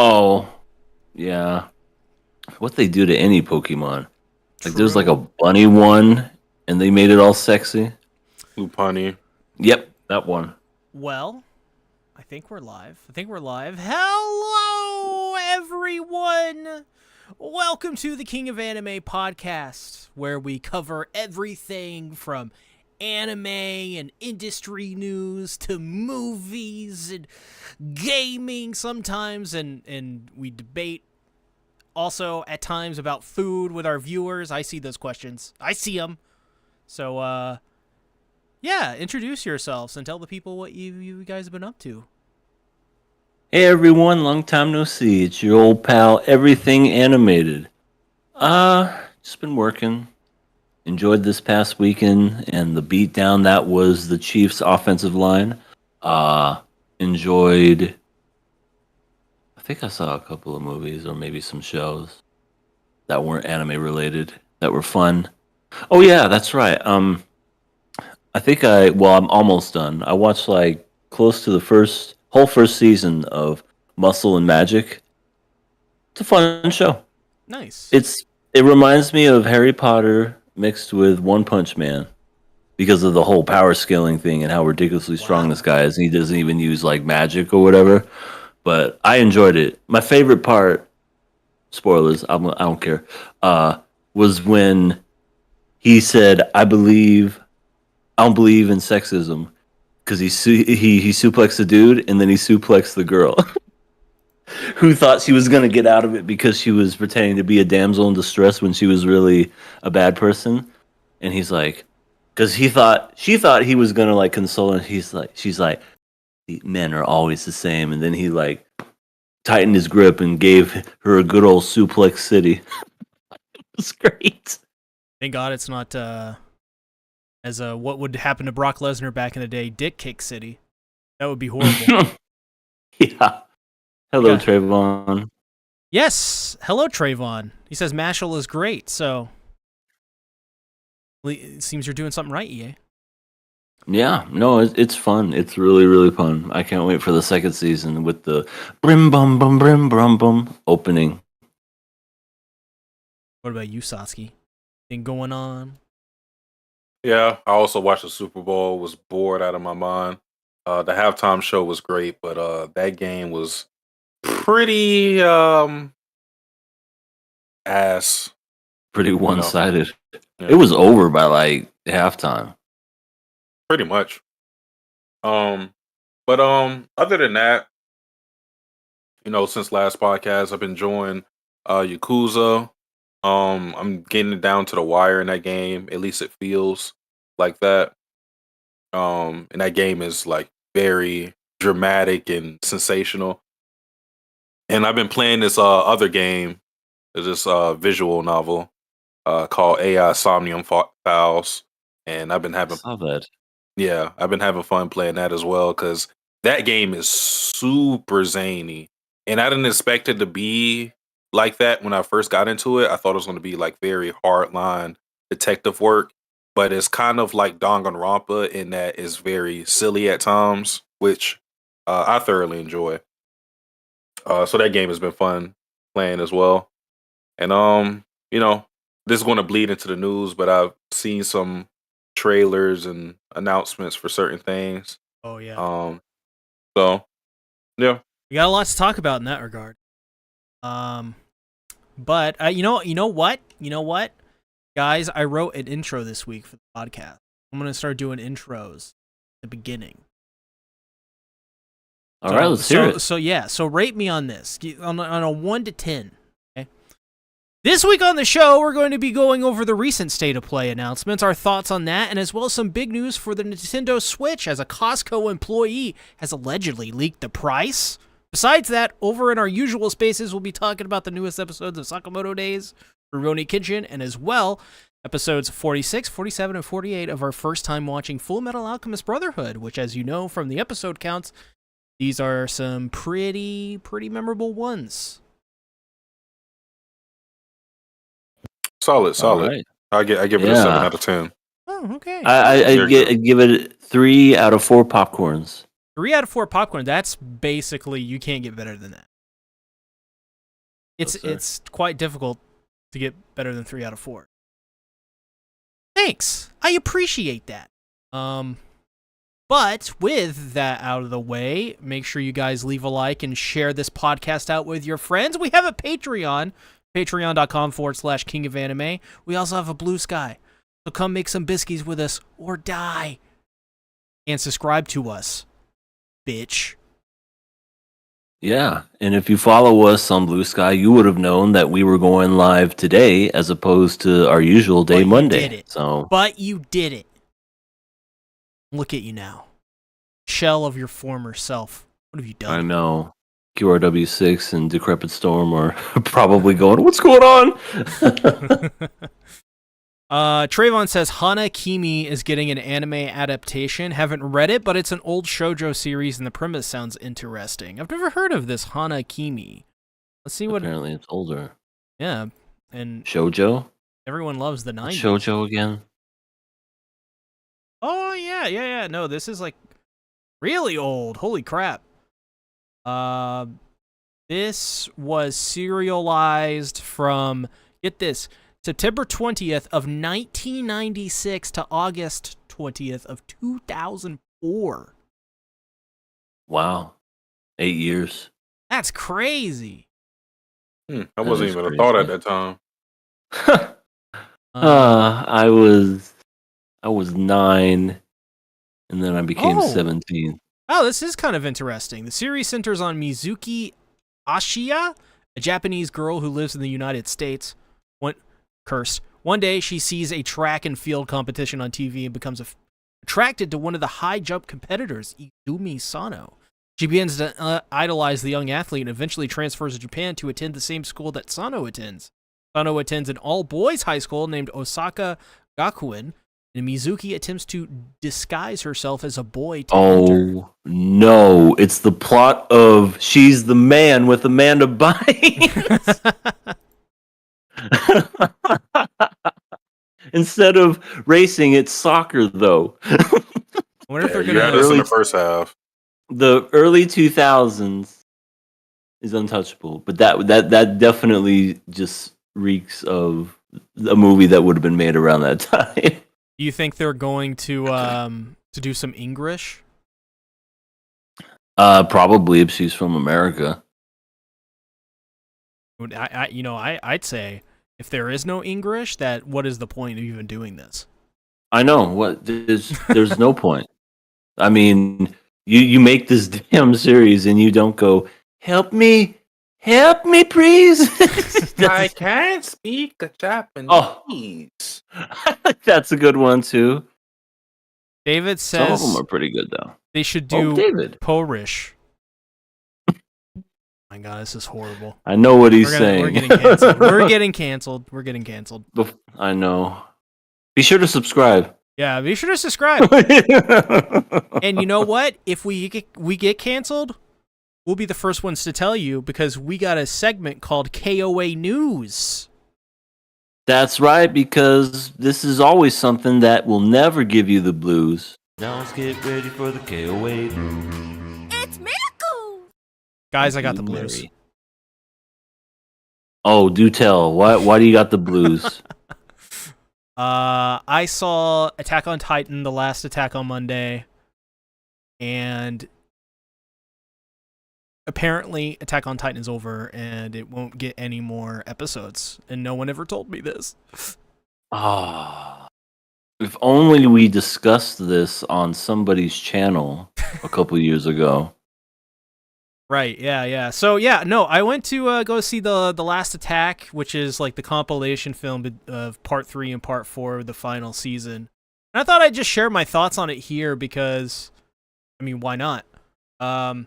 Oh, yeah. What they do to any Pokemon? Like, there's like True. a bunny one, and they made it all sexy. Lopunny. Yep, that one. Well, I think we're live. Hello, everyone. Welcome to the King of Anime podcast, where we cover everything from anime and industry news to movies and gaming sometimes, and we debate also at times about food with our viewers. I see those questions. I see them. So, yeah, introduce yourselves and tell the people what you guys have been up to. Hey everyone, long time no see. It's your old pal, Everything Animated. Just been working. Enjoyed this past weekend and the beatdown that was the Chiefs' offensive line. Enjoyed. I think I saw a couple of movies or maybe some shows that weren't anime related that were fun. Oh yeah, that's right. I'm almost done. I watched like close to the first season of Muscle and Magic. It's a fun show. Nice. It reminds me of Harry Potter mixed with One Punch Man because of the whole power scaling thing and how ridiculously strong this Wow. guy is. And he doesn't even use like magic or whatever. But I enjoyed it. My favorite part, spoilers, I don't care, was when he said, I don't believe in sexism because he suplexed the dude and then he suplexed the girl who thought she was gonna get out of it because she was pretending to be a damsel in distress when she was really a bad person. And he's like, because she thought he was gonna like console her. She's like, men are always the same. And then he like tightened his grip and gave her a good old suplex city. It's great. Thank God it's not as what would happen to Brock Lesnar back in the day, Dick Kick City. That would be horrible. Yeah. Hello, Yeah. Trayvon. Yes. Hello, Trayvon. He says Mashal is great, so it seems you're doing something right, EA. Yeah, no, it's fun. It's really, really fun. I can't wait for the second season with the brim bum opening. What about you, Sasuke? Thing going on? Yeah, I also watched the Super Bowl. Was bored out of my mind. The halftime show was great, but that game was pretty ass. Pretty You one know, sided. It yeah, was over by like halftime. pretty much. Um, but other than that, since last podcast, I've been enjoying Yakuza. I'm getting it down to the wire in that game. At least it feels like that. And that game is like very dramatic and sensational. And I've been playing this other game, this visual novel called AI Files, and I saw that. I've been having fun playing that as well because that game is super zany, and I didn't expect it to be like that when I first got into it. I thought it was going to be like very hardline detective work, but it's kind of like Danganronpa in that it's very silly at times, which I thoroughly enjoy. So that game has been fun playing as well. And you know, this is going to bleed into the news, but I've seen some trailers and announcements for certain things. Oh yeah. Um, so yeah, We got a lot to talk about in that regard. Um, but you know what, guys, I wrote an intro this week for the podcast. I'm gonna start doing intros at the beginning. All right, let's hear it. So yeah. So rate me on this on a 1 to 10. Okay. This week on the show, we're going to be going over the recent State of Play announcements, our thoughts on that, and as well as some big news for the Nintendo Switch as a Costco employee has allegedly leaked the price. Besides that, over in our usual spaces, we'll be talking about the newest episodes of Sakamoto Days, Rurouni Kenshin, and as well, episodes 46, 47, and 48 of our first time watching Fullmetal Alchemist Brotherhood, which, as you know from the episode counts, these are some pretty memorable ones. solid, All solid. right. I give it a seven Yeah. out of 10. Oh, okay. Very I good. give it 3 out of 4 popcorns. 3 out of 4 popcorn. That's basically, you can't get better than that. It's quite difficult to get better than 3 out of 4. Thanks. I appreciate that. But with that out of the way, make sure you guys leave a like and share this podcast out with your friends. We have a Patreon, patreon.com/King of Anime. We also have a Blue Sky. So come make some biscuits with us or die. And subscribe to us, bitch. Yeah, and if you follow us on Blue Sky, you would have known that we were going live today as opposed to our usual day, Monday. Did it. So, but you did it. Look at you now. Shell of your former self. What have you done? I know. QRW6 and Decrepit Storm are probably going, what's going on? Trayvon says Hana Kimi is getting an anime adaptation. Haven't read it, but it's an old shoujo series and the premise sounds interesting. I've never heard of this Hana Kimi. Let's see what. Apparently it's older. Yeah, and Shoujo? everyone loves the 90s. Shoujo again? Oh yeah. No, this is like really old. Holy crap. This was serialized from, get this, September 20th of 1996 to August 20th of 2004. Wow. 8 years. That's crazy. I wasn't even a thought at that time. I was 9, and then I became 17. Oh, this is kind of interesting. The series centers on Mizuki Ashiya, a Japanese girl who lives in the United States. One day, she sees a track and field competition on TV and becomes attracted to one of the high jump competitors, Izumi Sano. She begins to idolize the young athlete and eventually transfers to Japan to attend the same school that Sano attends. Sano attends an all-boys high school named Osaka Gakuen, and Mizuki attempts to disguise herself as a boy to enter. No, it's the plot of She's the Man with Amanda Bynes. Instead of racing, it's soccer, though. I wonder if they're You had us in the first half. The early 2000s is untouchable, but that definitely just reeks of a movie that would have been made around that time. Do you think they're going to do some English? Probably if she's from America. I'd say if there is no English, that what is the point of even doing this? I know what there's no point. I mean, you make this damn series and you don't go, help me, please. I can't speak Japanese. Oh, that's a good one too. David says some of them are pretty good though. They should do David. Polish. My God, this is horrible. I know what he's saying. We're getting canceled. We're getting canceled. I know. Be sure to subscribe. Yeah, be sure to subscribe. And you know what? If we get canceled, we'll be the first ones to tell you because we got a segment called KOA News. That's right, because this is always something that will never give you the blues. Now let's get ready for the KOA. It's Miracle! Guys, I got the blues. Oh, do tell. Why do you got the blues? I saw Attack on Titan, the last Attack on Monday, and apparently Attack on Titan is over and it won't get any more episodes, and no one ever told me this. If only we discussed this on somebody's channel a couple years ago. Right, yeah. So, yeah, no, I went to go see the Last Attack, which is like the compilation film of Part 3 and Part 4 of the final season. And I thought I'd just share my thoughts on it here because, I mean, why not? I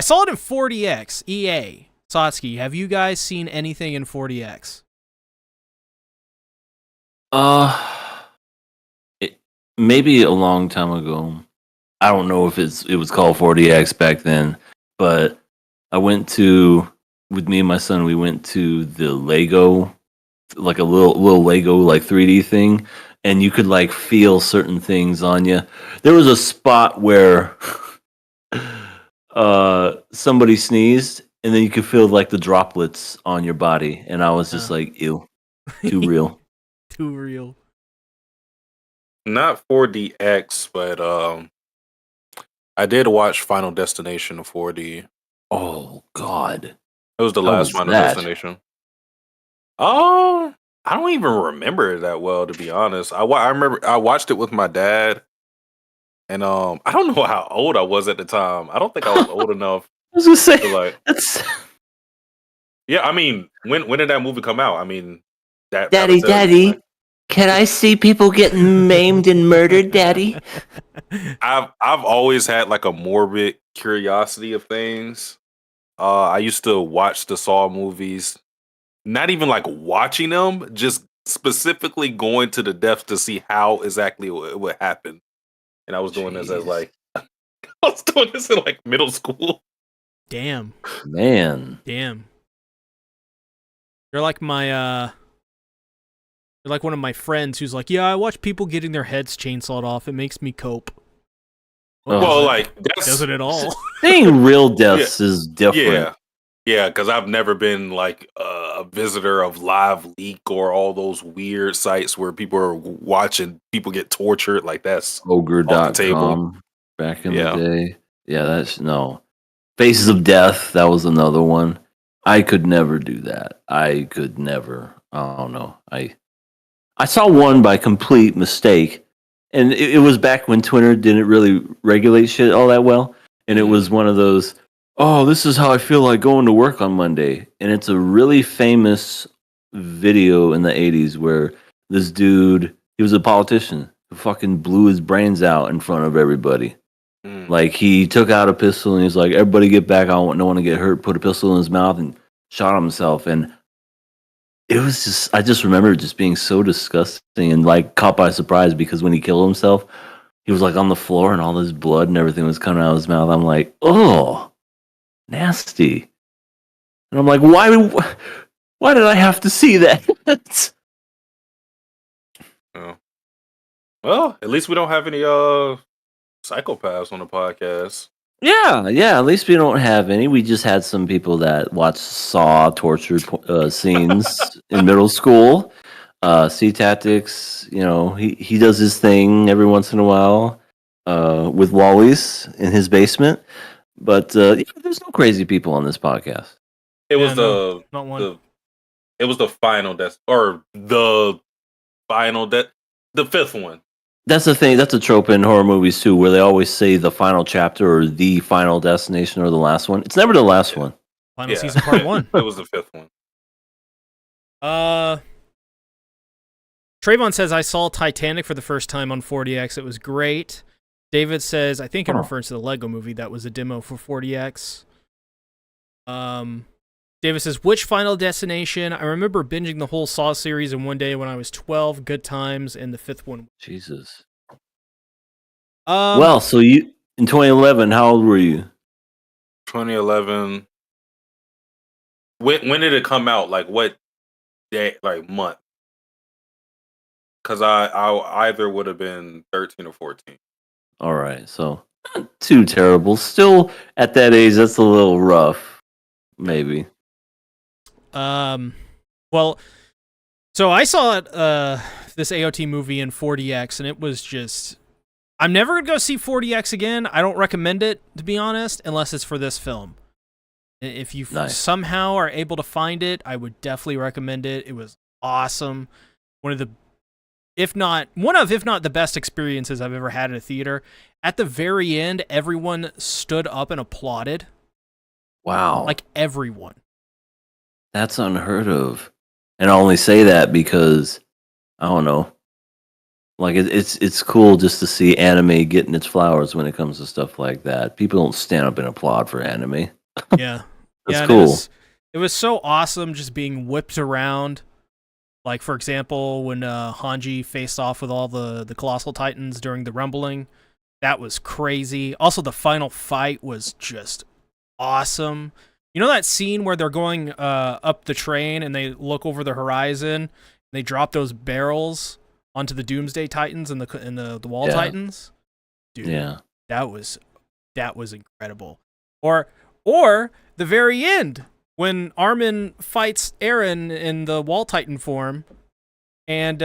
saw it in 40X, EA. Satsuki, have you guys seen anything in 40X? Maybe a long time ago. I don't know if it was called 40X back then, but with me and my son, we went to the Lego, like a little Lego like 3D thing, and you could like feel certain things on you. There was a spot where somebody sneezed and then you could feel like the droplets on your body, and I was just like, ew, too real. Too real. Not 4DX, but I did watch Final Destination in 4D. Oh God, It was the How last was Final that? Destination. Oh, I don't even remember it that well, to be honest. I remember I watched it with my dad, and I don't know how old I was at the time. I don't think I was old enough I was gonna say to like. that's Yeah, I mean, when did that movie come out? I mean, that'll Daddy, tell you. Like, Daddy. Can I see people getting maimed and murdered, Daddy? I've always had like a morbid curiosity of things. I used to watch the Saw movies, not even like watching them, just specifically going to the depths to see how exactly it would happen. And I was doing this as Jeez. like I was doing this in like middle school. Damn. Man. Damn. You're like my you're like one of my friends who's like, yeah, I watch people getting their heads chainsawed off. It makes me cope. Oh. Well, like that's Doesn't at all. Seeing real deaths is different. yeah, because I've never been like a visitor of Live Leak or all those weird sites where people are watching people get tortured. Like that's off the table. Ogre.com back in the day. Yeah, that's no. Faces of Death, that was another one. I could never do that. I could never. I don't know. I saw one by complete mistake, and it was back when Twitter didn't really regulate shit all that well, and it was one of those, oh, this is how I feel like going to work on Monday, and it's a really famous video in the 80s where this dude, he was a politician who fucking blew his brains out in front of everybody. Like, he took out a pistol and he's like, everybody get back, I don't want no one to get hurt, put a pistol in his mouth and shot himself. And it was just, I just remember it just being so disgusting and like caught by surprise, because when he killed himself, he was like on the floor and all this blood and everything was coming out of his mouth. I'm like, oh, nasty. And I'm like, why did I have to see that? Oh. Well, at least we don't have any psychopaths on the podcast. Yeah, at least we don't have any. We just had some people that watched Saw torture scenes in middle school. C Tactics, he does his thing every once in a while with Wally's in his basement. But there's no crazy people on this podcast. It was not one. It was the final the fifth one. That's the thing. That's a trope in horror movies too, where they always say the final chapter or the final destination or the last one. It's never the last one. Final season part 1. It was the fifth one. Trayvon says, I saw Titanic for the first time on 4DX. It was great. David says, I think in reference to the Lego movie, that was a demo for 4DX. David says, which Final Destination? I remember binging the whole Saw series in one day when I was 12. Good times. And the fifth one. Jesus. Well, so you in 2011, how old were you? 2011. When did it come out? Like what day? Like month? Because I either would have been 13 or 14. All right, so not too terrible. Still at that age, that's a little rough. Maybe. Well, so I saw this AOT movie in 4DX, and it was just, I'm never going to go see 4DX again. I don't recommend it, to be honest, unless it's for this film. If you somehow are able to find it, I would definitely recommend it. It was awesome. If not the best experiences I've ever had in a theater. At the very end, everyone stood up and applauded. Wow. Like everyone. That's unheard of. And I only say that because, I don't know, like it's cool just to see anime getting its flowers when it comes to stuff like that. People don't stand up and applaud for anime. Yeah. That's cool. It was so awesome just being whipped around. Like, for example, when Hanji faced off with all the Colossal Titans during the Rumbling. That was crazy. Also, the final fight was just awesome. You know that scene where they're going up the train and they look over the horizon and they drop those barrels onto the Doomsday Titans and the Wall Titans? Dude, yeah. that was incredible. Or Or the very end when Armin fights Eren in the Wall Titan form, and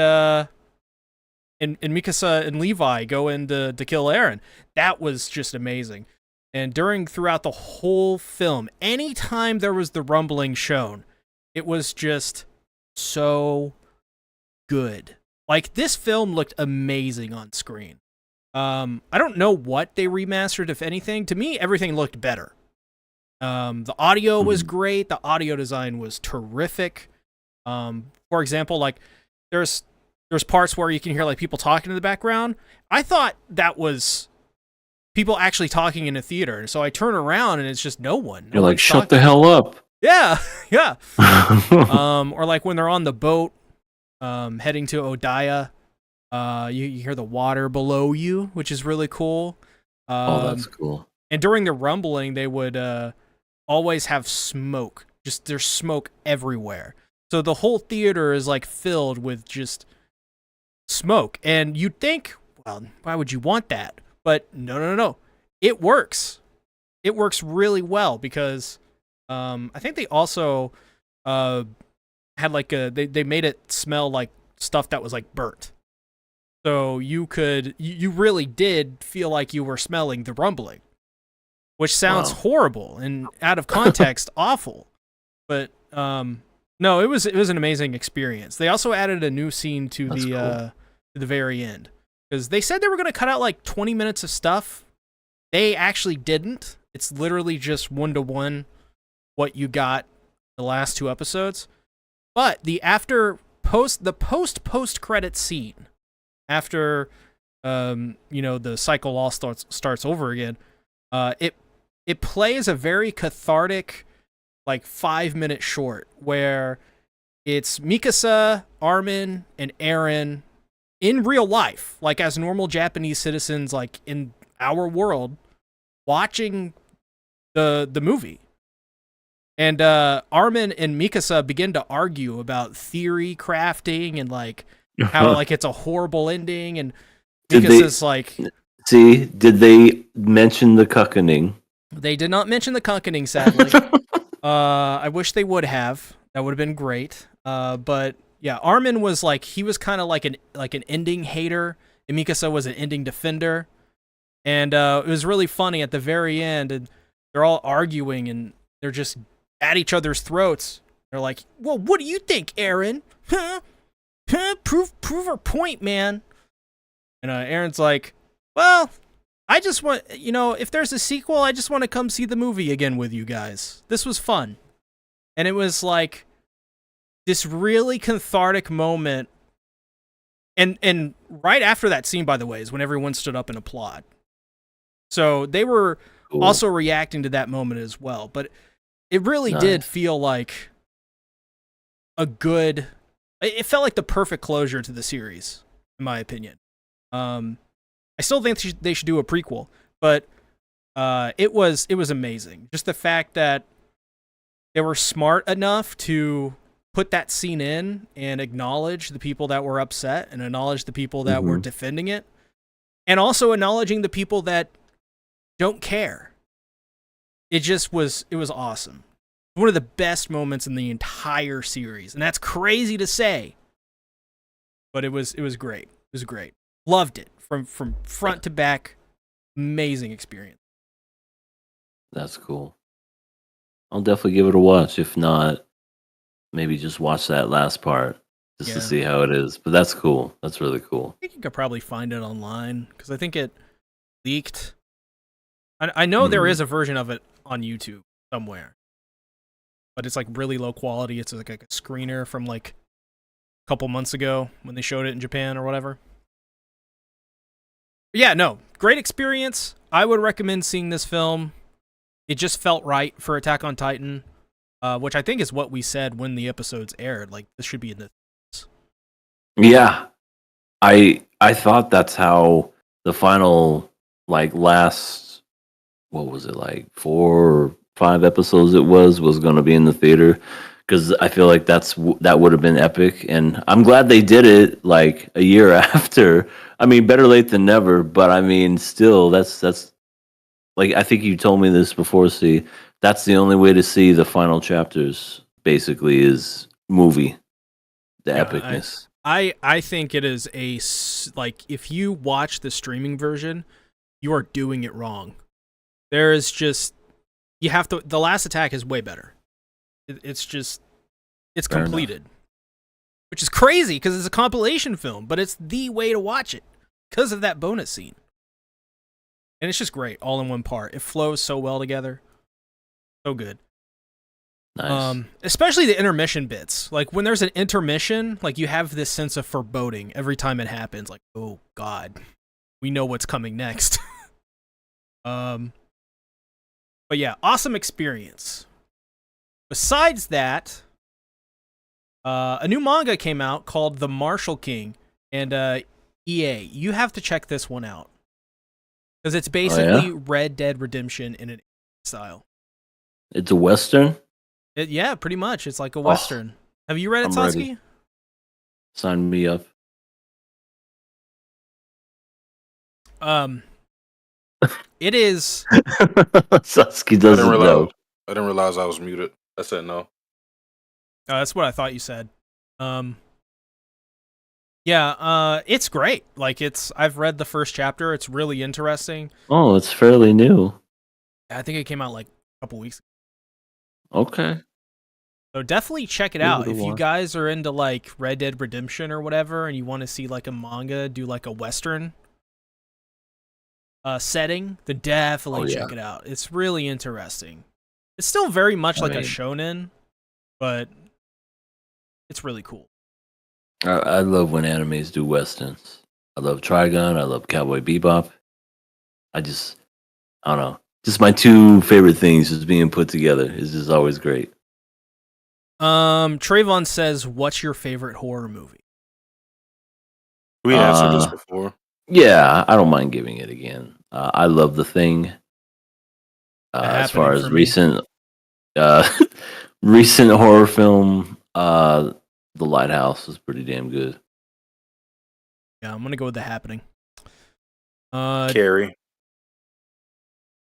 Mikasa and Levi go in to kill Eren. That was just amazing. And throughout the whole film, anytime there was the rumbling shown, it was just so good. Like, this film looked amazing on screen. I don't know what they remastered, if anything. To me, everything looked better. The audio was great. The audio design was terrific. For example, like, there's parts where you can hear like people talking in the background. I thought that was people actually talking in a theater. So I turn around and it's just no one. You're like, shut the hell up. Yeah, yeah. Or like when they're on the boat, heading to Odaya, you hear the water below you, which is really cool. Oh, that's cool. And during the rumbling, they would always have smoke. Just there's smoke everywhere. So the whole theater is like filled with just smoke. And you'd think, well, why would you want that? But no. It works. It works really well because I think they also had like they made it smell like stuff that was like burnt. So you really did feel like you were smelling the rumbling, which sounds horrible and out of context awful. But no, it was an amazing experience. They also added a new scene to the very end because they said they were going to cut out like 20 minutes of stuff. They actually didn't. It's literally just 1-to-1 what you got the last 2 episodes. But the post credit scene after the cycle all starts over again, it plays a very cathartic like 5-minute short where it's Mikasa, Armin, and Eren in real life, like as normal Japanese citizens, like in our world, watching the movie. And Armin and Mikasa begin to argue about theory crafting and like how like it's a horrible ending. And Mikasa's like, see, did they mention the cuckoning? They did not mention the cuckoning, sadly. I wish they would have. That would have been great. But yeah, Armin was like, he was kind of like an ending hater, and Mikasa was an ending defender. And it was really funny at the very end, and they're all arguing, and they're just at each other's throats. They're like, well, what do you think, Eren? Huh? Prove our point, man. And Eren's like, well, I just want, if there's a sequel, I just want to come see the movie again with you guys. This was fun. And it was like this really cathartic moment. And right after that scene, by the way, is when everyone stood up and applauded. So they were also reacting to that moment as well. But it really did feel like it felt like the perfect closure to the series, in my opinion. I still think they should do a prequel, but it was amazing. Just the fact that they were smart enough to put that scene in and acknowledge the people that were upset and acknowledge the people that were defending it, and also acknowledging the people that don't care. It was awesome. One of the best moments in the entire series, and that's crazy to say, but it was great. It was great. Loved it from front to back. Amazing experience. That's cool. I'll definitely give it a watch. If not, maybe just watch that last part just to see how it is. But that's cool. That's really cool. I think you could probably find it online because I think it leaked. I know there is a version of it on YouTube somewhere, but it's like really low quality. It's like a screener from like a couple months ago when they showed it in Japan or whatever. But yeah, no, great experience. I would recommend seeing this film. It just felt right for Attack on Titan, which I think is what we said when the episodes aired. Like, this should be in the... Yeah. I thought that's how the final, like, last, what was it, like 4 or 5 episodes it was going to be in the theater, because I feel like that would have been epic, and I'm glad they did it like a year after. I mean, better late than never, but I mean, still, that's like, I think you told me this before, see, that's the only way to see the final chapters. Basically, is movie the Yeah, epicness. I think it is like if you watch the streaming version, you are doing it wrong. There is just you have to. The Last Attack is way better. It's Fair completed, which is crazy because it's a compilation film, but it's the way to watch it because of that bonus scene. And it's just great, all in one part. It flows so well together, so good. Nice. Especially the intermission bits. Like when there's an intermission, like you have this sense of foreboding every time it happens. Like, oh god, we know what's coming next. But yeah, awesome experience. Besides that, a new manga came out called The Martial King, and EA, you have to check this one out because it's basically Red Dead Redemption in an style. It's a Western? Yeah, pretty much. It's like a Western. Have you read it, I'm Satsuki? ready. Sign me up. It is. Sasuke doesn't know. I didn't realize I was muted. I said no. That's what I thought you said. Yeah, it's great. Like I've read the first chapter. It's really interesting. Oh, it's fairly new. I think it came out like a couple weeks ago. Okay. So definitely check it Give out. it a If you watch. guys are into like Red Dead Redemption or whatever, and you want to see like a manga do like a Western setting, then definitely check it out. It's really interesting. It's still very much like a shonen, but it's really cool. I love when animes do westerns. I love Trigun. I love Cowboy Bebop. I don't know. Just my two favorite things just being put together is just always great. Trayvon says, "What's your favorite horror movie?" We answered this before. Yeah, I don't mind giving it again. I love The Thing. As far as recent horror film, The Lighthouse is pretty damn good. Yeah, I'm gonna go with The Happening. Carrie.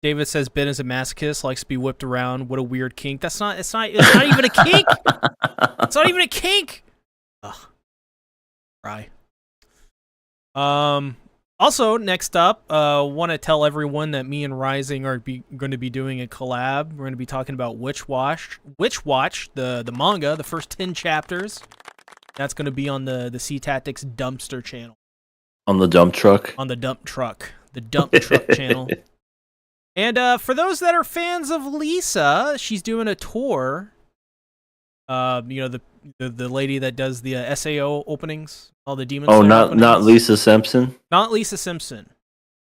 David says Ben is a masochist, likes to be whipped around. What a weird kink. It's not even a kink. It's not even a kink. Ugh. Right. Also, next up, want to tell everyone that me and Rising are going to be doing a collab. We're going to be talking about Witch Watch, the manga, the first 10 chapters. That's going to be on the Sea Tactics Dumpster channel. On the dump truck? On the dump truck. The dump truck channel. And for those that are fans of Lisa, she's doing a tour. The lady that does the SAO openings, all the Demon Slayer not openings. Lisa Simpson? Not Lisa Simpson.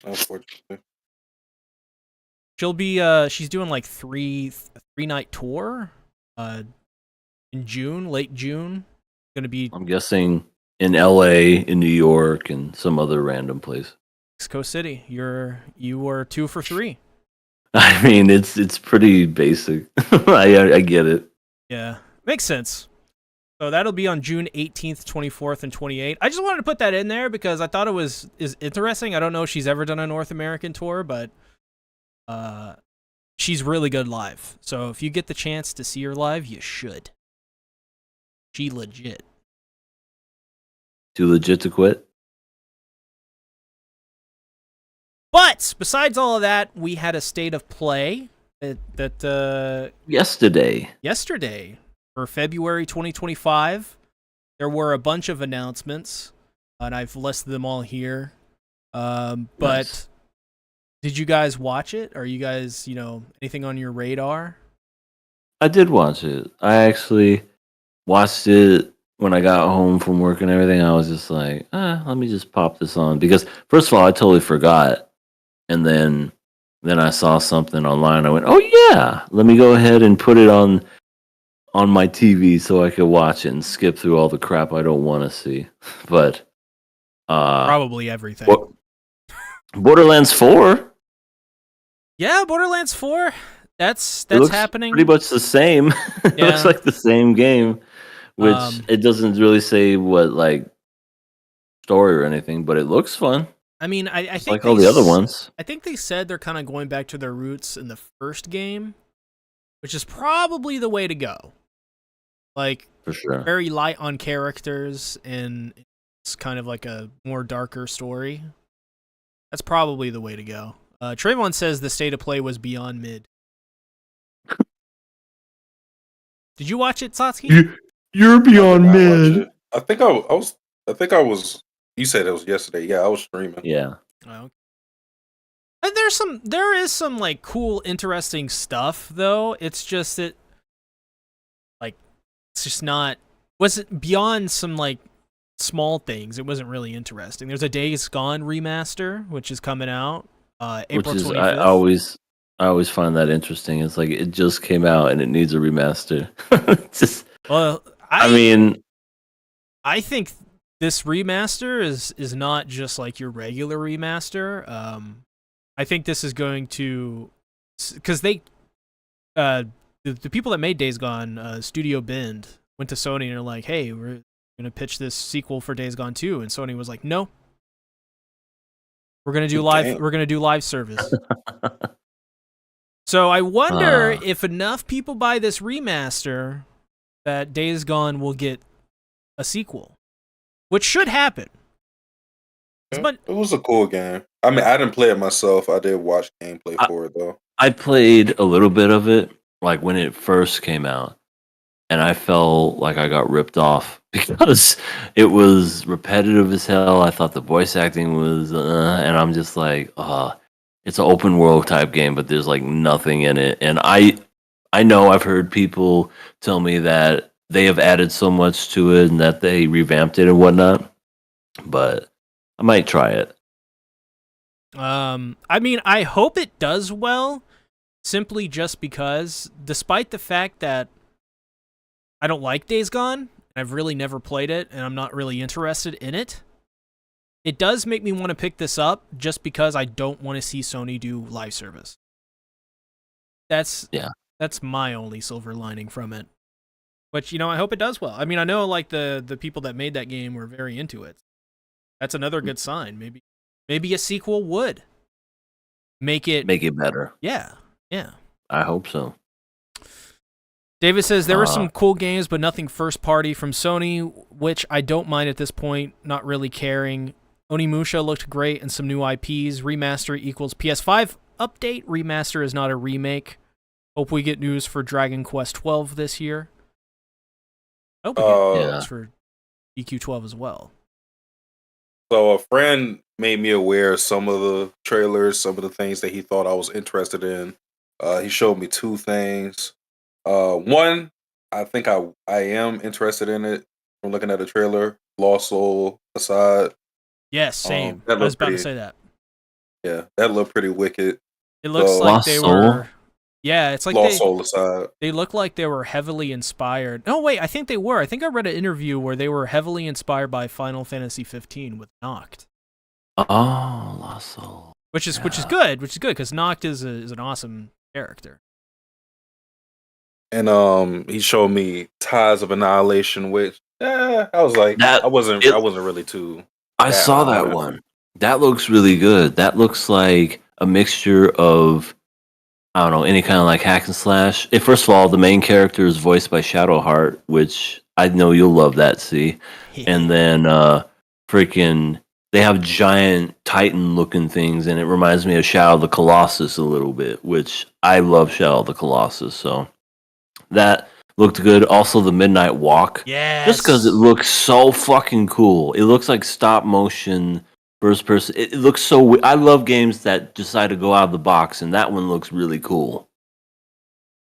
Unfortunately. She'll be she's doing like three night tour in June, late June. Gonna be I'm guessing in LA, in New York, and some other random place. Mexico City. You were 2 for 3. I mean, it's pretty basic. I get it. Yeah, makes sense. So that'll be on June 18th, 24th, and 28th. I just wanted to put that in there because I thought is interesting. I don't know if she's ever done a North American tour, but she's really good live. So if you get the chance to see her live, you should. She legit. Too legit to quit? But besides all of that, we had a state of play that yesterday for February 2025. There were a bunch of announcements, and I've listed them all here. But Nice. Did you guys watch it? Are you guys, anything on your radar? I did watch it. I actually watched it when I got home from work and everything. I was just like, let me just pop this on. Because, first of all, I totally forgot. And then I saw something online. I went, oh, yeah, let me go ahead and put it on my TV so I could watch it and skip through all the crap I don't want to see. But Probably everything. Borderlands 4? Yeah, Borderlands 4. That's Looks happening. pretty much the same. It Yeah. looks like the same game, which it doesn't really say what story or anything, but it looks fun. I mean, I think Like all the other ones. I think they said they're kind of going back to their roots in the first game. which is probably the way to go. Like, For sure. very light on characters, and it's kind of like a more darker story. That's probably the way to go. Trayvon says the state of play was beyond mid. Did you watch it, Satsuki? You're I did beyond not watch mid. it. I think I was. You said it was yesterday. Yeah, I was streaming. Yeah. Oh. And there is some like cool, interesting stuff though. It's just that, like, it's just not. Was it beyond some like small things? It wasn't really interesting. There's a Days Gone remaster which is coming out April 25th. I always find that interesting. It's like it just came out and it needs a remaster. Just, Well, I mean, I think this remaster is not just like your regular remaster. I think this is going to, because they, the people that made Days Gone, Studio Bend, went to Sony and are like, "Hey, we're gonna pitch this sequel for Days Gone 2," and Sony was like, "No, we're gonna do live. Damn. We're gonna do live service." So I wonder if enough people buy this remaster that Days Gone will get a sequel, which should happen. But It was a cool game. I mean, I didn't play it myself. I did watch gameplay for it though. I played a little bit of it, like when it first came out, and I felt like I got ripped off because it was repetitive as hell. I thought the voice acting was, and I'm just like, it's an open world type game, but there's like nothing in it. And I know I've heard people tell me that they have added so much to it and that they revamped it and whatnot, but I might try it. I mean, I hope it does well, simply just because, despite the fact that I don't like Days Gone, I've really never played it, and I'm not really interested in it, it does make me want to pick this up just because I don't want to see Sony do live service. That's my only silver lining from it. But, I hope it does well. I mean, I know like the people that made that game were very into it. That's another good sign. Maybe a sequel would make it better. Yeah. I hope so. David says there were some cool games, but nothing first party from Sony, which I don't mind at this point, not really caring. Onimusha looked great and some new IPs. Remaster equals PS5 update. Remaster is not a remake. Hope we get news for Dragon Quest 12 this year. I hope we get news for EQ12 as well. So a friend made me aware of some of the trailers, some of the things that he thought I was interested in. He showed me two things. One, I think I am interested in it from looking at the trailer. Lost Soul aside. Yes, same. I was about to say that. Yeah, that looked pretty wicked. It looks like Lost they Soul? were. Yeah, it's like Lost Soul aside. They look like they were heavily inspired. No, wait, I think they were. I think I read an interview where they were heavily inspired by Final Fantasy 15 with Noct. Oh, Lost Soul. Which is good because Noct is an awesome character. And he showed me Ties of Annihilation, which I was like, I wasn't really too. I saw that one. That looks really good. That looks like a mixture of, I don't know, any kind of like hack and slash. First of all, the main character is voiced by Shadowheart, which I know you'll love that, see. And then freaking, they have giant Titan-looking things, and it reminds me of Shadow of the Colossus a little bit, which I love Shadow of the Colossus, so that looked good. Also, the Midnight Walk. Yes. Just because it looks so fucking cool. It looks like stop motion first person. It looks so. I love games that decide to go out of the box, and that one looks really cool.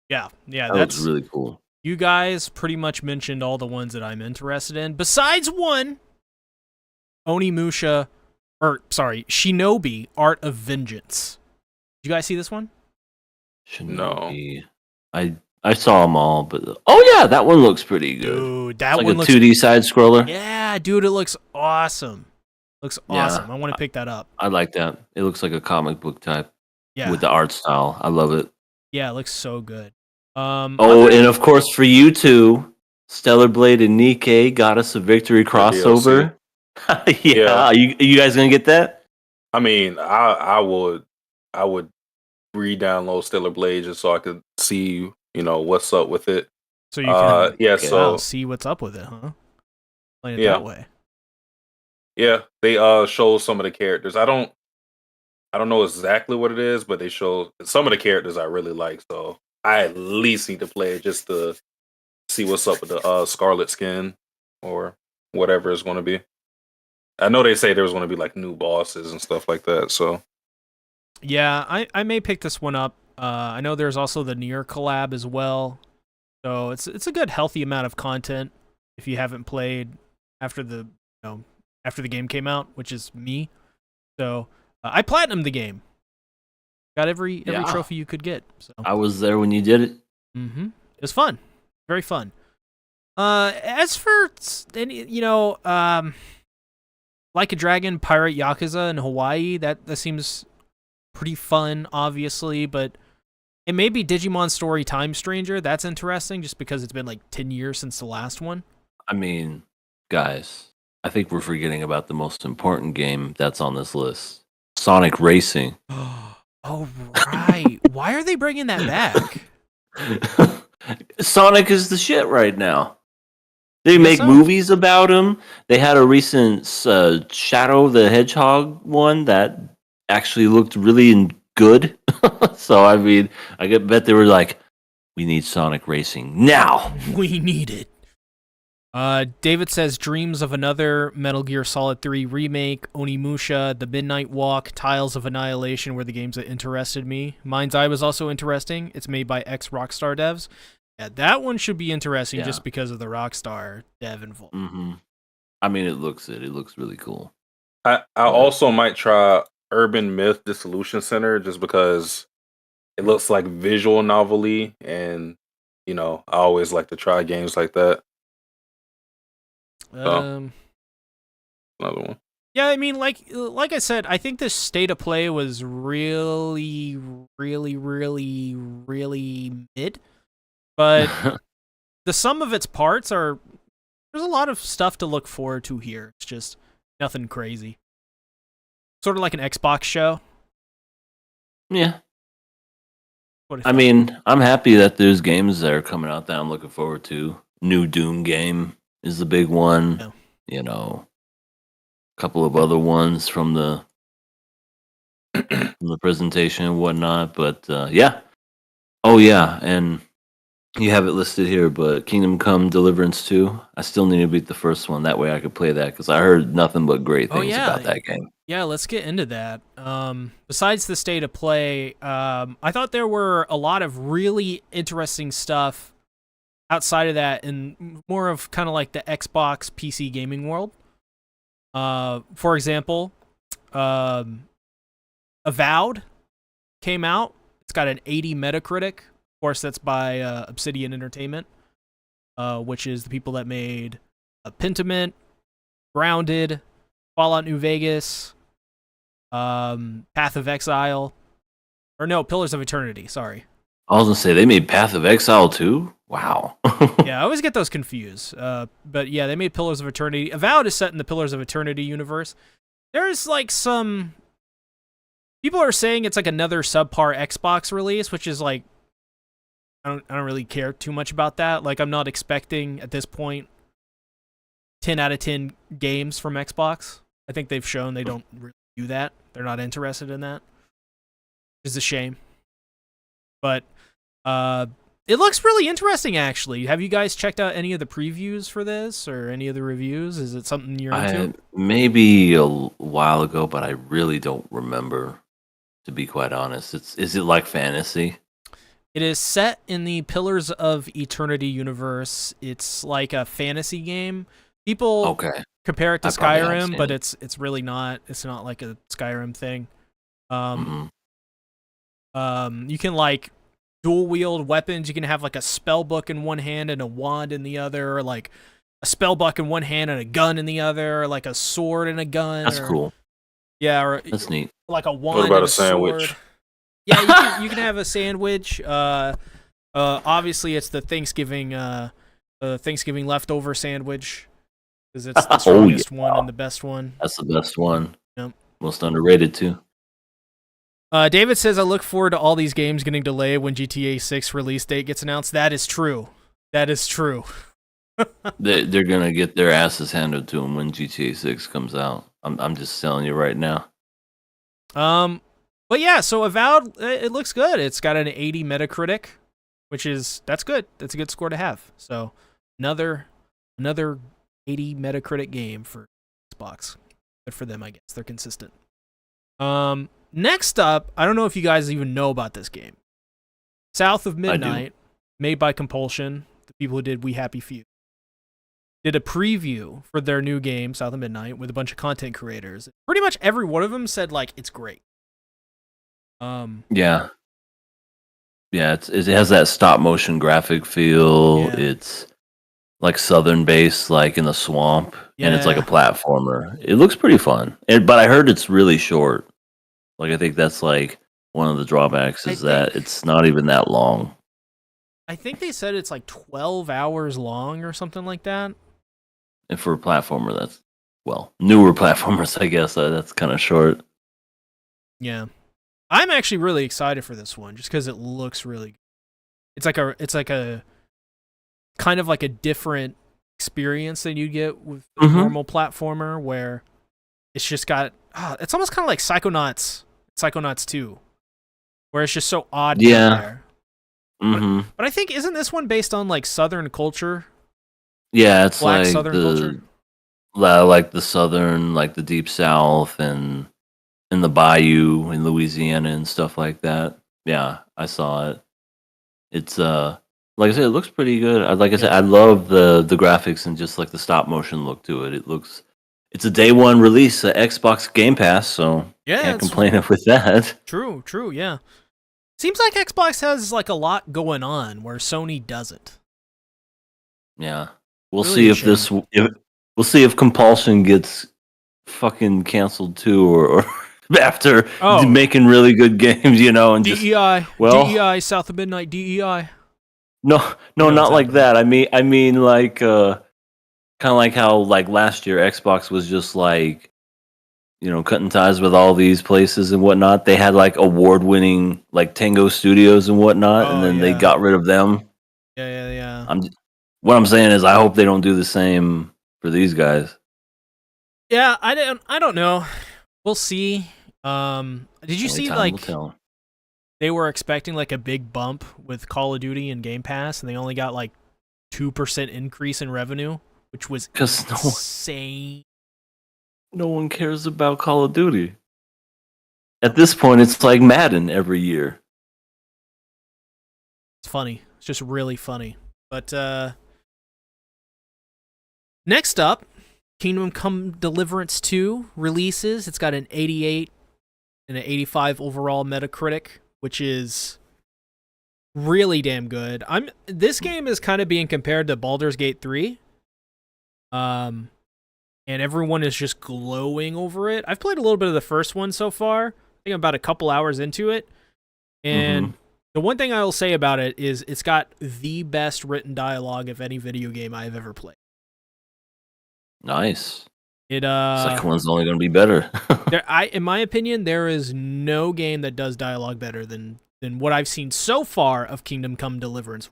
Yeah, that looks really cool. You guys pretty much mentioned all the ones that I'm interested in. Besides one, Shinobi Art of Vengeance. Did you guys see this one? Shinobi. No. I saw them all, but yeah, that one looks pretty good. Dude, that it's one like looks a 2D side scroller. Yeah, dude, it looks awesome. I want to pick that up. I like that. It looks like a comic book type. Yeah. With the art style, I love it. Yeah, it looks so good. And of course for you two, Stellar Blade and Nikkei got us a victory crossover. Yeah. You guys gonna get that? I mean, I would re-download Stellar Blade just so I could see what's up with it. So you can Yeah, wow, so see what's up with it, huh? Playing it yeah, that way. yeah, they show some of the characters. I don't know exactly what it is, but they show some of the characters I really like. So I at least need to play it just to see what's up with the Scarlet skin or whatever it's going to be. I know they say there's going to be like new bosses and stuff like that. So Yeah, I may pick this one up. I know there's also the Nier collab as well. So it's a good healthy amount of content if you haven't played after after the game came out, which is me. So I platinumed the game. Got every Yeah. trophy you could get. So I was there when you did it. it was fun, very fun. As for any, Like a Dragon, Pirate Yakuza in Hawaii, that seems pretty fun, obviously, but it may be Digimon Story Time Stranger. That's interesting, just because it's been like 10 years since the last one. I mean, guys, I think we're forgetting about the most important game that's on this list: Sonic Racing. Oh, right. Why are they bringing that back? Sonic is the shit right now. They Guess make so. movies about him. They had a recent Shadow the Hedgehog one that actually looked really good. So I mean, bet they were like, "We need Sonic Racing now." We need it. David says dreams of another Metal Gear Solid 3 remake, Onimusha, The Midnight Walk, Tiles of Annihilation were the games that interested me. Mind's Eye was also interesting. It's made by ex-Rockstar devs. Yeah, that one should be interesting just because of the Rockstar dev involved. Mm-hmm. I mean, it looks really cool. I also might try Urban Myth Dissolution Center just because it looks like visual novelty, and I always like to try games like that. Another one. Yeah, I mean, like I said, I think the state of play was really, really, really, really mid. But the sum of its parts there's a lot of stuff to look forward to here. It's just nothing crazy. Sort of like an Xbox show. Yeah. What I mean, I'm happy that there's games that are coming out that I'm looking forward to. New Doom game is the big one. Yeah. A couple of other ones from the presentation and whatnot. But yeah. Oh yeah, and you have it listed here, but Kingdom Come Deliverance 2, I still need to beat the first one. That way I could play that, because I heard nothing but great things about that game. Yeah, let's get into that. Besides the state of play, I thought there were a lot of really interesting stuff outside of that, and more of kind of like the Xbox PC gaming world. For example, Avowed came out. It's got an 80 Metacritic. Of course, that's by Obsidian Entertainment, which is the people that made Pentiment, Grounded, Fallout New Vegas, Path of Exile, or no, Pillars of Eternity. Sorry. I was gonna say they made Path of Exile too. Wow. Yeah, I always get those confused. But yeah, they made Pillars of Eternity. Avowed is set in the Pillars of Eternity universe. There's like some people are saying it's like another subpar Xbox release, which is like I don't really care too much about that. Like, I'm not expecting at this point 10 out of 10 games from Xbox. I think they've shown they don't really do that. They're not interested in that. It's a shame. But it looks really interesting, actually. Have you guys checked out any of the previews for this or any of the reviews? Is it something you're into? Maybe a while ago, but I really don't remember, to be quite honest. Is it like fantasy? It is set in the Pillars of Eternity universe. It's like a fantasy game. People compare it to Skyrim, but it's really not. It's not like a Skyrim thing. You can like dual wield weapons. You can have like a spell book in one hand and a wand in the other, or like a spell book in one hand and a gun in the other, or like a sword and a gun. That's cool. Yeah, or that's neat. Like a wand. What about and a sandwich? Sword. Yeah, you can have a sandwich. Obviously, it's the Thanksgiving leftover sandwich, because it's the strongest one and the best one. That's the best one. Yep. Most underrated too. David says, I look forward to all these games getting delayed when GTA 6 release date gets announced. That is true. That is true. They're gonna get their asses handed to them when GTA 6 comes out. I'm just telling you right now. But yeah, so Avowed, it looks good. It's got an 80 Metacritic, that's good. That's a good score to have. So another 80 Metacritic game for Xbox. Good for them, I guess. They're consistent. Next up, I don't know if you guys even know about this game. South of Midnight, made by Compulsion, the people who did We Happy Few, did a preview for their new game, South of Midnight, with a bunch of content creators. Pretty much every one of them said, like, it's great. Yeah, it has that stop motion graphic feel. Yeah. It's like southern based, like in the swamp, and it's like a Yeah. platformer. It looks pretty fun, but I heard it's really short. Like I think that's like one of the drawbacks is that it's not even that long. I think they said it's like 12 hours long or something like that. And for a platformer, that's newer platformers, I guess that's kind of short. Yeah. I'm actually really excited for this one just because it looks really good. It's like a kind of like a different experience than you get with a normal platformer where it's just got it's almost kind of like Psychonauts 2, where it's just so odd. Yeah. But I think isn't this one based on like Southern culture? Yeah, it's Black like Southern culture. like the Southern, like the Deep South and the Bayou in Louisiana and stuff like that. Yeah, I saw it. It's like I said, it looks pretty good. Like I said, I love the graphics and just like the stop motion look to it. It's a day one release, Xbox Game Pass, so can't complain with that. True, yeah. Seems like Xbox has like a lot going on where Sony doesn't. Yeah, we'll see if Compulsion gets fucking canceled too, or after making really good games, and DEI, DEI, South of Midnight, DEI. No, not like that. I mean, like, kind of like how like last year Xbox was just like, cutting ties with all these places and whatnot. They had like award-winning like Tango Studios and whatnot, and then they got rid of them. Yeah. What I'm saying is, I hope they don't do the same for these guys. Yeah, I don't know. We'll see. Did you see like they were expecting like a big bump with Call of Duty and Game Pass, and they only got like 2% increase in revenue, which was insane. No one cares about Call of Duty. At this point, it's like Madden every year. It's funny. It's just really funny. But next up, Kingdom Come Deliverance 2 releases. It's got an 88 and an 85 overall Metacritic, which is really damn good. This game is kind of being compared to Baldur's Gate 3. And everyone is just glowing over it. I've played a little bit of the first one so far. I think I'm about a couple hours into it. And the one thing I will say about it is it's got the best written dialogue of any video game I've ever played. Nice. Second one's only going to be better. In my opinion, there is no game that does dialogue better than what I've seen so far of Kingdom Come Deliverance.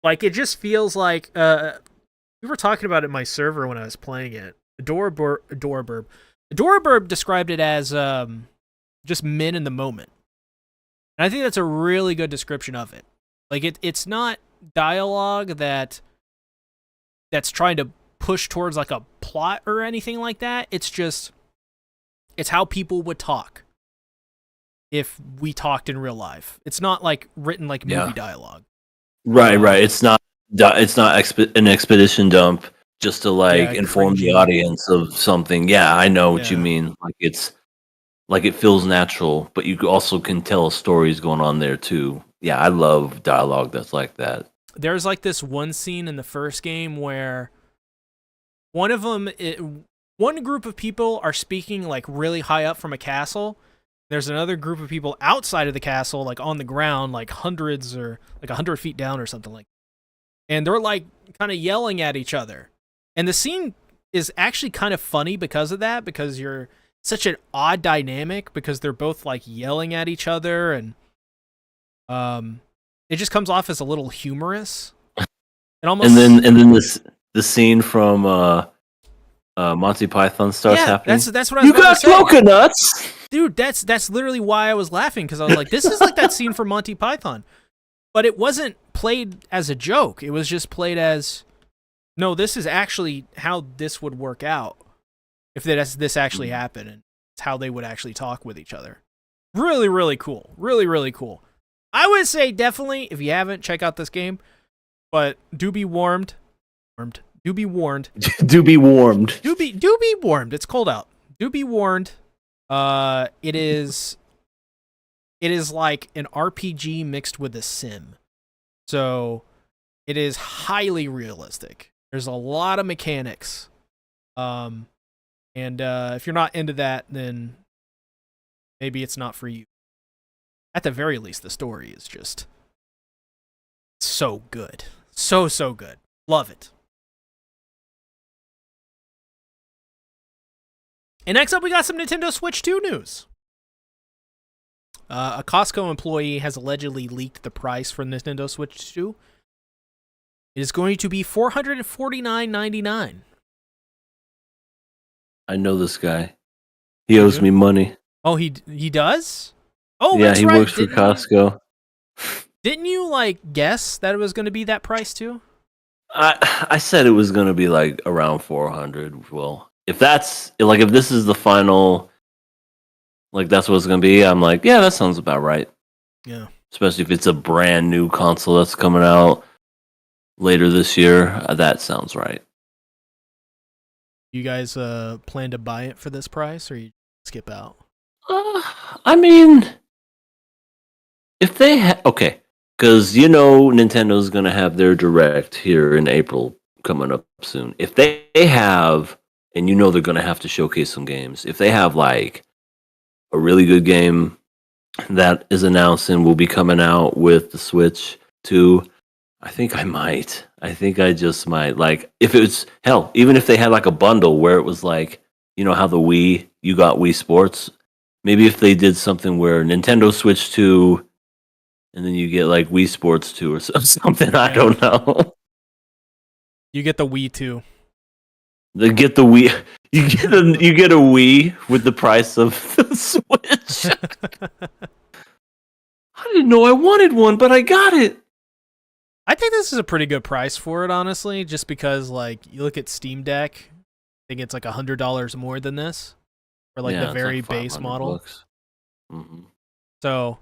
Like, it just feels like, we were talking about it in my server when I was playing it. Adoraburb described it as just men in the moment. And I think that's a really good description of it. Like, it's not dialogue that's trying to push towards, like, a plot or anything like that. It's how people would talk if we talked in real life. It's not, like, written like movie dialogue. Right. It's not an expedition dump just to inform the audience of something. Yeah, I know what you mean. Like it feels natural, but you also can tell stories going on there too. Yeah, I love dialogue that's like that. There's like this one scene in the first game where one group of people are speaking like really high up from a castle. There's another group of people outside of the castle, like on the ground, like hundreds or like 100 feet down or something like that. And they're like kind of yelling at each other. And the scene is actually kind of funny because of that, because you're such an odd dynamic because they're both like yelling at each other, and it just comes off as a little humorous. It almost and then the scene from Monty Python starts happening. That's what I was You about got to say. coconuts. Dude, that's literally why I was laughing, because I was like, this is like that scene from Monty Python. But it wasn't played as a joke. It was just played as, no, this is actually how this would work out if this actually happened, and it's how they would actually talk with each other. Really, really cool. Really, really cool. I would say definitely, if you haven't, check out this game. But do be warned. Do be warned. Do be warmed. Do be warned. It's cold out. Do be warned. It is like an RPG mixed with a sim. So it is highly realistic. There's a lot of mechanics. And if you're not into that, then maybe it's not for you. At the very least, the story is just so good. So good. Love it. And next up, we got some Nintendo Switch 2 news. A Costco employee has allegedly leaked the price for Nintendo Switch 2. It is going to be $449.99. I know this guy. He owes me money. Oh, he does? Oh, yeah, that's he right. works for Costco. Didn't you guess that it was going to be that price too? I said it was going to be like around 400. Well, if this is the final, that's what it's going to be, I'm like, yeah, that sounds about right. Yeah. Especially if it's a brand new console that's coming out later this year. That sounds right. You guys plan to buy it for this price, or you skip out? I mean, if they okay, because Nintendo's going to have their Direct here in April coming up soon. If they have, and they're going to have to showcase some games. If they have a really good game that is announced and will be coming out with the Switch 2, I think I might. I think I just might. If it's hell, even if they had a bundle where it was how the Wii, you got Wii Sports. Maybe if they did something where Nintendo Switch 2, and then you get Wii Sports 2 or something. I don't know. You get the Wii 2. They get the Wii. You get a Wii with the price of the Switch. I didn't know I wanted one, but I got it. I think this is a pretty good price for it, honestly, just because you look at Steam Deck, I think it's $100 more than this for the very base model. Mm-hmm. So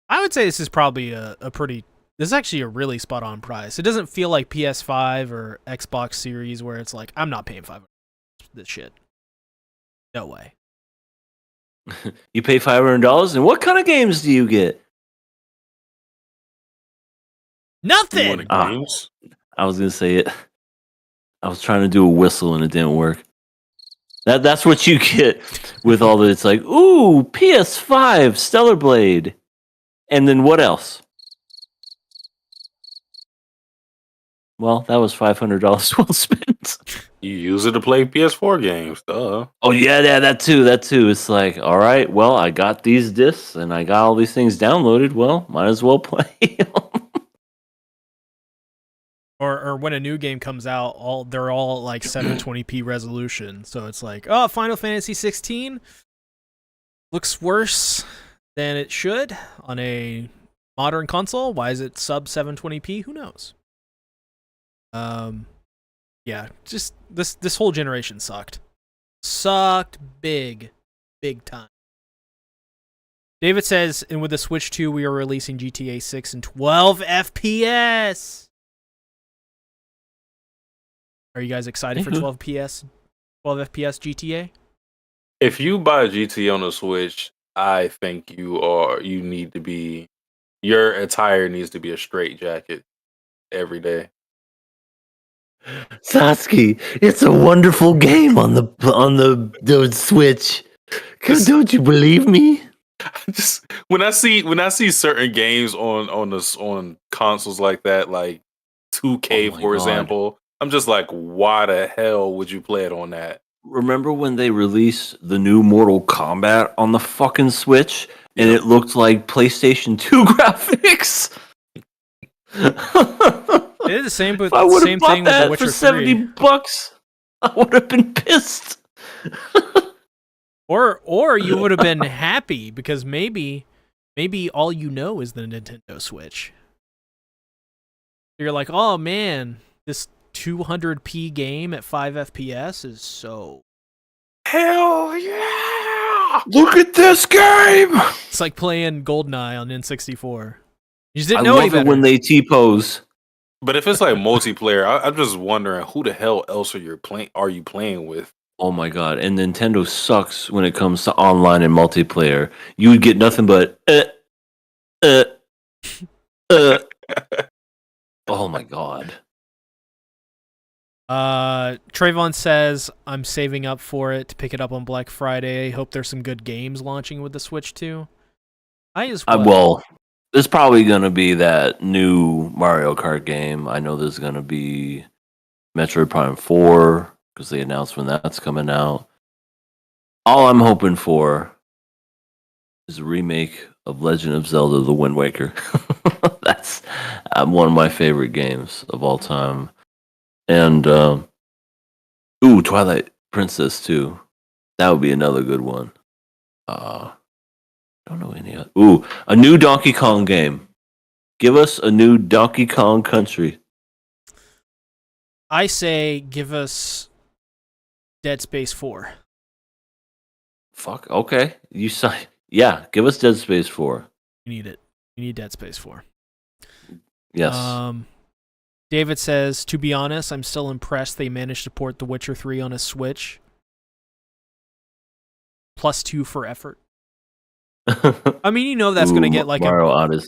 I would say this is probably this is actually a really spot on price. It doesn't feel like PS5 or Xbox Series where it's I'm not paying $500 for this shit. No way. You pay $500, and what kind of games do you get? Nothing. Games? I was gonna say it. I was trying to do a whistle and it didn't work. That's what you get with all the. It's ooh, PS5 Stellar Blade, and then what else? Well, that was $500 well spent. You use it to play PS4 games, duh. Oh yeah, that too. It's all right. Well, I got these discs and I got all these things downloaded. Well, might as well play. Or when a new game comes out, they're all 720p resolution. So it's oh, Final Fantasy 16 looks worse than it should on a modern console. Why is it sub 720p? Who knows? Yeah, just this whole generation sucked big time. David says, and with the Switch 2, we are releasing GTA 6 in 12 FPS. Are you guys excited for 12 FPS GTA? If you buy GTA on the Switch, I think your attire needs to be a straight jacket every day. Satsuki, it's a wonderful game on the Switch. Don't you believe me? Just when I see certain games on consoles like that, 2K for example, I'm just why the hell would you play it on that? remember when they released the new Mortal Kombat on the fucking Switch and Yeah. it looked like PlayStation 2 graphics? They did the same, but If I would same have bought thing with The that Witcher for 70 3. bucks, I would have been pissed. Or you would have been happy because maybe all you know is the Nintendo Switch. You're like, oh man, this 200p game at 5 FPS is so. Hell yeah! Look at this game! It's like playing GoldenEye on N64. You just I didn't know any love it better. when they T-pose. But if it's like multiplayer, I'm just wondering who the hell else are you playing with? Oh my god, and Nintendo sucks when it comes to online and multiplayer. You would get nothing but uh. Oh my god. Trayvon says, I'm saving up for it to pick it up on Black Friday. Hope there's some good games launching with the Switch too. I as well. Well, there's probably going to be that new Mario Kart game. I know there's going to be Metroid Prime 4 because they announced when that's coming out. All I'm hoping for is a remake of Legend of Zelda: The Wind Waker. That's one of my favorite games of all time. And Twilight Princess 2. That would be another good one. I don't know any other. A new Donkey Kong game. Give us a new Donkey Kong Country. I say give us Dead Space 4. Fuck. Okay. Yeah. Give us Dead Space 4. You need it. You need Dead Space 4. Yes. David says, to be honest, I'm still impressed they managed to port The Witcher 3 on a Switch. +2 for effort. I mean, you know that's going to get like Mario Odyssey.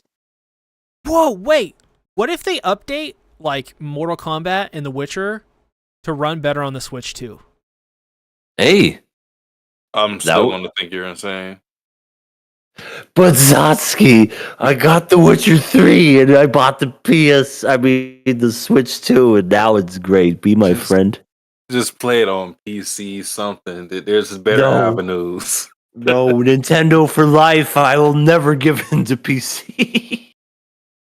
Whoa, wait. What if they update like Mortal Kombat and The Witcher to run better on the Switch too? Hey. I'm still going to think you're insane. But Zotsky, I got The Witcher 3 and I bought the Switch 2 and now it's great. Be my friend. Just play it on PC, something. There's better avenues. No, Nintendo for life. I will never give in to PC.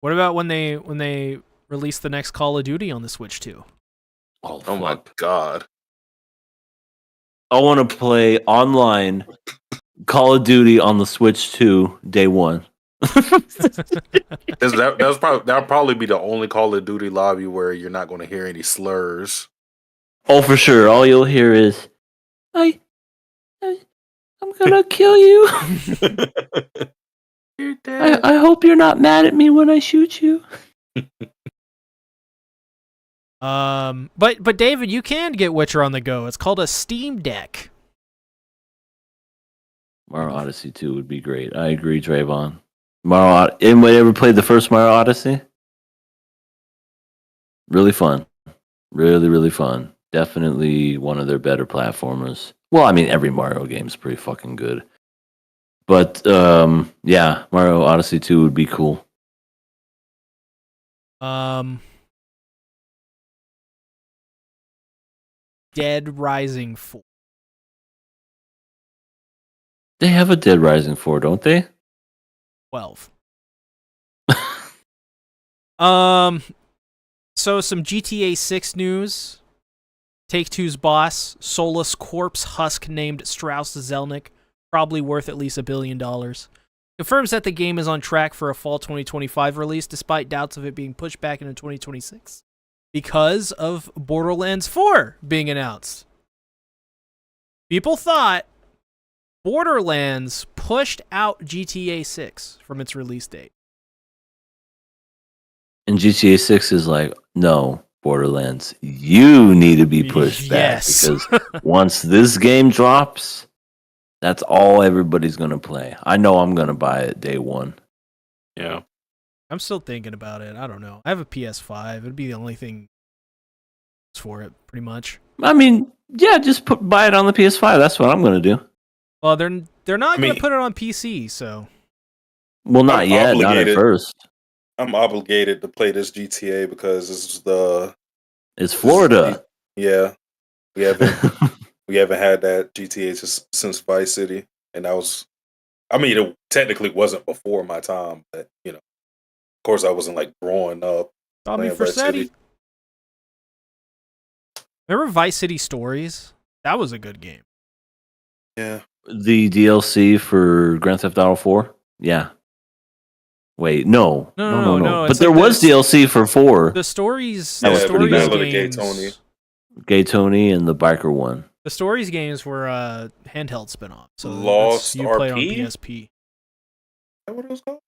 What about when they release the next Call of Duty on the Switch too? Oh my god. I want to play online Call of Duty on the Switch 2 day one. That'll probably be the only Call of Duty lobby where you're not going to hear any slurs. Oh, for sure. All you'll hear is, I'm gonna kill you. You're dead. I hope you're not mad at me when I shoot you. But David, you can get Witcher on the go. It's called a Steam Deck. Mario Odyssey 2 would be great. I agree, Trayvon. Anybody ever played the first Mario Odyssey? Really fun. Really, really fun. Definitely one of their better platformers. Well, I mean, every Mario game is pretty fucking good. But, yeah, Mario Odyssey 2 would be cool. Dead Rising 4. They have a Dead Rising 4, don't they? 12. So some GTA 6 news. Take-Two's boss, Soulless Corpse Husk named Strauss Zelnick, probably worth at least $1 billion. Confirms that the game is on track for a fall 2025 release, despite doubts of it being pushed back into 2026 because of Borderlands 4 being announced. People thought Borderlands pushed out GTA 6 from its release date. And GTA 6 is like, no, Borderlands, you need to be pushed back. Yes. Because once this game drops, that's all everybody's going to play. I know I'm going to buy it day one. Yeah. I'm still thinking about it. I don't know. I have a PS5. It'd be the only thing for it, pretty much. I mean, yeah, just buy it on the PS5. That's what I'm going to do. Well, they're not going to put it on PC, so. Well, not yet. Not at first. I'm obligated to play this GTA because this is It's Florida. Yeah. We haven't We haven't had that GTA since Vice City, and that was. I mean, it technically wasn't before my time, but of course, I wasn't like growing up Tommy playing Vice City. Vercetti. Remember Vice City Stories? That was a good game. Yeah. The DLC for Grand Theft Auto 4? Yeah. Wait, no. No, But it's there like was DLC for 4. The stories, That was the pretty stories good. Gay games, Tony. Gay Tony and the biker one. the stories games were handheld spin-off. So Lost you played on RP? PSP. Is that what it was called?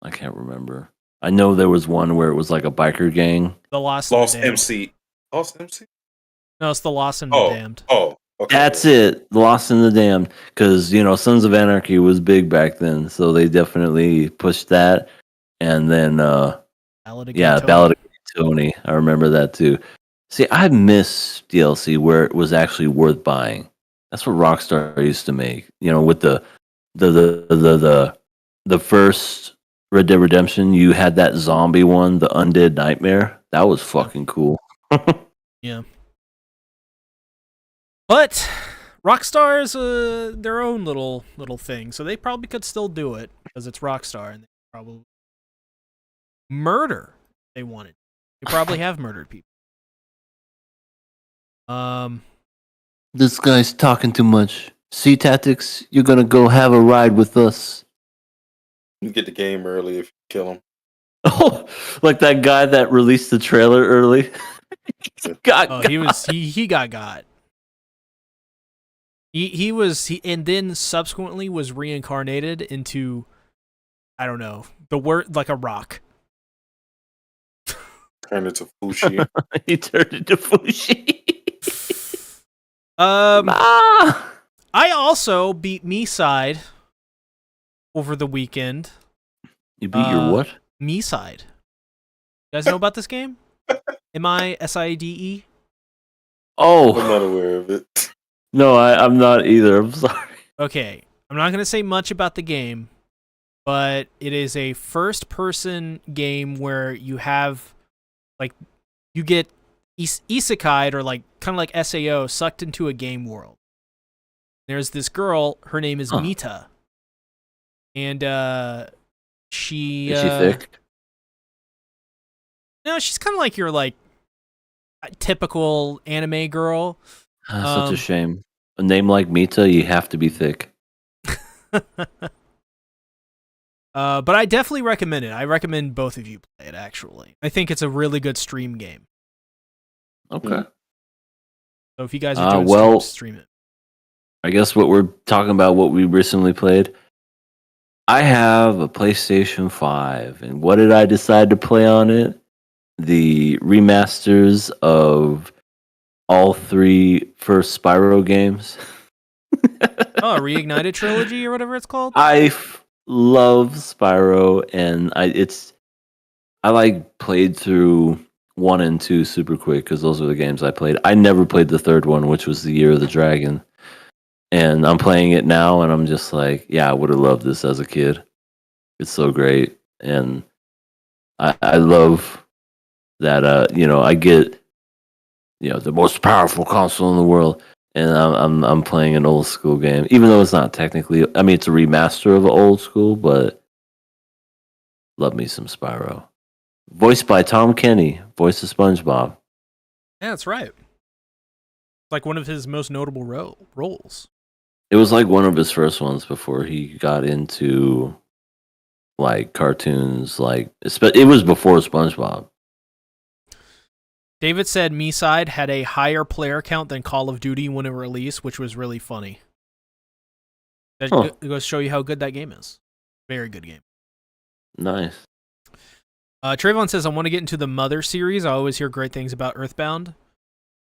I can't remember. I know there was one where it was like a biker gang. The Lost Lost and the Damned. MC. Lost MC? No, it's the Lost and the Damned. Oh, okay. That's it. Lost in the Damned. Because, Sons of Anarchy was big back then. So they definitely pushed that. And then, Ballad of Gay Tony. Ballad of Gay Tony. I remember that too. See, I miss DLC where it was actually worth buying. That's what Rockstar used to make. With the first Red Dead Redemption, you had that zombie one, the Undead Nightmare. That was fucking cool. Yeah. But Rockstar is their own little thing, so they probably could still do it because it's Rockstar, and they probably murder if they wanted. They probably have murdered people. This guy's talking too much. See, Tactics, you're gonna go have a ride with us. You get the game early if you kill him. Oh, like that guy that released the trailer early. He got. He and then subsequently was reincarnated into, I don't know, the word like a rock. Turned into Fushi. He turned into Fushi. I also beat Me-Side over the weekend. You beat your what? Me-Side. You guys know about this game? MISIDE? Oh, I'm not aware of it. No, I'm not either. I'm sorry. Okay, I'm not going to say much about the game, but it is a first-person game where you have, like, you get isekai'd or like kind of like SAO sucked into a game world. There's this girl. Her name is Mita, and she is she thick? No, she's kind of like your like typical anime girl. Such a shame. A name like Mita, you have to be thick. But I definitely recommend it. I recommend both of you play it, actually. I think it's a really good stream game. Okay. So if you guys are doing stream it. I guess what we're talking about, what we recently played. I have a PlayStation 5, and what did I decide to play on it? The remasters of all 3 first Spyro games. Reignited Trilogy or whatever it's called? I love Spyro, and I played through 1 and 2 super quick because those are the games I played. I never played the third one, which was the Year of the Dragon. And I'm playing it now, and I'm just like, yeah, I would have loved this as a kid. It's so great. And I love that, I get, the most powerful console in the world, and I'm playing an old school game, even though it's not technically, it's a remaster of old school, but love me some Spyro. Voiced by Tom Kenny, voice of SpongeBob. Yeah, that's right. Like one of his most notable roles. It was like one of his first ones before he got into like cartoons. It was before SpongeBob. David said Me-Side had a higher player count than Call of Duty when it released, which was really funny. That goes to show you how good that game is. Very good game. Nice. Trayvon says, I want to get into the Mother series. I always hear great things about Earthbound.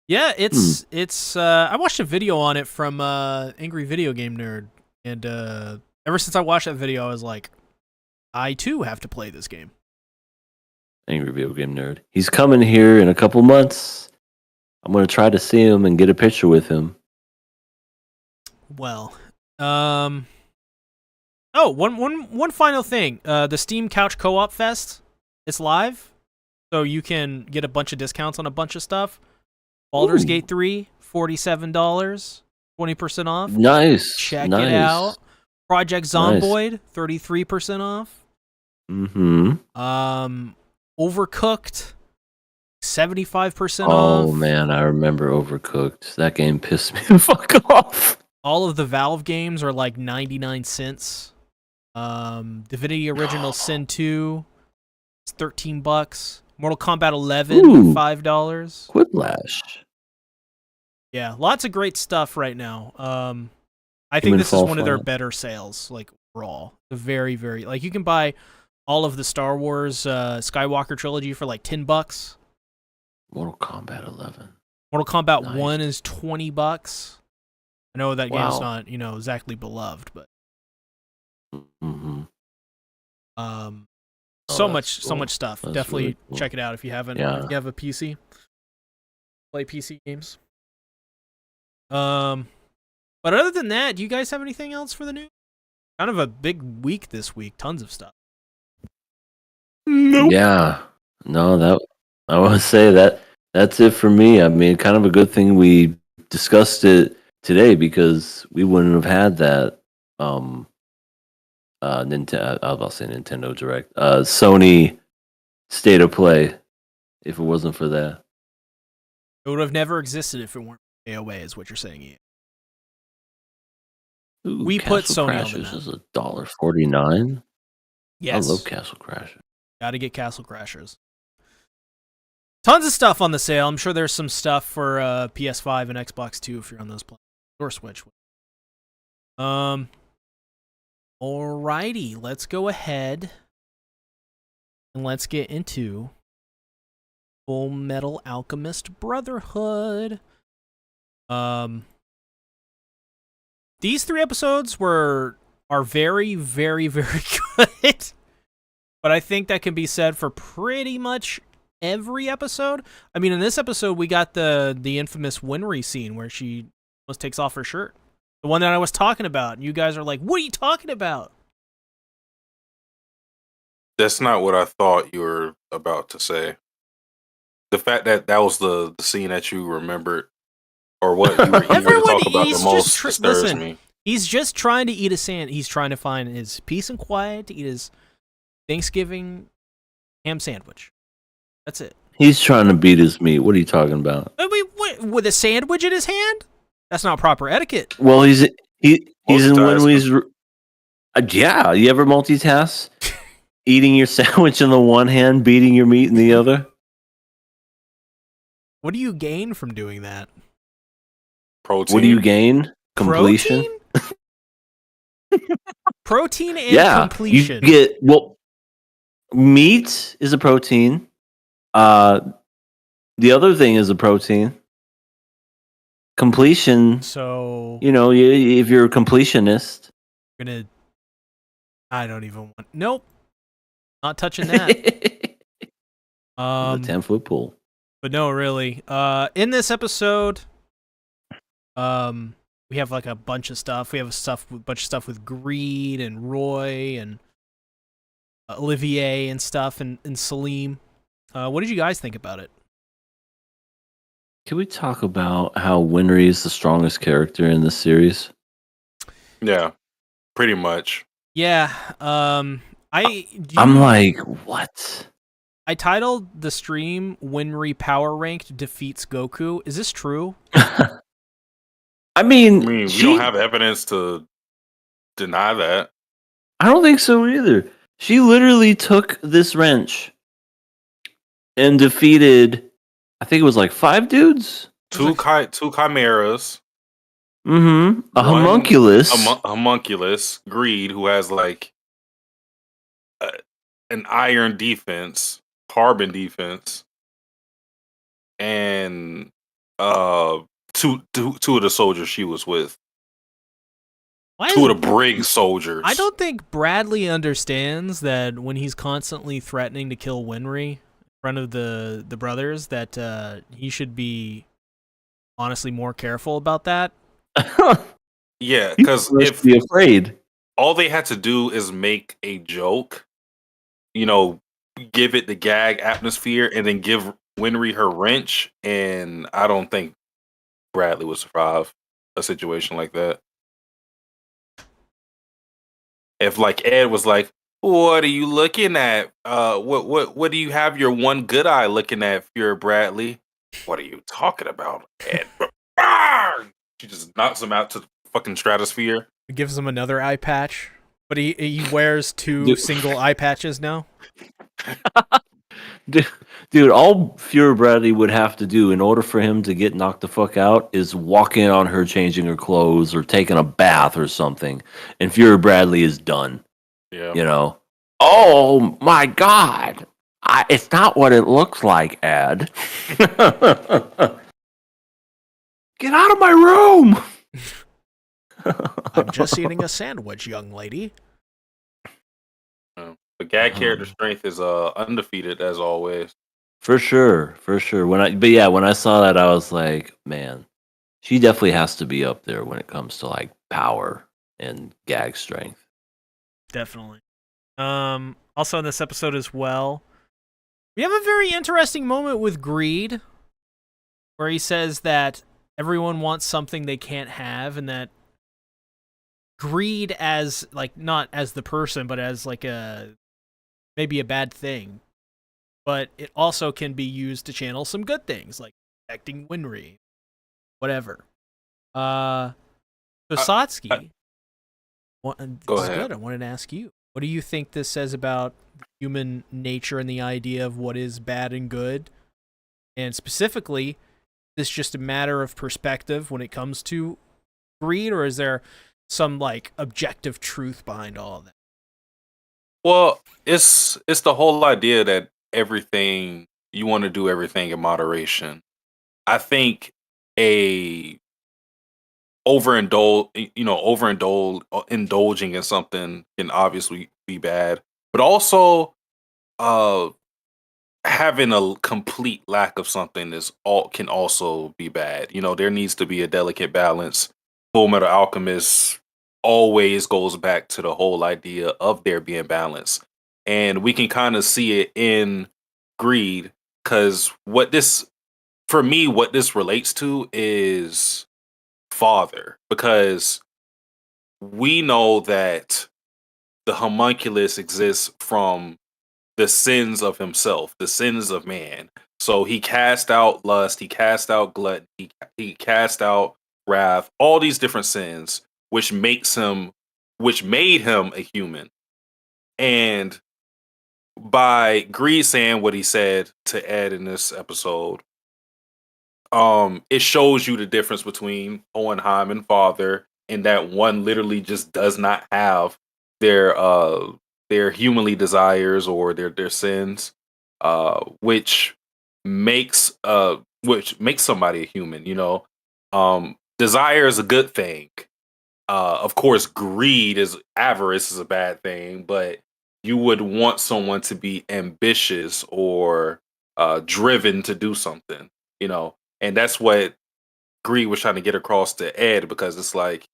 Yeah, it's I watched a video on it from Angry Video Game Nerd, and ever since I watched that video, I was like, I too have to play this game. Angry Video Game Nerd. He's coming here in a couple months. I'm going to try to see him and get a picture with him. Well, one final thing. The Steam Couch Co-op Fest, it's live, so you can get a bunch of discounts on a bunch of stuff. Baldur's Gate 3 $47, 20% off. Nice. Check nice. it out. Project Nice. Zomboid, 33% off. Mm-hmm. Overcooked, 75% Oh off. man, I remember Overcooked. That game pissed me the fuck off. All of the Valve games are like 99 cents. Divinity Original Sin 2, it's $13. Mortal Kombat 11, Ooh. $5. Quiplash. Yeah, lots of great stuff right now. I think Human this is Fall one of their Flat. better sales, like overall. Very, very like you can buy all of the Star Wars Skywalker trilogy for like $10. Mortal Kombat 11. Mortal Kombat Nice. 1 is $20. I know that game's Wow. not, exactly beloved, but Mm-hmm. so that's much cool. stuff. That's Definitely really cool. check it out if you haven't. Yeah. If you have a PC, play PC games. But other than that, do you guys have anything else for the news? Kind of a big week this week. Tons of stuff. Nope. Yeah. No, that I want to say that's it for me. I mean, kind of a good thing we discussed it today because we wouldn't have had that Nintendo. I was about to say Nintendo Direct, Sony State of Play, if it wasn't for that. It would have never existed if it weren't KOA, is what you're saying, Ian. Ooh, We put Castle Sony on the Crashers map. is $1.49. Yes. I love Castle Crashers. Gotta get Castle Crashers. Tons of stuff on the sale. I'm sure there's some stuff for PS5 and Xbox too if you're on those platforms. Or Switch. Alrighty, let's go ahead and let's get into Fullmetal Alchemist Brotherhood. These 3 episodes are very, very, very good. But I think that can be said for pretty much every episode. I mean, in this episode, we got the infamous Winry scene where she almost takes off her shirt. The one that I was talking about. And you guys are like, what are you talking about? That's not what I thought you were about to say. The fact that that was the scene that you remembered, or what you were eager to Everyone, talk about he's the most, just disturbs listen, me. he's just trying to eat his sand. He's trying to find his peace and quiet to eat his Thanksgiving ham sandwich. That's it. He's trying to beat his meat. What are you talking about? I mean, what, with a sandwich in his hand? That's not proper etiquette. Well, he's in Multitasking. Winry's. Yeah, you ever multitask? Eating your sandwich in the one hand, beating your meat in the other. What do you gain from doing that? Protein. What do you gain? Completion. Protein and Yeah, completion. you get meat is a protein. The other thing is a protein. Completion. So if you're a completionist. I don't even want. Nope. Not touching that. The 10-foot pole. But no, really. In this episode, we have like a bunch of stuff. We have a bunch of stuff with Greed and Roy and Olivier and stuff and Salim. What did you guys think about it? Can we talk about how Winry is the strongest character in this series? Yeah, pretty much. Yeah. I'm like, what? I titled the stream "Winry Power Ranked Defeats Goku." Is this true? I mean, we don't have evidence to deny that. I don't think so either. She literally took this wrench and defeated, I think it was like 5 dudes? Two chimeras. Mm-hmm. A homunculus. Homunculus. Greed, who has like an iron defense, carbon defense, and two of the soldiers she was with. Two of the brig soldiers. I don't think Bradley understands that when he's constantly threatening to kill Winry in front of the brothers, that he should be honestly more careful about that. Yeah, because if be afraid, all they had to do is make a joke, give it the gag atmosphere, and then give Winry her wrench, and I don't think Bradley would survive a situation like that. If like Ed was like, "What are you looking at? What do you have your one good eye looking at, Fury Bradley? What are you talking about, Ed?" She just knocks him out to the fucking stratosphere. It gives him another eye patch, but he wears two Dude. single eye patches now. Dude, all Fury Bradley would have to do in order for him to get knocked the fuck out is walk in on her changing her clothes or taking a bath or something, and Fury Bradley is done. Yeah. You know? Oh my god! It's not what it looks like, Ed. Get out of my room! I'm just eating a sandwich, young lady. The gag character strength is undefeated as always. For sure. When I saw that, I was like, man, she definitely has to be up there when it comes to like power and gag strength. Definitely. Also in this episode as well, we have a very interesting moment with Greed, where he says that everyone wants something they can't have, and that greed as like not as the person, but as like maybe a bad thing, but it also can be used to channel some good things, like protecting Winry, whatever. So Satsuki, Go this is ahead. good. I wanted to ask you, what do you think this says about human nature and the idea of what is bad and good? And specifically, is this just a matter of perspective when it comes to greed, or is there some like objective truth behind all of that? Well, it's the whole idea that everything you want to do everything in moderation. I think a indulging in something can obviously be bad, but also having a complete lack of something can also be bad. There needs to be a delicate balance. Fullmetal Alchemist always goes back to the whole idea of there being balance, and we can kind of see it in Greed, because what this relates to is father, because we know that the homunculus exists from the sins of himself, the sins of man. So he cast out lust, he cast out gluttony, he cast out wrath, all these different sins, which made him a human. And by Greed saying what he said to Ed in this episode, it shows you the difference between Hohenheim and father, in that one literally just does not have their humanly desires or their sins, which makes somebody a human. Desire is a good thing. Of course, avarice is a bad thing, but you would want someone to be ambitious or driven to do something, and that's what Greed was trying to get across to Ed, because it's like,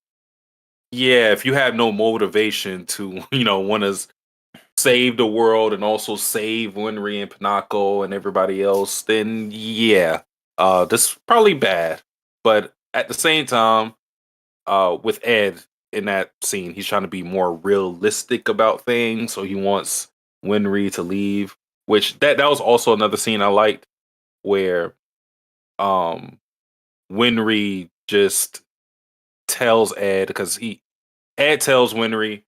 yeah, if you have no motivation to, want to save the world and also save Winry and Pinako and everybody else, then yeah, this is probably bad. But at the same time, with Ed in that scene, he's trying to be more realistic about things, so he wants Winry to leave. Which that was also another scene I liked, where Winry just tells Ed, because Ed tells Winry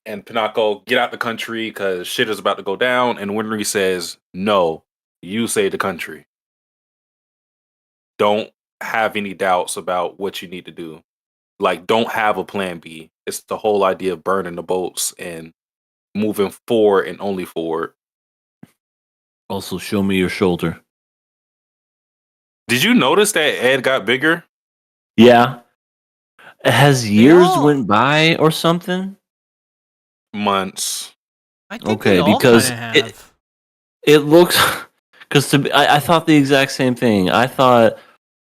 and Pinako, get out the country because shit is about to go down, and Winry says, no, you save the country. Don't have any doubts about what you need to do. Like, don't have a plan B. It's the whole idea of burning the boats and moving forward and only forward. Also, show me your shoulder. Did you notice that Ed got bigger? Yeah. Has years went by or something? Months. I think Okay, we all because kinda have. it looks, because I thought the exact same thing. I thought,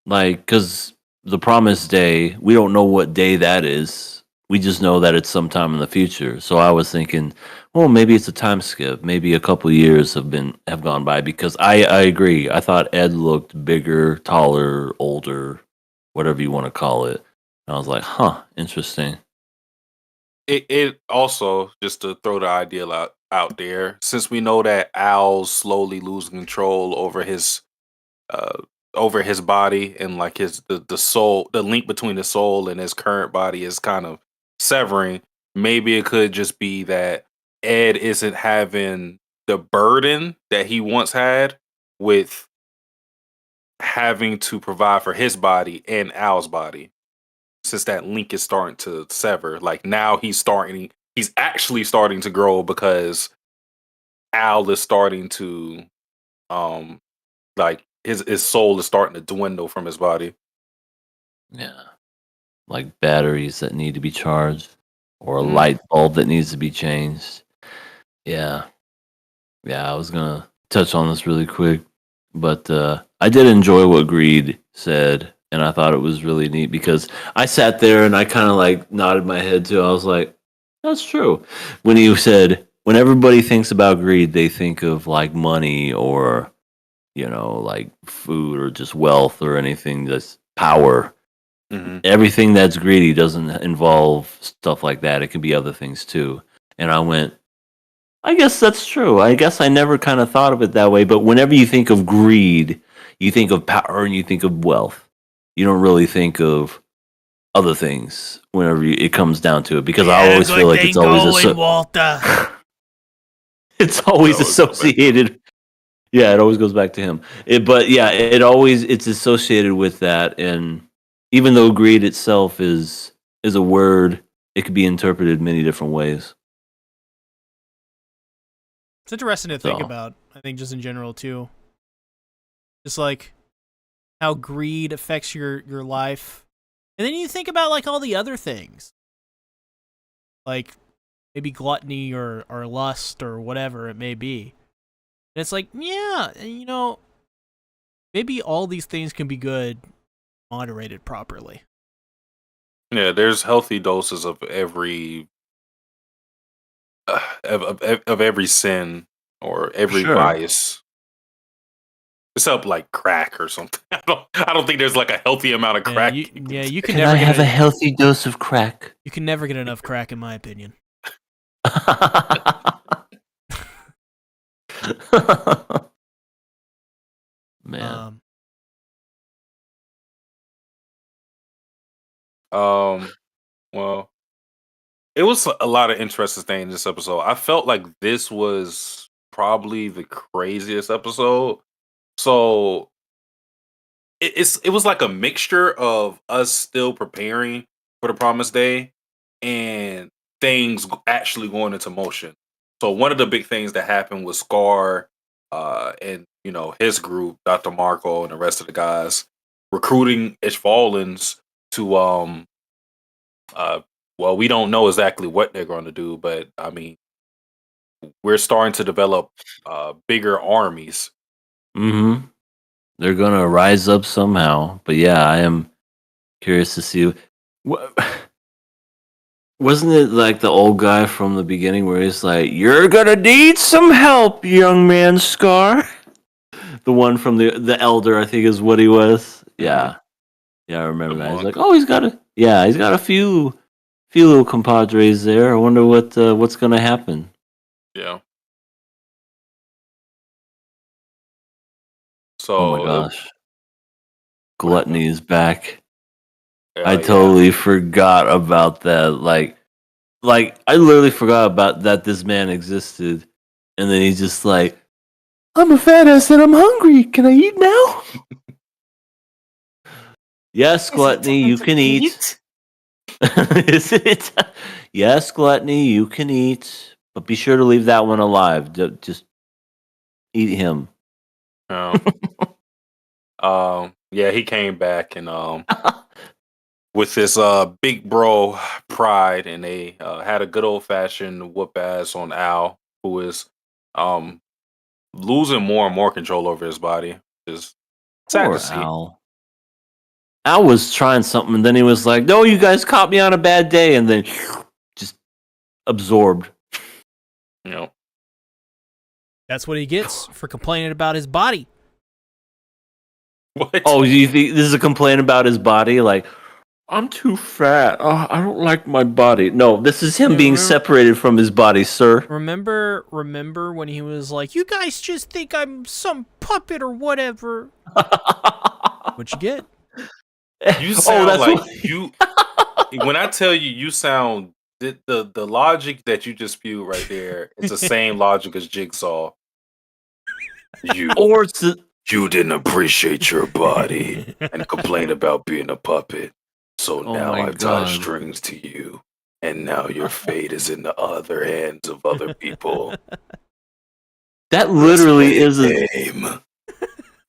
like, because the promised day, we don't know what day that is. We just know that it's sometime in the future. So I was thinking, well, maybe it's a time skip. Maybe a couple years have gone by, because I agree. I thought Ed looked bigger, taller, older, whatever you want to call it. And I was like, huh, interesting. It also, just to throw the idea out there, since we know that Al's slowly losing control uh over his body, and like the soul, the link between the soul and his current body is kind of severing. Maybe it could just be that Ed isn't having the burden that he once had with having to provide for his body and Al's body, since that link is starting to sever. Like now he's actually starting to grow because Al is starting to um like his soul is starting to dwindle from his body. Yeah. Like batteries that need to be charged or a light bulb that needs to be changed. Yeah. Yeah, I was going to touch on this really quick, but I did enjoy what Greed said, and I thought it was really neat because I sat there and I kind of like nodded my head too. I was like, that's true. When he said, when everybody thinks about greed, they think of like money or, like food or just wealth or anything that's power. Mm-hmm. Everything that's greedy doesn't involve stuff like that. It can be other things too. And I went, I guess that's true. I guess I never kind of thought of it that way. But whenever you think of greed, you think of power and you think of wealth. You don't really think of other things whenever it comes down to it. Because I always feel like it's always Walter. it's always associated. Yeah, it always goes back to him. But yeah, it's associated with that. And even though greed itself is a word, it could be interpreted many different ways. It's interesting to think about, I think, just in general, too. Just like how greed affects your life. And then you think about like all the other things. Like maybe gluttony or lust or whatever it may be. And it's like, yeah, maybe all these things can be good, moderated properly. Yeah, there's healthy doses of every of every sin or every vice. Except like crack or something. I don't think there's like a healthy amount of crack. You can Can never I have a healthy dose of crack? You can never get enough crack, in my opinion. Man. Well, it was a lot of interesting things in this episode. I felt like this was probably the craziest episode. So it was like a mixture of us still preparing for the promised day and things actually going into motion. So one of the big things that happened was Scar and his group, Dr. Marco and the rest of the guys, recruiting Ishfallens to well, we don't know exactly what they're going to do, but I mean, we're starting to develop bigger armies. Mm-hmm. They're gonna rise up somehow. But yeah, I am curious to see. Wasn't it like the old guy from the beginning where he's like, "You're gonna need some help, young man, Scar." The one from the elder, I think, is what he was. Yeah, yeah, I remember that. He's like, "Oh, he's got a few little compadres there. I wonder what's gonna happen." Yeah. So, oh my gosh, Gluttony is back. I yeah. totally forgot about that. Like I literally forgot about that this man existed, and then he's just like, "I'm a fat ass and I'm hungry. Can I eat now?" Yes, Gluttony, you can eat. Is it? Yes, Gluttony, you can eat, but be sure to leave that one alive. Just eat him. Yeah, he came back and with this big bro pride, and they had a good old fashioned whoop ass on Al, who is losing more and more control over his body. Is sad Poor to see. Al was trying something, and then he was like, "No, you guys caught me on a bad day," and then just absorbed. That's what he gets for complaining about his body. What? Oh, do you think this is a complaint about his body? Like, I'm too fat. Oh, I don't like my body. No, this is him Yeah, being remember- separated from his body, sir. Remember when he was like, "You guys just think I'm some puppet or whatever." What you get? You Oh, sound that's like what. you. When I tell you, you sound the logic that you just spewed right there. It's the same logic as Jigsaw. You Or it's the- you didn't appreciate your body and complained about being a puppet. So Oh now my I've tied God. strings to you, and now your fate is in the other hands of other people. that Let's literally play is a. game.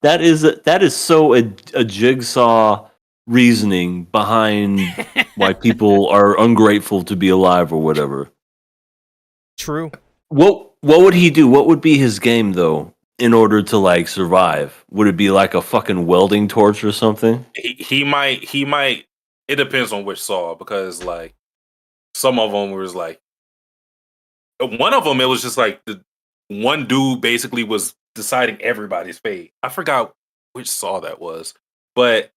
That is so a jigsaw reasoning behind why people are ungrateful to be alive or whatever. True. What would he do? What would be his game though in order to like survive? Would it be like a fucking welding torch or something? He might. It depends on which Saw, because like some of them was like one of them. It was just like the one dude basically was deciding everybody's fate. I forgot which Saw that was, but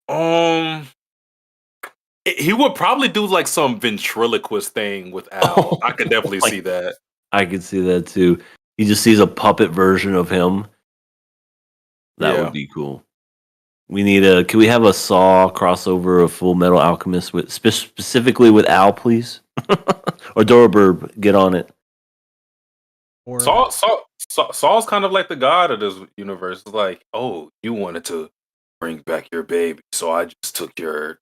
um, he would probably do like some ventriloquist thing with Al. I could definitely Like, see that. I could see that too. He just sees a puppet version of him. That Yeah. would be cool. We need a. Can we have a Saw crossover of Full Metal Alchemist with specifically with Al, please? Or Dora Burb, get on it. Or Saul's kind of like the god of this universe. It's like, oh, you wanted to bring back your baby, so I just took your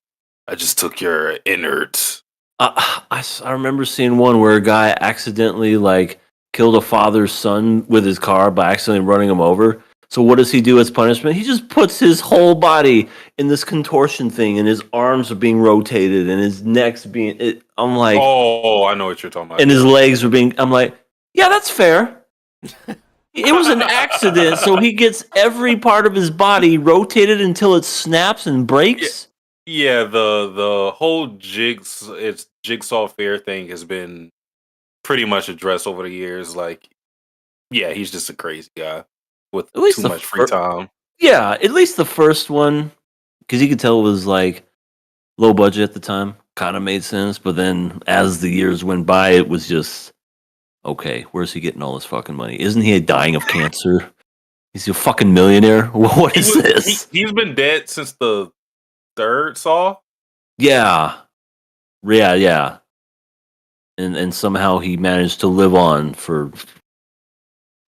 innards. I remember seeing one where a guy accidentally like killed a father's son with his car by accidentally running him over. So what does he do as punishment? He just puts his whole body in this contortion thing, and his arms are being rotated, and his neck's being. I'm like, Oh, I know what you're talking about. and his legs are being. I'm like, yeah, that's fair. It was an accident, so he gets every part of his body rotated until it snaps and breaks. Yeah, the whole jigsaw fair thing has been pretty much addressed over the years. Like, yeah, he's just a crazy guy with At least too the much free time. Yeah, at least the first one, because you could tell it was like low budget at the time, kind of made sense. But then as the years went by, it was just okay. Where's he getting all this fucking money? Isn't he dying of cancer? Is he a fucking millionaire? What is this? He's been dead since the third Saw. Yeah, yeah. And somehow he managed to live on for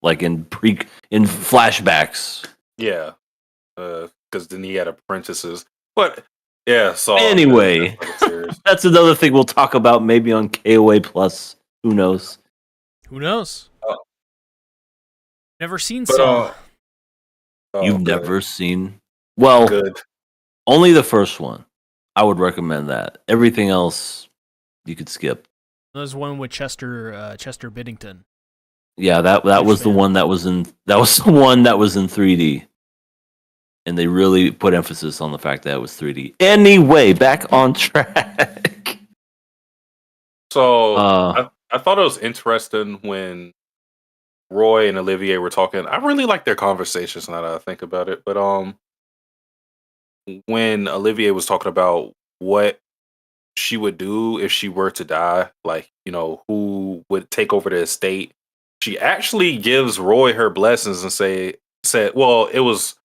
like in flashbacks. Yeah, because then he had apprentices. But yeah, Saw. Anyway, that's like a series. that's another thing we'll talk about maybe on KOA Plus. Who knows? who knows? Oh. Never seen But Saw. You've good. never seen? Well, Good. only the first one. I would recommend that. Everything else you could skip. There's one with Chester Biddington. Yeah, that Huge was the fan. one that was in 3D. And they really put emphasis on the fact that it was 3D. Anyway, back on track. So Uh, I thought it was interesting when Roy and Olivier were talking. I really like their conversations now that I think about it. But when Olivier was talking about what she would do if she were to die, like, you know, who would take over the estate, she actually gives Roy her blessings and said, well, it was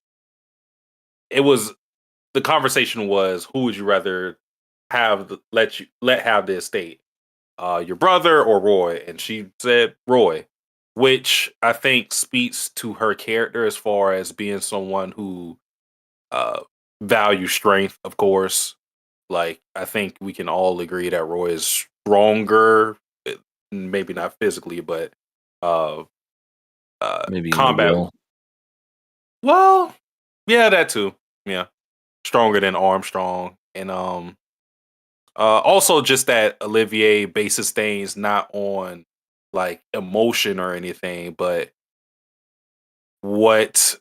the conversation was, who would you rather let have the estate, your brother or Roy? And she said Roy, which I think speaks to her character as far as being someone who uh, values strength, of course. Like, I think we can all agree that Roy is stronger, maybe not physically, but uh, maybe in the combat. will. Well, yeah, that too. Yeah, stronger than Armstrong, and also just that Olivier bases things not on like emotion or anything, but what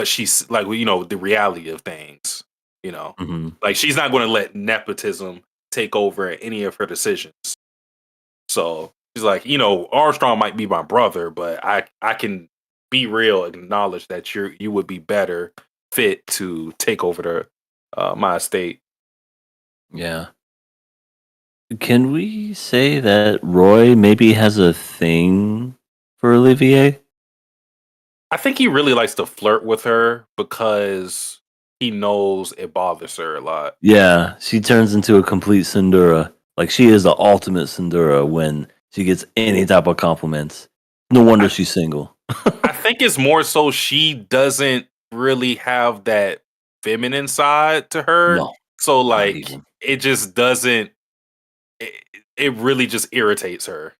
she's like, you know, the reality of things. You know, Hmm. like she's not going to let nepotism take over any of her decisions. So she's like, you know, Armstrong might be my brother, but I can be real, acknowledge that you would be better fit to take over my estate. Yeah. Can we say that Roy maybe has a thing for Olivier? I think he really likes to flirt with her because he knows it bothers her a lot. Yeah, she turns into a complete Cinderella. Like she is the ultimate Cinderella when she gets any type of compliments. No wonder she's single. I think it's more so she doesn't really have that feminine side to her. No, So not like even. it just doesn't it really just irritates her.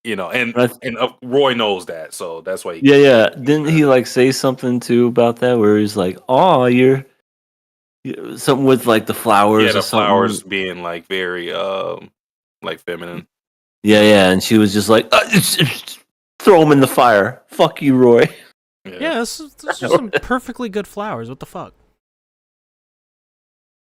You know, and But Roy knows that, so that's why he yeah. Didn't he like say something too about that where he's like, "Oh, you're something with like the flowers yeah, or the something." flowers being like very like feminine. Yeah, and she was just like, "Throw him in the fire. Fuck you, Roy." Yeah, this are some perfectly good flowers. What the fuck?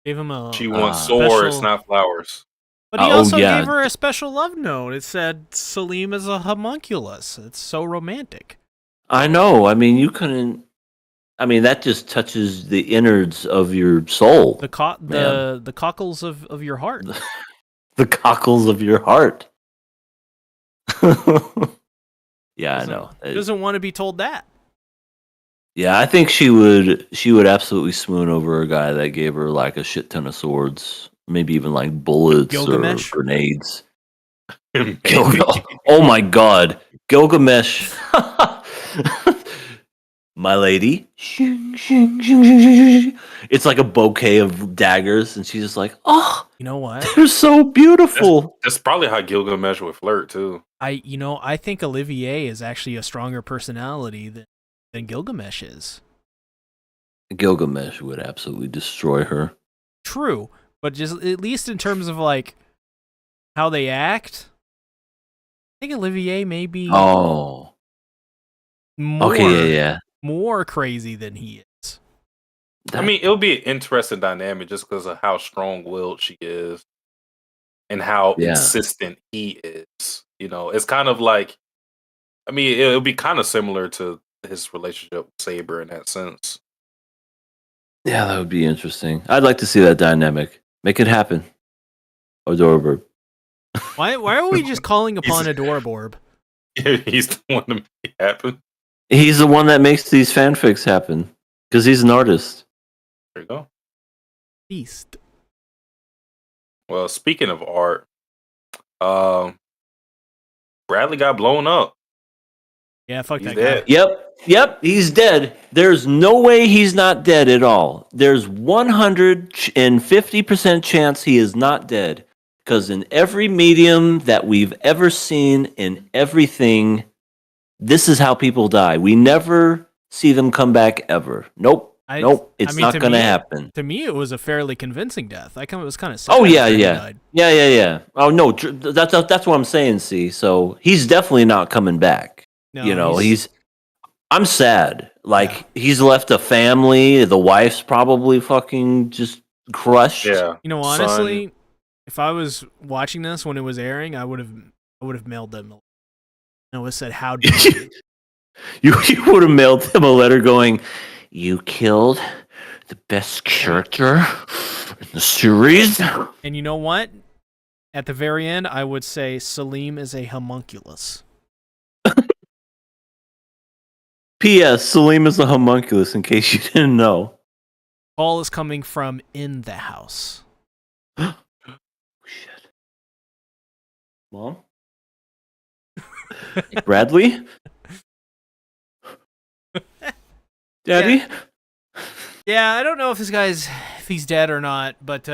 Gave him a. She wants special- swords, not flowers. But he Oh, also yeah. gave her a special love note. It said Salim is a homunculus. It's so romantic. I know. I mean, you couldn't. I mean, that just touches the innards of your soul. The cockles of your heart. The cockles of your heart. Yeah, I know. He doesn't want to be told that. Yeah, I think she would absolutely swoon over a guy that gave her like a shit ton of swords, maybe even like bullets Gilgamesh? or grenades. Oh my god, Gilgamesh. My lady. It's like a bouquet of daggers, and she's just like, oh, You know what? they're so beautiful. That's probably how Gilgamesh would flirt too. I think Olivier is actually a stronger personality than Gilgamesh is. Gilgamesh would absolutely destroy her. True, but just at least in terms of like how they act, I think Olivier may be Oh, more okay, yeah. more crazy than he is. I mean, it'll be an interesting dynamic just because of how strong-willed she is and how Yeah. insistent he is. You know, it's kind of like, I mean, it'll be kind of similar to his relationship with Saber in that sense. Yeah, that would be interesting. I'd like to see that dynamic. Make it happen. Adorable. Why are we just calling upon Adorborb? He's the one to make it happen. He's the one that makes these fanfics happen because he's an artist. There you go. Beast. Well, speaking of art, Bradley got blown up. Yeah, fuck He's that dead. guy. Yep, he's dead. There's no way he's not dead at all. There's 150% chance he is not dead because in every medium that we've ever seen in everything, this is how people die. We never see them come back ever. Nope. It's not going to happen. To me, it was a fairly convincing death. It was kind of sad. Oh, after he yeah. died. Yeah. Oh, no, that's what I'm saying, see. So he's definitely not coming back. No, I'm sad. Like, he's left a family. The wife's probably fucking just crushed. Yeah. You know, honestly, if I was watching this when it was airing, I would have mailed them. I would have said, "How dare you?" You would have mailed them a letter going, "You killed the best character in the series." And you know what? At the very end, I would say Salim is a homunculus. P.S. Salim is a homunculus, in case you didn't know. Call is coming from in the house. Shit. Mom? Bradley? Daddy? Yeah, I don't know if if he's dead or not, but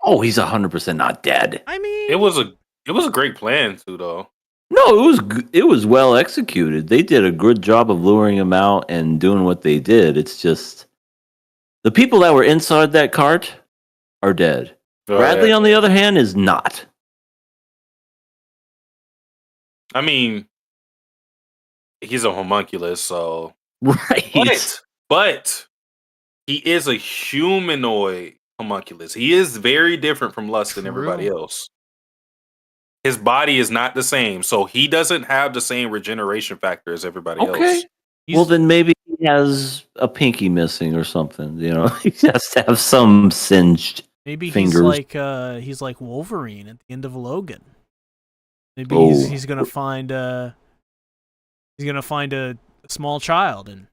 Oh, he's 100% not dead. I mean, It was a great plan too, though. No, it was well executed. They did a good job of luring him out and doing what they did. It's just the people that were inside that cart are dead. Bradley, on the other hand, is not. I mean, he's a homunculus, so Right. but he is a humanoid homunculus. He is very different from Lust and everybody else. His body is not the same, so he doesn't have the same regeneration factor as everybody else. Well, then maybe he has a pinky missing or something. You know, he has to have some singed Maybe fingers. he's like Wolverine at the end of Logan. Maybe Oh. he's gonna find a small child and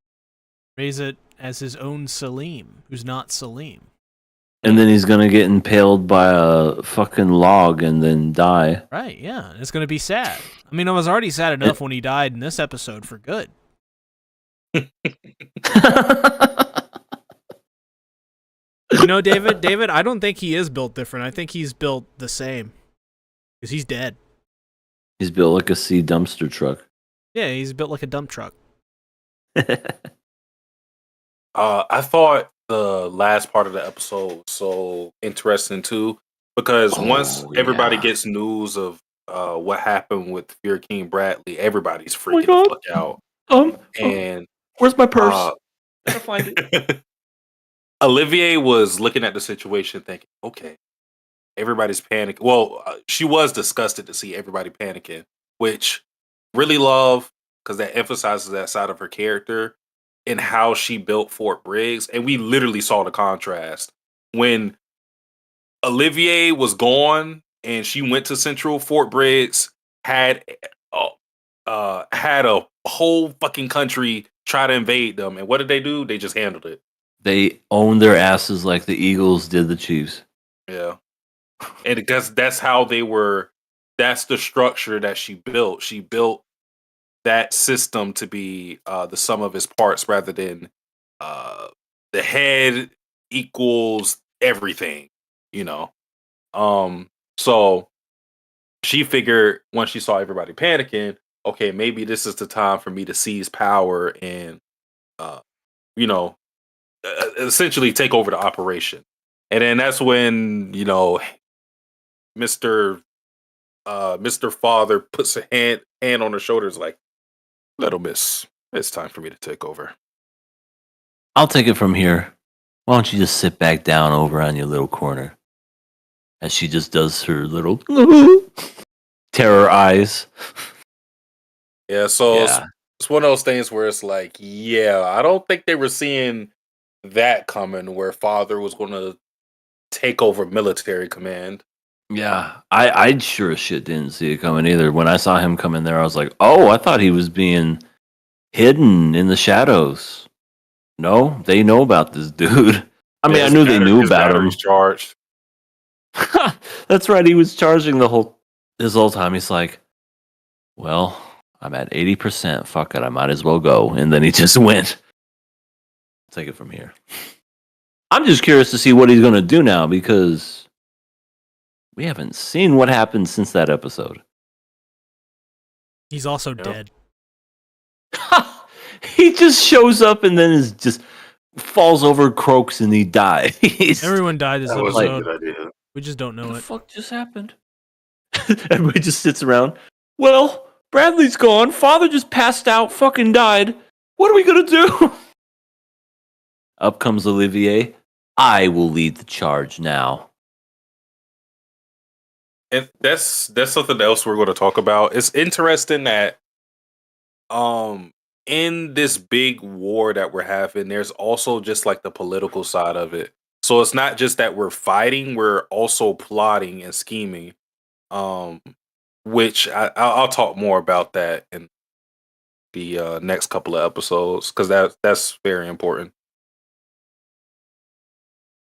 raise it as his own Salim, who's not Salim. And then he's gonna get impaled by a fucking log and then die. Right? Yeah, and it's gonna be sad. I mean, it was already sad enough when he died in this episode for good. You know, David, I don't think he is built different. I think he's built the same because he's dead. He's built like a sea dumpster truck. Yeah, he's built like a dump truck. I thought the last part of the episode was so interesting too, because once everybody gets news of what happened with Fear King Bradley, everybody's freaking the fuck out. And where's my purse? Gotta find it. Olivier was looking at the situation thinking, okay, everybody's panicking. Well, she was disgusted to see everybody panicking, which really love because that emphasizes that side of her character and how she built Fort Briggs. And we literally saw the contrast when Olivier was gone and she went to Central. Fort Briggs had a whole fucking country try to invade them, and what did they do? They just handled it. They owned their asses like the Eagles did the Chiefs. Yeah, and because that's how they were. That's the structure that she built. She built that system to be the sum of its parts rather than the head equals everything, you know. So she figured once she saw everybody panicking, okay, maybe this is the time for me to seize power and you know, essentially take over the operation. And then that's when, you know, Mr. Father puts a hand on her shoulders like, little miss, it's time for me to take over. I'll take it from here. Why don't you just sit back down over on your little corner? As she just does her little terror eyes. Yeah, so it's one of those things where it's like, yeah, I don't think they were seeing that coming where Father was going to take over military command. Yeah, I sure as shit didn't see it coming either. When I saw him come in there, I was like, oh, I thought he was being hidden in the shadows. No, they know about this dude. I mean, I knew they knew about him. Charged. That's right. He was charging this whole time. He's like, well, I'm at 80%. Fuck it. I might as well go. And then he just went. Take it from here. I'm just curious to see what he's going to do now because we haven't seen what happened since that episode. He's also dead. He just shows up and then is just falls over, croaks, and he dies. Everyone died this episode. Was a good idea. We just don't know What the it. fuck just happened? Everybody just sits around. Well, Bradley's gone. Father just passed out, fucking died. What are we gonna do? Up comes Olivier. I will lead the charge now. And that's something else we're going to talk about. It's interesting that in this big war that we're having, there's also just like the political side of it. So it's not just that we're fighting, we're also plotting and scheming. Which I'll talk more about that in the next couple of episodes because that's very important.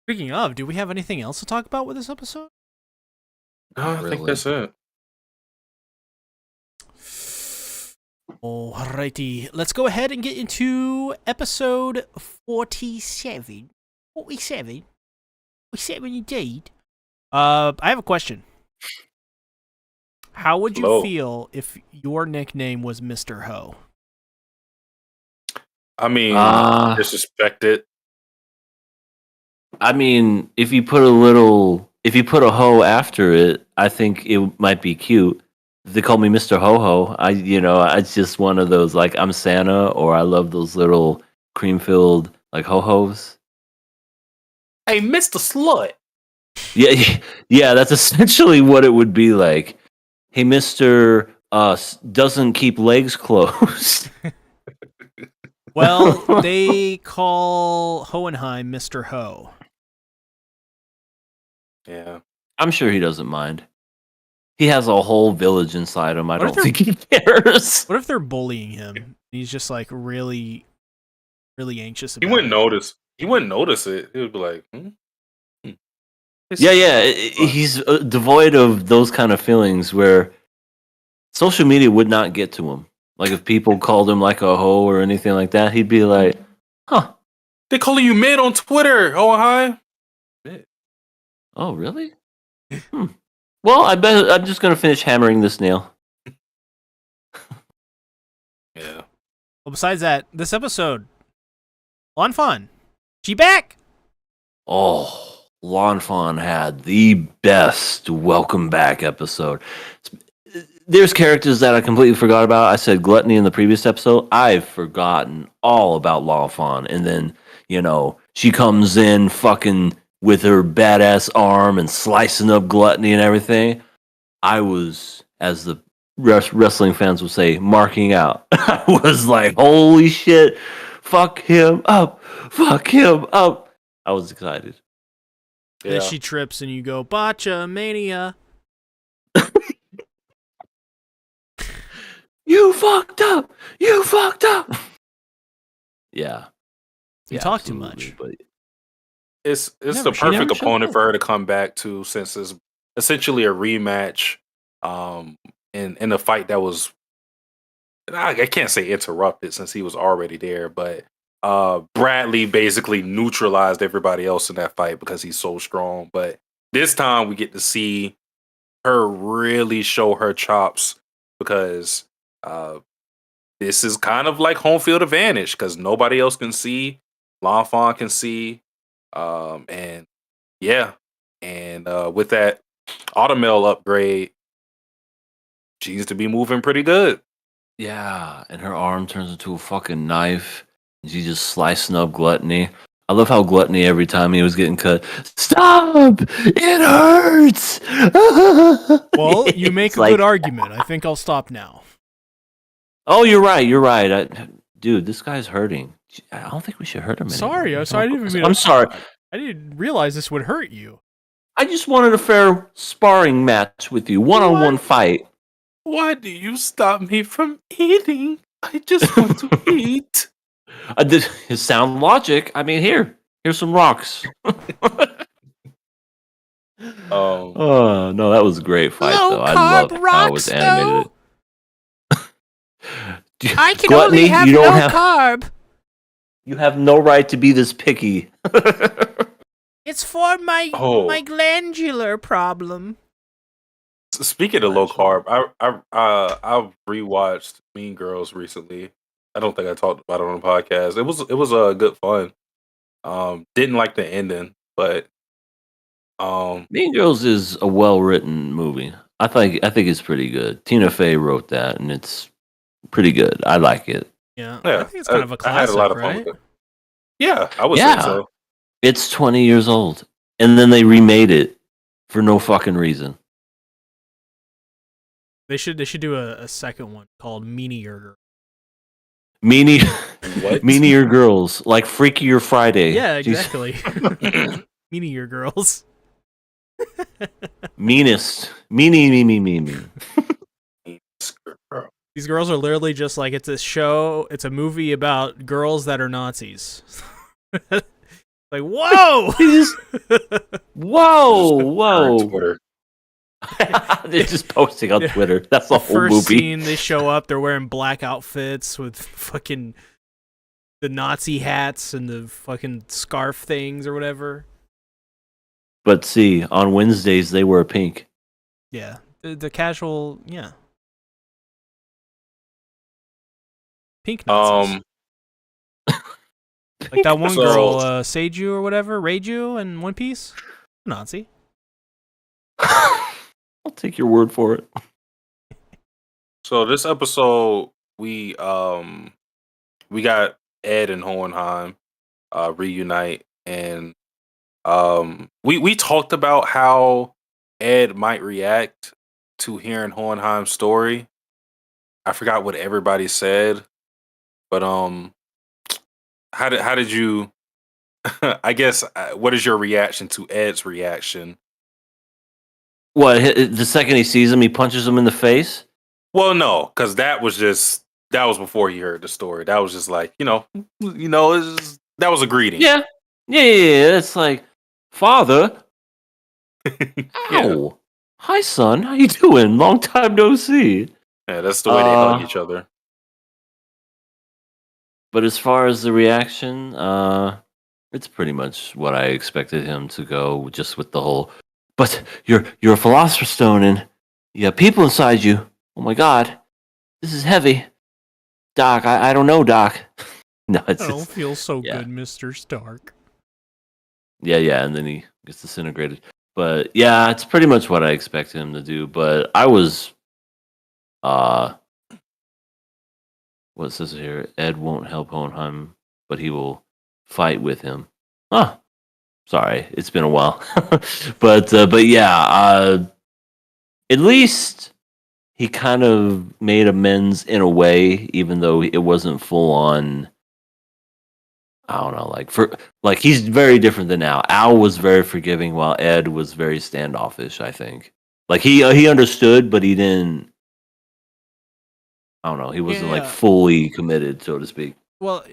Speaking of, do we have anything else to talk about with this episode? No, I think that's it. Alrighty, let's go ahead and get into episode 47. 47 indeed. I have a question. How would you feel if your nickname was Mr. Ho? I mean, disrespect it. I mean, if you put a ho after it, I think it might be cute. If they call me Mr. Ho Ho, it's just one of those like I'm Santa, or I love those little cream-filled like ho hos. Hey, Mr. Slut. Yeah, that's essentially what it would be like. Hey, Mr. Doesn't keep legs closed. Well, they call Hohenheim Mr. Ho. Yeah. I'm sure he doesn't mind. He has a whole village inside him. I What if don't think he cares. What if they're bullying him? He's just like really, really anxious He about wouldn't it. notice. He wouldn't notice it. He would be like, Yeah. He's devoid of those kind of feelings where social media would not get to him. Like if people called him like a hoe or anything like that, he'd be like, huh. They calling you mid on Twitter. Oh, hi. Oh, really? Well, I bet I'm just going to finish hammering this nail. Yeah. Well, besides that, this episode, on fun. She back. Oh, Lon Fawn had the best welcome back episode. There's characters that I completely forgot about. I said Gluttony in the previous episode. I've forgotten all about Lon Fawn. And then, she comes in fucking with her badass arm and slicing up Gluttony and everything. I was, as the wrestling fans would say, marking out. I was like, holy shit, fuck him up. I was excited. Then she trips and you go, Botcha Mania. You fucked up. Yeah. You talk too much. But It's She the never perfect showed opponent up. for her to come back to, since it's essentially a rematch. In a fight that was, I can't say interrupted since he was already there, but Bradley basically neutralized everybody else in that fight because he's so strong. But this time we get to see her really show her chops, because this is kind of like home field advantage because nobody else can see. Lon Fawn can see. And with that Automail upgrade, she needs to be moving pretty good. Yeah, and her arm turns into a fucking knife. And she's just slicing up Gluttony. I love how Gluttony, every time he was getting cut, stop! It hurts! Well, you make It's a good argument. I think I'll stop now. Oh, you're right. Dude, this guy's hurting. I don't think we should hurt him Sorry, anymore. I didn't mean I'm sorry. I didn't realize this would hurt you. I just wanted a fair sparring match with you, one-on-one fight. Why do you stop me from eating? I just want to eat. His sound logic. I mean, here's some rocks. Oh no, that was a great fight though. I love how it was animated. I can Gluttony, only have you don't no carb. You have no right to be this picky. It's for my glandular problem. Speaking of low carb, I rewatched Mean Girls recently. I don't think I talked about it on the podcast. It was a good fun. Didn't like the ending, but Mean Girls is a well-written movie. I think it's pretty good. Tina Fey wrote that, and it's pretty good. I like it. Yeah, I think it's kind of a classic, I had a lot of fun right? with it. Yeah, I would say so. It's 20 years old, and then they remade it for no fucking reason. They should do a second one called Meanier Girl. Meanier Girls, like Freakier Friday. Yeah, exactly. Meanier Girls. Meanest. Me. These girls are literally just like, it's a movie about girls that are Nazis. Like, whoa! Whoa! Twitter. They're just posting on Twitter. That's the whole First movie. scene, they show up, they're wearing black outfits with fucking the Nazi hats and the fucking scarf things or whatever. But see, on Wednesdays they wear pink. Yeah, the casual, yeah. Pink Nazis. Like that one girl, Seiju or whatever, Reiju in One Piece, Nazi. I'll take your word for it. So this episode, we got Ed and Hohenheim reunite, and we talked about how Ed might react to hearing Hohenheim's story. I forgot what everybody said, but how did you? I guess what is your reaction to Ed's reaction? What? The second he sees him, he punches him in the face. Well, no, because that was before he heard the story. That was just like that was a greeting. Yeah, yeah. It's like, father. Yeah, Ow. Hi, son. How you doing? Long time no see. yeah, that's the way they hug each other. But as far as the reaction, it's pretty much what I expected him to go, just with the whole. But you're a philosopher's stone, and you have people inside you. Oh my God, this is heavy, Doc. I don't know, Doc. No, it's I don't just, feel so yeah. good, Mr. Stark. yeah, and then he gets disintegrated. But yeah, it's pretty much what I expected him to do. But I was, what says it here? Ed won't help Hohenheim, but he will fight with him. Huh. Sorry, it's been a while. but yeah, at least he kind of made amends in a way, even though it wasn't full on. I don't know, like he's very different than Al. Al was very forgiving, while Ed was very standoffish. I think, like he understood, but he didn't. I don't know. He wasn't like Yeah. fully committed, so to speak. Well,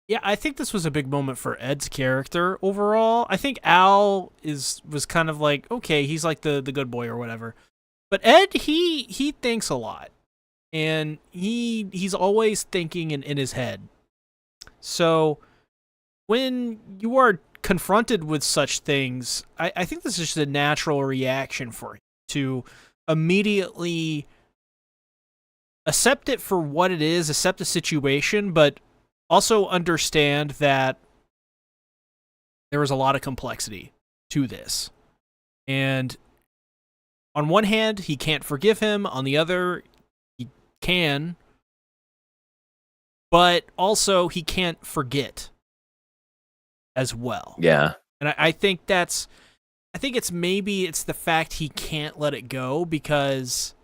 yeah, I think this was a big moment for Ed's character overall. I think Al was kind of like, okay, he's like the good boy or whatever. But Ed, he thinks a lot. And he's always thinking in his head. So when you are confronted with such things, I think this is just a natural reaction for him to immediately accept it for what it is, accept the situation, but also understand that there was a lot of complexity to this. And on one hand, he can't forgive him. On the other, he can. But also, he can't forget as well. Yeah. And I think it's the fact he can't let it go because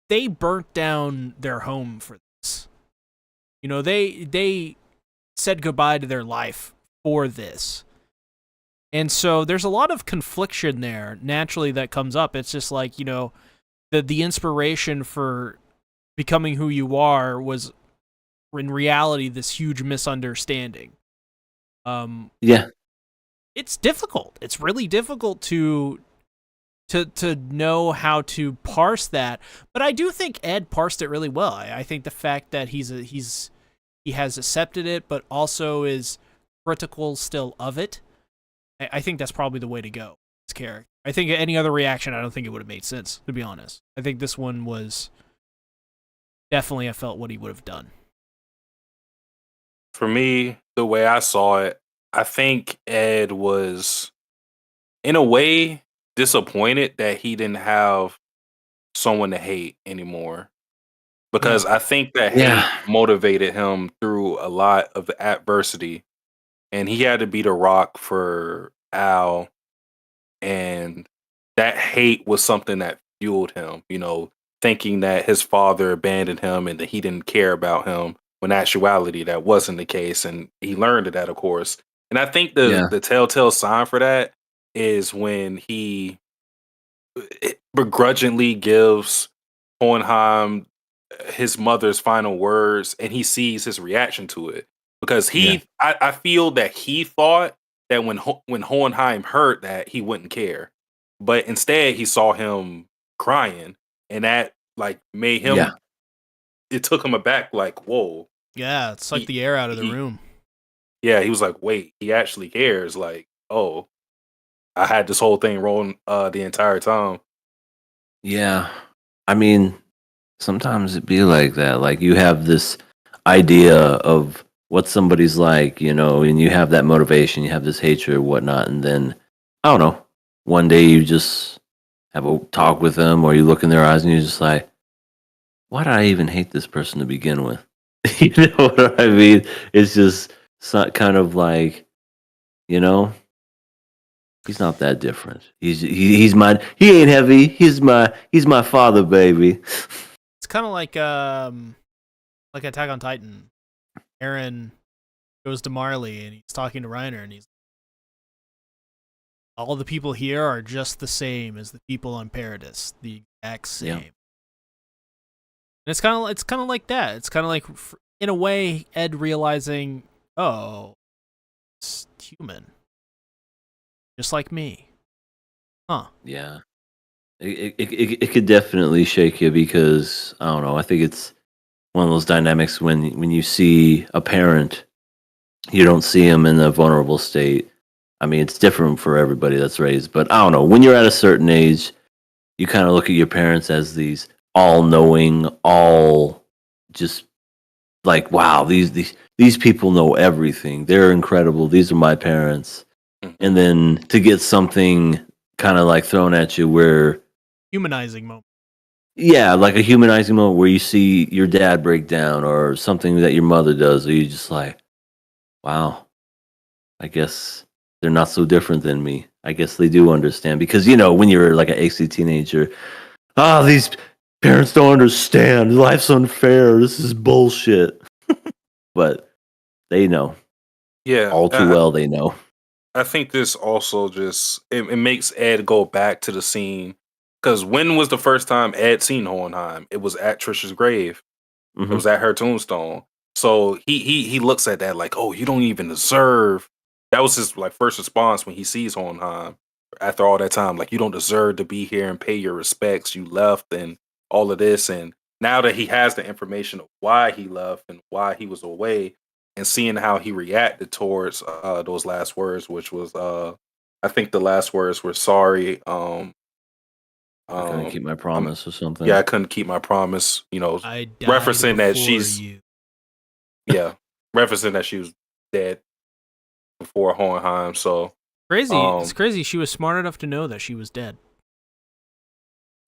they burnt down their home for this. You know, they said goodbye to their life for this. And so there's a lot of confliction there naturally that comes up. It's just like, you know, the inspiration for becoming who you are was in reality this huge misunderstanding. Yeah. It's difficult. It's really difficult to know how to parse that, but I do think Ed parsed it really well. I think the fact that he has accepted it, but also is critical still of it. I think that's probably the way to go. His character. I think any other reaction, I don't think it would have made sense. To be honest, I think this one was definitely I felt what he would have done. For me, the way I saw it, I think Ed was, in a way, disappointed that he didn't have someone to hate anymore. Because I think that hate motivated him through a lot of adversity. And he had to be the rock for Al. And that hate was something that fueled him, you know, thinking that his father abandoned him and that he didn't care about him. When actuality, that wasn't the case. And he learned that, of course. And I think the telltale sign for that is when he begrudgingly gives Hohenheim his mother's final words and he sees his reaction to it. Because I feel that he thought that when Hohenheim heard that, he wouldn't care. But instead, he saw him crying. And that, like, made him, it took him aback, like, whoa. Yeah, it's like the air out of the room. Yeah, he was like, wait, he actually cares. Like, oh, I had this whole thing rolling the entire time. Yeah. I mean, sometimes it be like that. Like you have this idea of what somebody's like, you know, and you have that motivation, you have this hatred or whatnot, and then I don't know, one day you just have a talk with them or you look in their eyes and you're just like, why did I even hate this person to begin with? You know what I mean? It's just kind of like, you know, he's not that different. He's my he ain't heavy. He's my father, baby. It's kind of like like Attack on Titan. Eren goes to Marley and he's talking to Reiner and he's all the people here are just the same as the people on Paradis, the exact same. Yeah. And it's kind of like that. It's kind of like, in a way, Ed realizing, oh, it's human, just like me. Huh. Yeah. It could definitely shake you because I don't know. I think it's one of those dynamics when you see a parent, you don't see him in a vulnerable state. I mean, it's different for everybody that's raised, but I don't know. When you're at a certain age, you kind of look at your parents as these all-knowing, all just like, wow, these people know everything. They're incredible. These are my parents. And then to get something kind of like thrown at you where Humanizing moment. yeah, like a humanizing moment where you see your dad break down or something that your mother does, or you just like, wow, I guess they're not so different than me. I guess they do understand because when you're like an angsty teenager, these parents don't understand. Life's unfair. This is bullshit. But they know Yeah, all too well. They know. I think this also just it makes Ed go back to the scene because when was the first time Ed seen Hohenheim? It was at Trisha's grave. It Mhm. was at her tombstone. So he looks at that like, oh, you don't even deserve. That was his like first response when he sees Hohenheim after all that time. Like, you don't deserve to be here and pay your respects. You left and all of this. And now that he has the information of why he left and why he was away, and seeing how he reacted towards those last words, which was I think the last words were sorry. I couldn't keep my I'm, promise or something. yeah, I couldn't keep my promise. I died Referencing that before she's you. yeah, referencing that she was dead before Hohenheim. So Crazy. It's of crazy. She was smart enough to know that she was dead.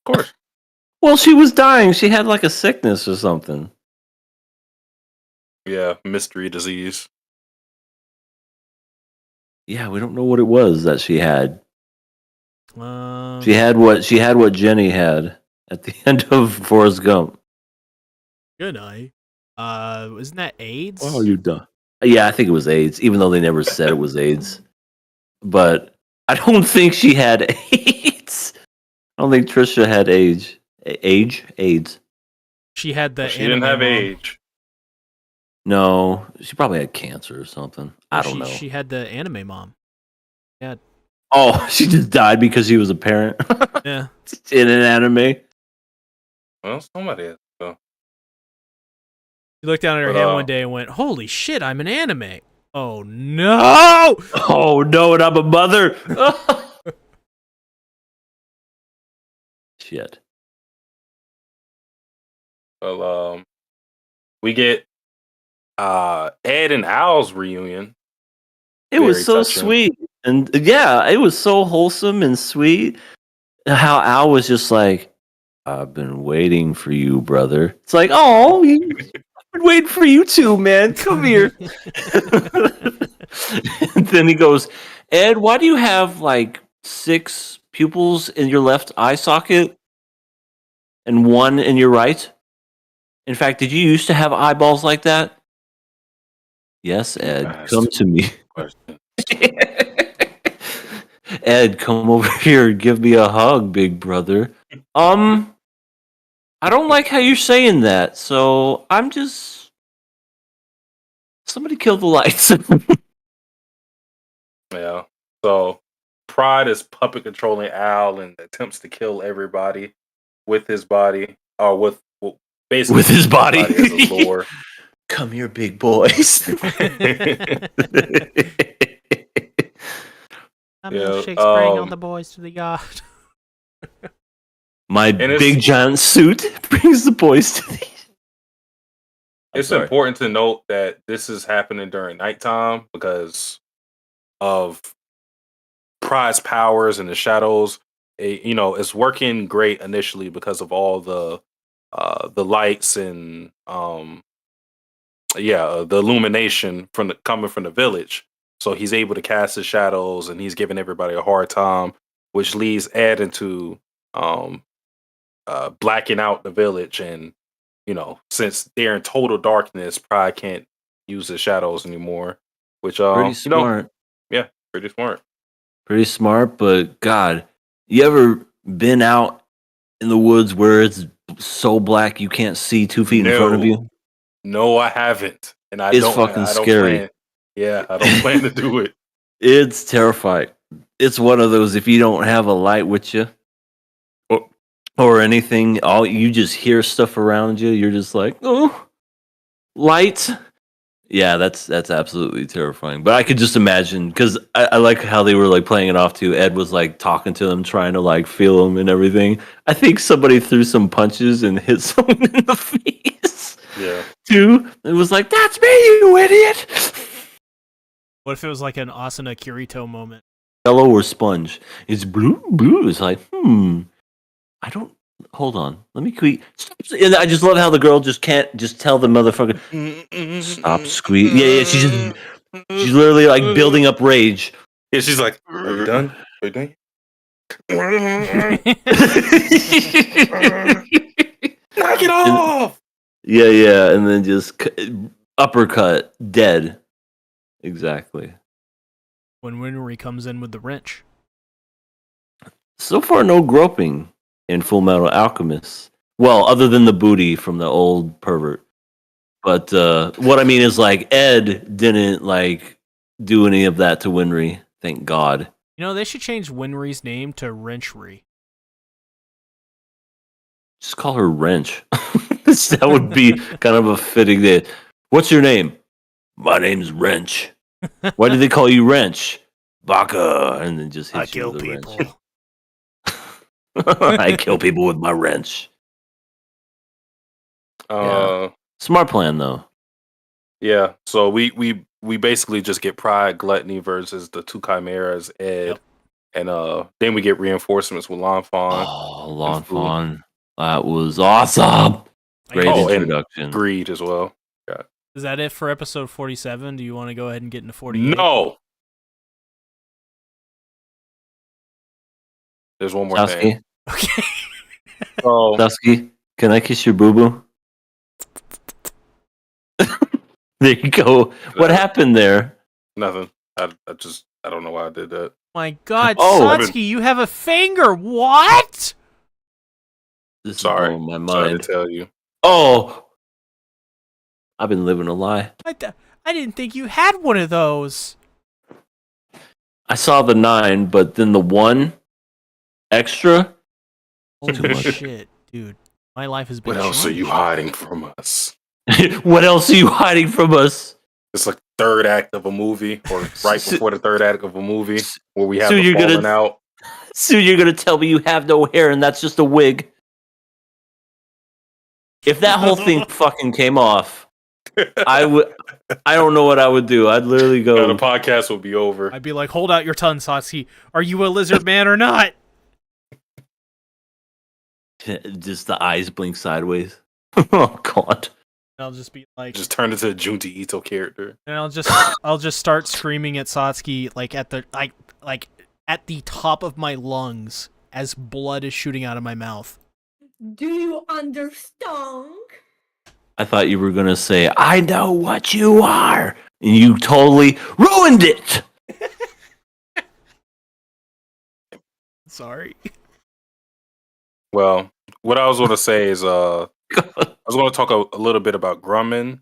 course, Well, she was dying. She had like a sickness or something. yeah, mystery disease. Yeah, we don't know what it was that she had. Um, She had what Jenny had at the end of Forrest Gump. Good night. Isn't that AIDS? Oh, you done? Yeah, I think it was AIDS, even though they never said it was AIDS. But I don't think she had AIDS. I don't think Trisha had AIDS. AIDS. She had the She didn't anime have mom. age. No, she probably had cancer or something. I don't know. She had the anime mom. Yeah. Oh, she just died because she was a parent Yeah. in an anime. Well, somebody has. So. She looked down at her But, hand one day and went, "Holy shit, I'm an anime." Oh no! Oh no, and I'm a mother. Shit. Well, we get Ed and Al's reunion. It was Very so touching. sweet. And yeah, it was so wholesome and sweet. How Al was just like, I've been waiting for you, brother. It's like, oh, I've been waiting for you too, man. Come here. And then he goes, Ed, why do you have like 6 pupils in your left eye socket and 1 in your right? In fact, did you used to have eyeballs like that? Yes, Ed. Come to me. Question. Ed, come over here and give me a hug, big brother. I don't like how you're saying that, so I'm just... Somebody kill the lights. Yeah. So Pride is puppet controlling Al and attempts to kill everybody with his body, or well, basically With his body. as a lure. Come here, big boys. I'm Yeah, milkshakes bring all the boys to the yard. My it's- big giant suit brings the boys to the... It's sorry. important to note that this is happening during nighttime because of Pride's powers and the shadows. It's working great initially because of all the lights and the illumination coming from the village. So he's able to cast his shadows and he's giving everybody a hard time, which leads Ed into blacking out the village and since they're in total darkness, Pride can't use the shadows anymore. Which Pretty smart. yeah, pretty smart. Pretty smart, but God, you ever been out in the woods where it's so black you can't see 2 feet in front of you? No, I haven't, and It's fucking scary. plan. Yeah, I don't plan to do it. It's terrifying. It's one of those, if you don't have a light with you or anything, all you just hear stuff around you, you're just like, oh, light. Yeah, that's absolutely terrifying. But I could just imagine, because I like how they were like playing it off too. Ed was like talking to them, trying to like feel them and everything. I think somebody threw some punches and hit someone in the face. Yeah. Too. It was like, that's me, you idiot. What if it was like an Asuna Kirito moment? Yellow or sponge? It's blue. It's like, I don't. Hold on. Let me tweet. And I just love how the girl just can't just tell the motherfucker stop squeezing. Yeah, she's literally like building up rage. Yeah, she's like, "Are you done? Are you done?" Knock it off! Yeah, and then just uppercut, dead. Exactly. When Winry comes in with the wrench. So far, no groping in Fullmetal Alchemist. Well, other than the booty from the old pervert. But what I mean is, like, Ed didn't like do any of that to Winry. Thank God. They should change Winry's name to Wrenchry. Just call her Wrench. That would be kind of a fitting name. What's your name? My name's Wrench. Why do they call you Wrench? Baka, and then just hit I you kill with a people. wrench. I kill people with my wrench. Yeah. Smart plan, though. Yeah. So we basically just get Pride Gluttony versus the two Chimeras, Ed, and then we get reinforcements with Lanfon. Oh, Lanfon. That was awesome. Great introduction. And Greed as well. Yeah. Is that it for episode 47? Do you want to go ahead and get into 48? No. There's one more thing. Okay. Dusky, can I kiss your boo-boo? There you go. What happened there? Nothing. I don't know why I did that. My God, Satsuki, you have a finger. What? This Sorry. is blowing my mind. Sorry to tell you. Oh, I've been living a lie. I didn't think you had one of those. I saw the 9, but then the 1 extra. Holy shit, dude. My life has been What else are you hiding from us? What else are you hiding from us? It's like third act of a movie, or right before the third act of a movie, where we have so the falling out. So you're gonna tell me you have no hair and that's just a wig? If that whole thing fucking came off, I don't know what I would do. I'd literally go. The podcast will be over. I'd be like, hold out your tongue, Satsuki. Are you a lizard man or not? Just the eyes blink sideways. Oh God. I'll just be like, just turn into a Junji Ito character, and I'll just start screaming at Satsuki like at the top of my lungs as blood is shooting out of my mouth. Do you understand? I thought you were gonna say, "I know what you are," and you totally ruined it. Sorry. Well, what I was going to say is, I was going to talk a little bit about Grumman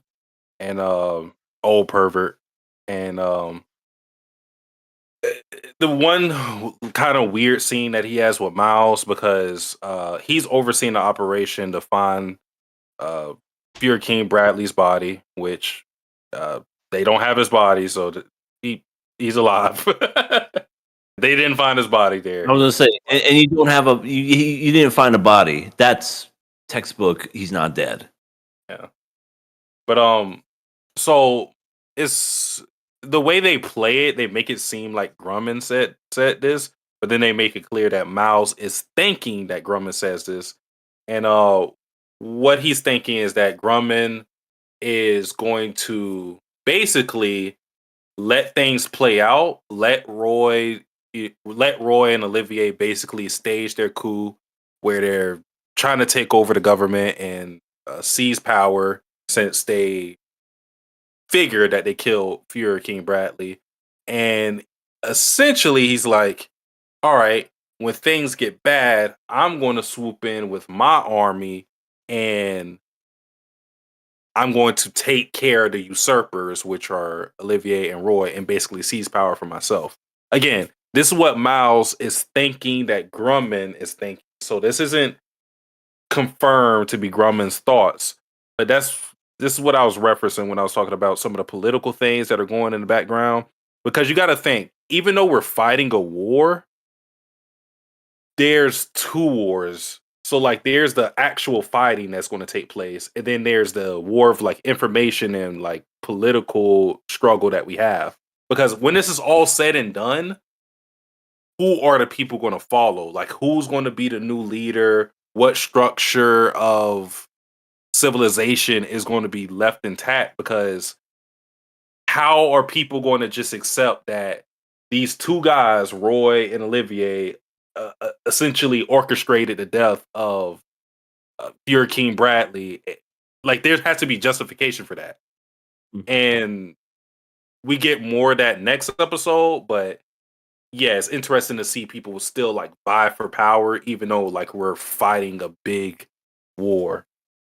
and Old Pervert, and the one kind of weird scene that he has with Miles, because he's overseeing the operation to find Fury King Bradley's body, which they don't have his body, so he's alive. They didn't find his body there. I was gonna say, and you don't have you didn't find a body. That's textbook. He's not dead. Yeah, but so it's the way they play it. They make it seem like Grumman said this, but then they make it clear that Miles is thinking that Grumman says this, and what he's thinking is that Grumman is going to basically let things play out, let Roy and Olivier basically stage their coup where they're trying to take over the government and seize power since they figured that they killed Fury King Bradley. And essentially, he's like, all right, when things get bad, I'm going to swoop in with my army and I'm going to take care of the usurpers, which are Olivier and Roy, and basically seize power for myself. Again, this is what Miles is thinking that Grumman is thinking. So this isn't confirmed to be Grumman's thoughts, but this is what I was referencing when I was talking about some of the political things that are going in the background. Because you got to think, even though we're fighting a war, there's two wars. So like there's the actual fighting that's going to take place, and then there's the war of like information and like political struggle that we have. Because when this is all said and done, who are the people going to follow? Like who's going to be the new leader? What structure of civilization is going to be left intact? Because how are people going to just accept that these two guys, Roy and Olivier, essentially orchestrated the death of Fury King Bradley? Like there has to be justification for that. Mm-hmm. And we get more of that next episode, but yeah, it's interesting to see people still like vie for power, even though like we're fighting a big war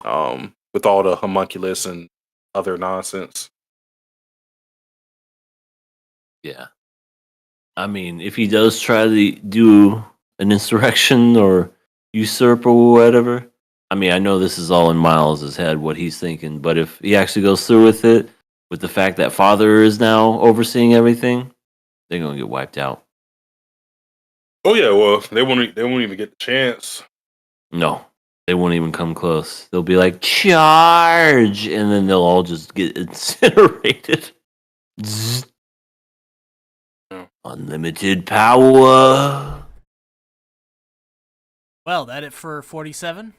with all the homunculus and other nonsense. Yeah. I mean, if he does try to do an insurrection or usurp or whatever, I mean, I know this is all in Miles' head, what he's thinking, but if he actually goes through with it, with the fact that Father is now overseeing everything, they're going to get wiped out. Oh yeah, well, they won't even get the chance. No, they won't even come close. They'll be like, charge! And then they'll all just get incinerated. Zzz. Yeah. Unlimited power. Well, that it for 47?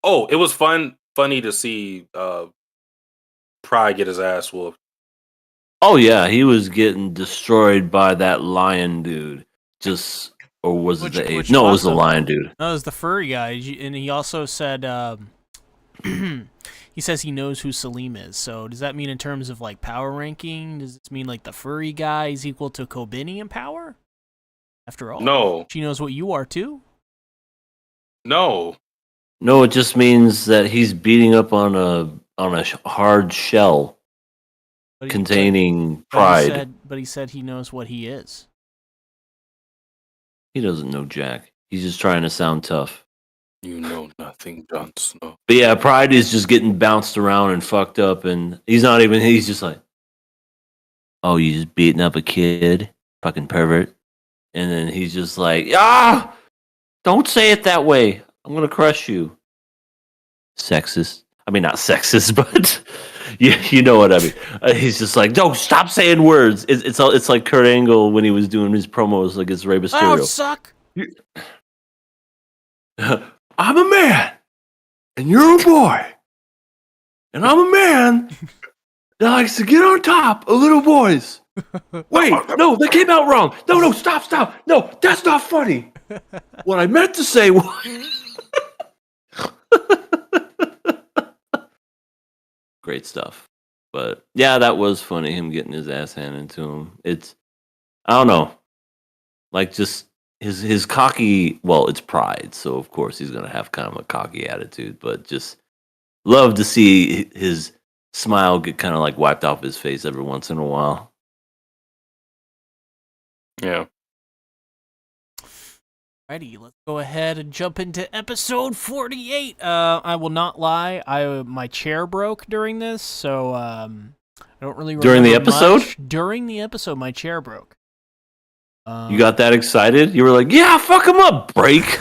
Oh, it was funny to see Pride get his ass whooped. Oh yeah, he was getting destroyed by that lion dude. Or was it the ape? No, it was the lion dude. No, it was the furry guy. And he also said, he says he knows who Salim is. So does that mean in terms of like power ranking? Does this mean like the furry guy is equal to Kobeni in power? After all, no, she knows what you are too. No, it just means that he's beating up on a hard shell containing pride. But he said he knows what he is. He doesn't know Jack. He's just trying to sound tough. You know nothing, Jon Snow. But yeah, Pride is just getting bounced around and fucked up, and he's just like, oh, you just beating up a kid? Fucking pervert. And then he's just like, don't say it that way. I'm going to crush you. Sexist. I mean, not sexist, but you know what I mean. He's just like, no, stop saying words. It's like Kurt Angle when he was doing his promos against Rey Mysterio. I don't suck. I'm a man, and you're a boy, and I'm a man that likes to get on top of little boys. Wait, no, that came out wrong. No, stop. No, that's not funny. What I meant to say was... Great stuff. But yeah, that was funny, him getting his ass handed to him. I don't know. Like just his cocky, well, it's Pride, so of course he's going to have kind of a cocky attitude, but just love to see his smile get kind of like wiped off his face every once in a while. Yeah. Alrighty, let's go ahead and jump into episode 48. I will not lie, my chair broke during this, so I don't really remember during the episode. Much. During the episode, my chair broke. You got that excited? You were like, "Yeah, fuck him up, break."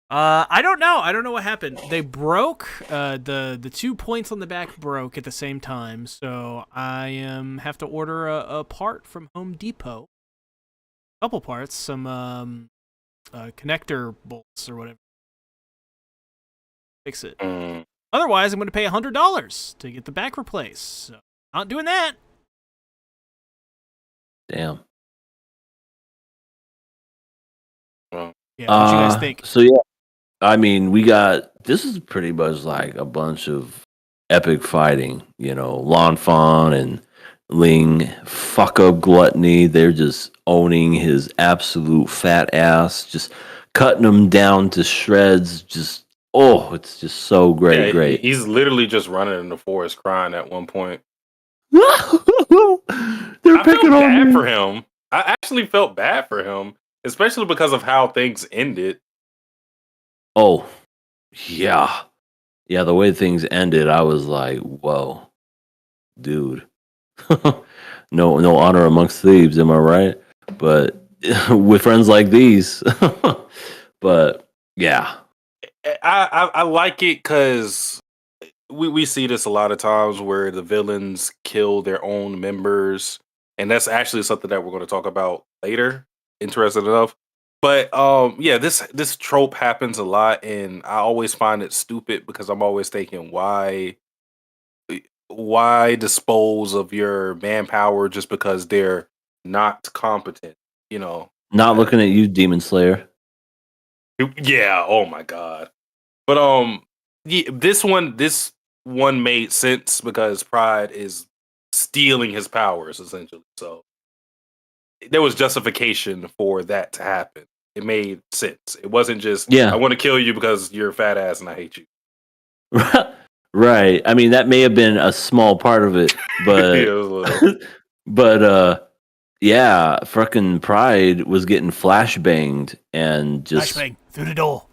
I don't know what happened. They broke. The 2 points on the back broke at the same time, so I have to order a part from Home Depot. A couple parts, some connector bolts or whatever. Fix it. Otherwise, I'm going to pay $100 to get the back replaced. So, not doing that. Damn. Yeah, what do you guys think? So yeah, I mean, this is pretty much like a bunch of epic fighting. Lan Fan and Ling fuck up Gluttony. They're just owning his absolute fat ass, just cutting him down to shreds. It's just so Yeah, great. he's literally just running in the forest crying at one point. They're I felt picking on bad me. for him. I actually felt bad for him, especially because of how things ended. Oh, yeah. Yeah, the way things ended, I was like, whoa, dude. No honor amongst thieves, am I right? But with friends like these. But yeah. I like it because we see this a lot of times where the villains kill their own members, and that's actually something that we're going to talk about later. Interesting enough, but yeah, this trope happens a lot, and I always find it stupid because I'm always thinking, why dispose of your manpower just because they're not competent? You know, Not looking at you, Demon Slayer. yeah. Oh my god. But yeah, this one made sense because Pride is stealing his powers essentially. So there was justification for that to happen. It made sense. It wasn't just I Yeah. want to kill you because you're a fat ass and I hate you. Right. I mean, that may have been a small part of it, Yeah, but it was a little. but yeah, fucking Pride was getting flashbanged and just Flashbang through the door.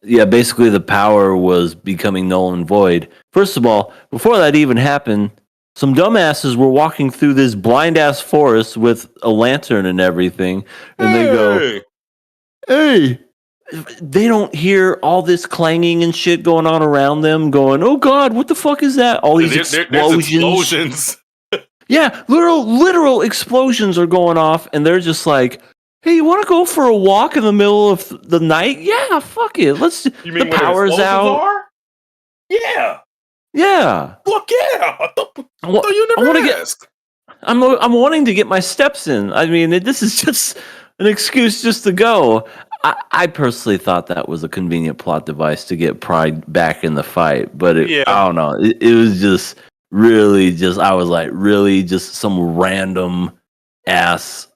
yeah, basically the power was becoming null and void. First of all, before that even happened, some dumbasses were walking through this blind ass forest with a lantern and everything, and they go, Hey! "Hey!" They don't hear all this clanging and shit going on around them. Going, "Oh God, what the fuck is that?" All these There's explosions. explosions. Yeah, literal explosions are going off, and they're just like, "Hey, you want to go for a walk in the middle of the night? Yeah, fuck it. Let's." You mean The where the power's explosives out. are? Yeah. Yeah, Look, yeah. I thought I wa- you I never want to get. asked. I'm wanting to get my steps in. I mean, this is just an excuse just to go. I personally thought that was a convenient plot device to get Pride back in the fight, but Yeah. I don't know. It was just really just. I was like, really, just some random ass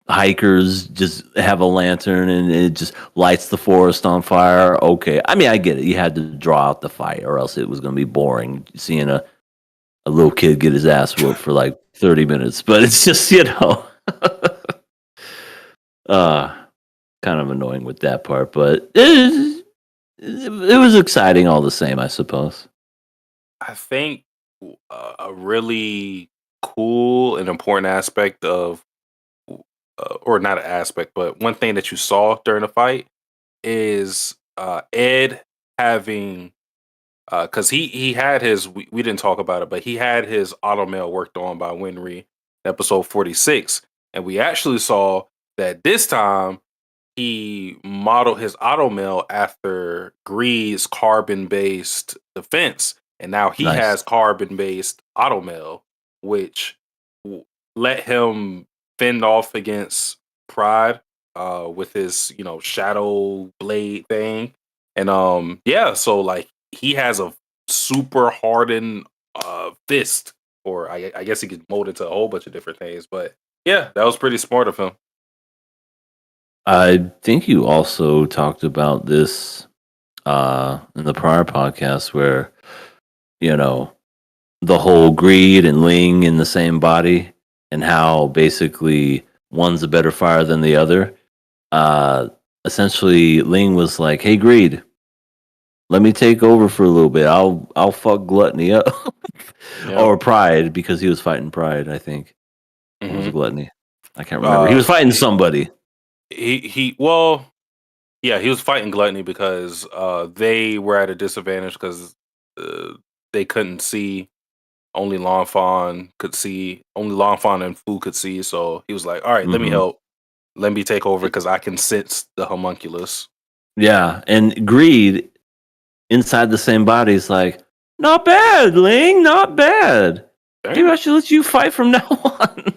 hikers just have a lantern and it just lights the forest on fire. Okay, I mean, I get it. You had to draw out the fight, or else it was going to be boring seeing a little kid get his ass whooped for like 30 minutes. But it's just, uh, kind of annoying with that part. But it was exciting all the same, I suppose. I think a really cool and important aspect of, or not an aspect, but one thing that you saw during the fight is Ed having, because he had his, we didn't talk about it, but he had his automail worked on by Winry, episode 46, and we actually saw that this time he modeled his automail after Greed's carbon-based defense, and now he Nice. has carbon-based automail, which let him fend off against Pride with his shadow blade thing, and yeah, so like he has a super hardened fist, or I guess he could mold it to a whole bunch of different things, but yeah, that was pretty smart of him. I think you also talked about this in the prior podcast where, the whole Greed and Ling in the same body and how basically one's a better fire than the other. Essentially, Ling was like, "Hey, Greed, let me take over for a little bit. I'll fuck Gluttony up." Yeah. Or Pride, because he was fighting Pride, I think. Or was it Mhm. Gluttony? I can't remember. He was fighting somebody. Well, yeah, he was fighting Gluttony because they were at a disadvantage because they couldn't see. Only Lonfon could see. Only Lonfon and Fu could see. So he was like, "All right, let me Mhm. help. Let me take over because I can sense the homunculus." Yeah, and Greed inside the same body is like, "Not bad, Ling, not bad. Maybe I should let you fight from now on."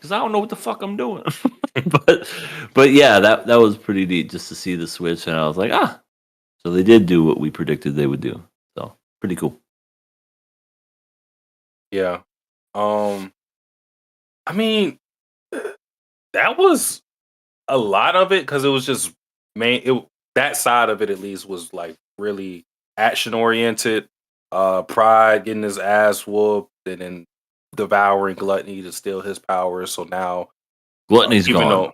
because I don't know what the fuck I'm doing. but yeah, that was pretty neat just to see the switch, and I was like, so they did do what we predicted they would do. So pretty cool. Yeah. I mean, that was a lot of it because it was just that side of it at least was like really action oriented. Pride getting his ass whooped and then devouring Gluttony to steal his powers. So now Gluttony's even gone. though,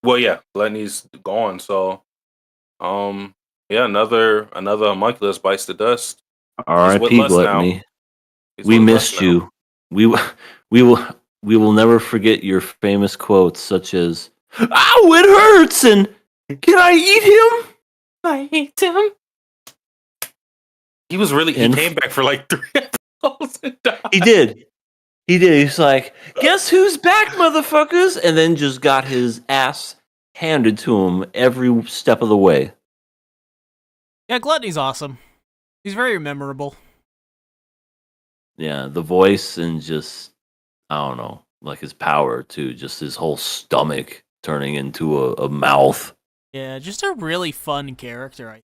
well, yeah, Gluttony's gone. So yeah, another homunculus bites the dust. He's with R.I.P. Lust now. Gluttony. He's We with missed Lust now. you. We will never forget your famous quotes such as "Ow, it hurts!" and "Can I eat him?" I hate him. He was really. He came back for like 3 episodes and died. He did. He's like, "Guess who's back, motherfuckers?" And then just got his ass handed to him every step of the way. Yeah, Gluttony's awesome. He's very memorable. Yeah, the voice and just, I don't know, like his power too. Just his whole stomach turning into a mouth. Yeah, just a really fun character.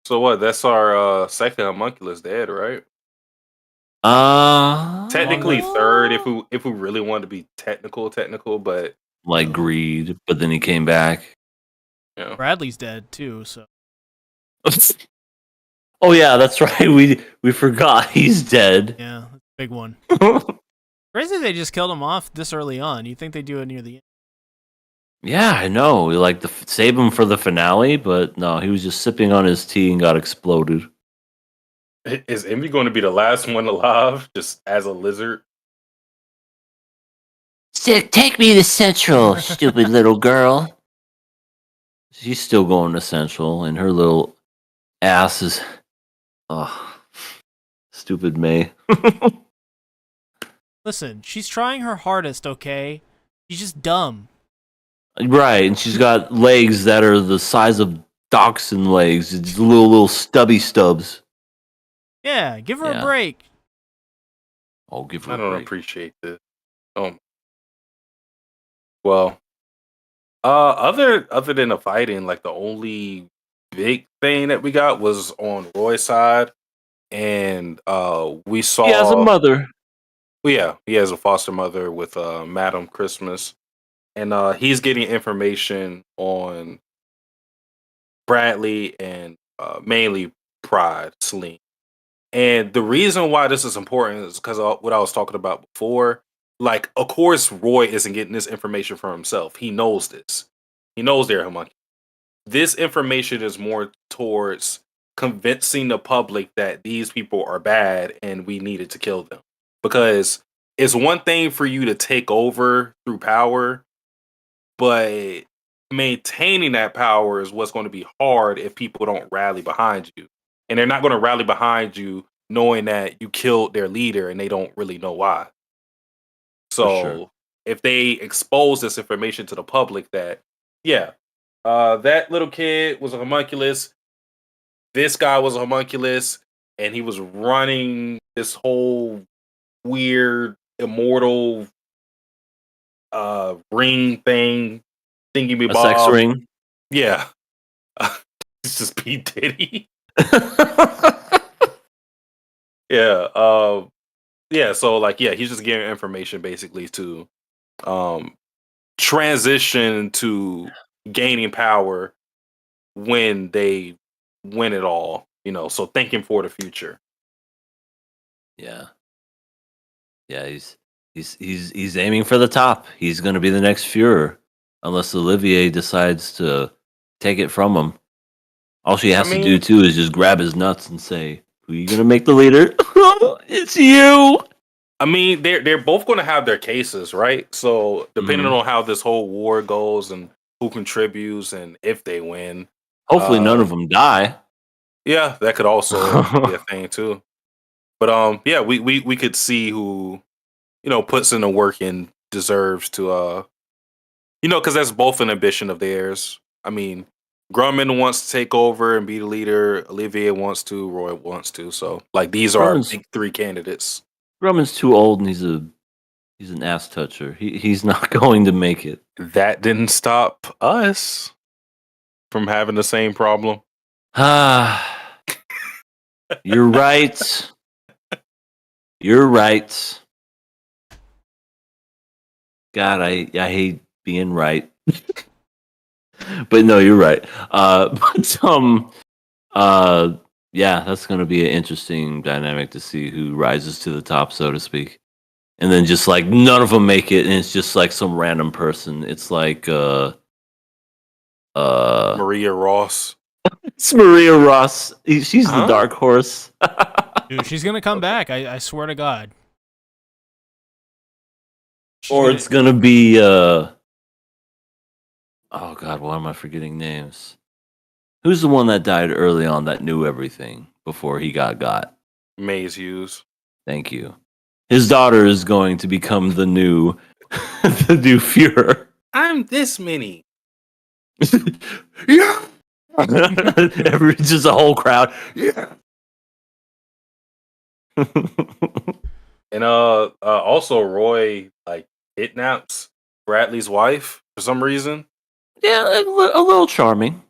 So what? That's our second homunculus dead, right? Technically third if we really wanted to be technical, but like greed, but then he came back. yeah. Bradley's dead too, so. Oh yeah, that's right. We forgot he's dead. Yeah, that's a big one. Crazy they just killed him off this early on. You think they do it near the end? Yeah, I know. We like save him for the finale, but no, he was just sipping on his tea and got exploded. Is Envy going to be the last one alive, just as a lizard? Take me to Central, stupid little girl. She's still going to Central, and her little ass is, stupid May. Listen, she's trying her hardest, okay? She's just dumb. Right, and she's got legs that are the size of dachshund legs. It's little stubby stubs. Yeah, give her a break. I'll give her I a don't break. appreciate this. Well, other than the fighting, like the only big thing that we got was on Roy's side, and we saw He has a mother. Well, yeah, he has a foster mother with Madam Christmas, and he's getting information on Bradley and mainly Pride, Celine. And the reason why this is important is because of what I was talking about before. Like, of course, Roy isn't getting this information for himself. He knows this. He knows they're homunculus. This information is more towards convincing the public that these people are bad and we needed to kill them. Because it's one thing for you to take over through power, but maintaining that power is what's going to be hard if people don't rally behind you. And they're not going to rally behind you knowing that you killed their leader and they don't really know why. So if they expose this information to the public that, that little kid was a homunculus, this guy was a homunculus, and he was running this whole weird immortal ring thing, thinking me A sex ring? Yeah. It's just P. Diddy. So like, he's just giving information basically to transition to gaining power when they win it all, so thinking for the future. Yeah, he's aiming for the top. He's going to be the next Führer, unless Olivier decides to take it from him. All she has to do too is just grab his nuts and say, "Who are you going to make the leader?" It's you. I mean, they're both going to have their cases, right? So depending on how this whole war goes and who contributes and if they win, hopefully none of them die. Yeah, that could also be a thing too. But we could see who puts in the work and deserves to because that's both an ambition of theirs. I mean, Grumman wants to take over and be the leader. Olivier wants to. Roy wants to. So like these are our big three candidates. Grumman's too old and he's a He's an ass toucher. He's not going to make it. That didn't stop us from having the same problem. Ah, you're right. You're right. God, I hate being right. But no, you're right. Yeah, that's gonna be an interesting dynamic to see who rises to the top, so to speak. And then just like none of them make it, and it's just like some random person. It's like Maria Ross. it's Maria Ross. She's the Huh? dark horse. Dude, she's gonna come back. I swear to God. She's Or gonna- it's gonna be oh God, why am I forgetting names? Who's the one that died early on that knew everything before he got? Maze Hughes. Thank you. His daughter is going to become the new the new Fuhrer. I'm this many. Yeah. Just a whole crowd. Yeah. And also Roy like kidnaps Bradley's wife for some reason. Yeah, a little charming.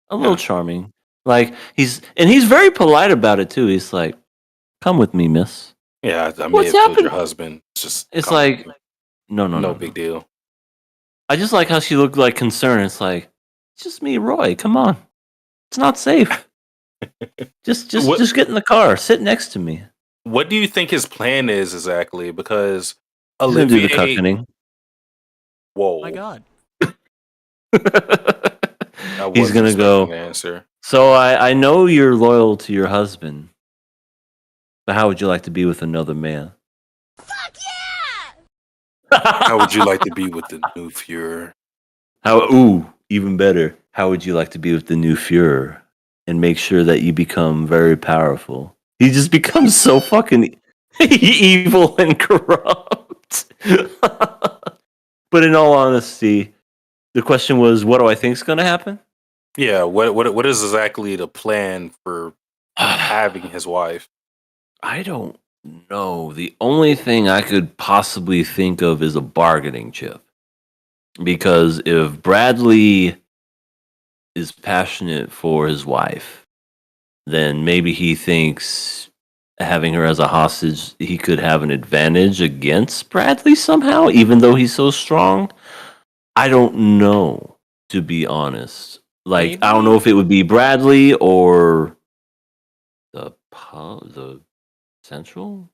A little Yeah. charming. Like he's very polite about it too. He's like, "Come with me, miss." Yeah, I may What's have killed your happened? husband. It's come like, with me. no. Big deal. I just like how she looked like concerned. It's like, it's just me, Roy. Come on, it's not safe. just What- get in the car. Sit next to me. What do you think his plan is exactly? Because He's gonna do Olivier, the cuckening. whoa, my God. I He's wasn't gonna expecting go. the answer. So I know you're loyal to your husband, but how would you like to be with another man? How would you like to be with the new Fuhrer? Even better. How would you like to be with the new Fuhrer and make sure that you become very powerful? He just becomes so fucking evil and corrupt. But in all honesty, the question was, what do I think is going to happen? Yeah, what is exactly the plan for having his wife? I don't know. The only thing I could possibly think of is a bargaining chip. Because if Bradley is passionate for his wife, then maybe he thinks having her as a hostage, he could have an advantage against Bradley somehow, even though he's so strong. I don't know, to be honest. Like, I don't know if it would be Bradley or the Central.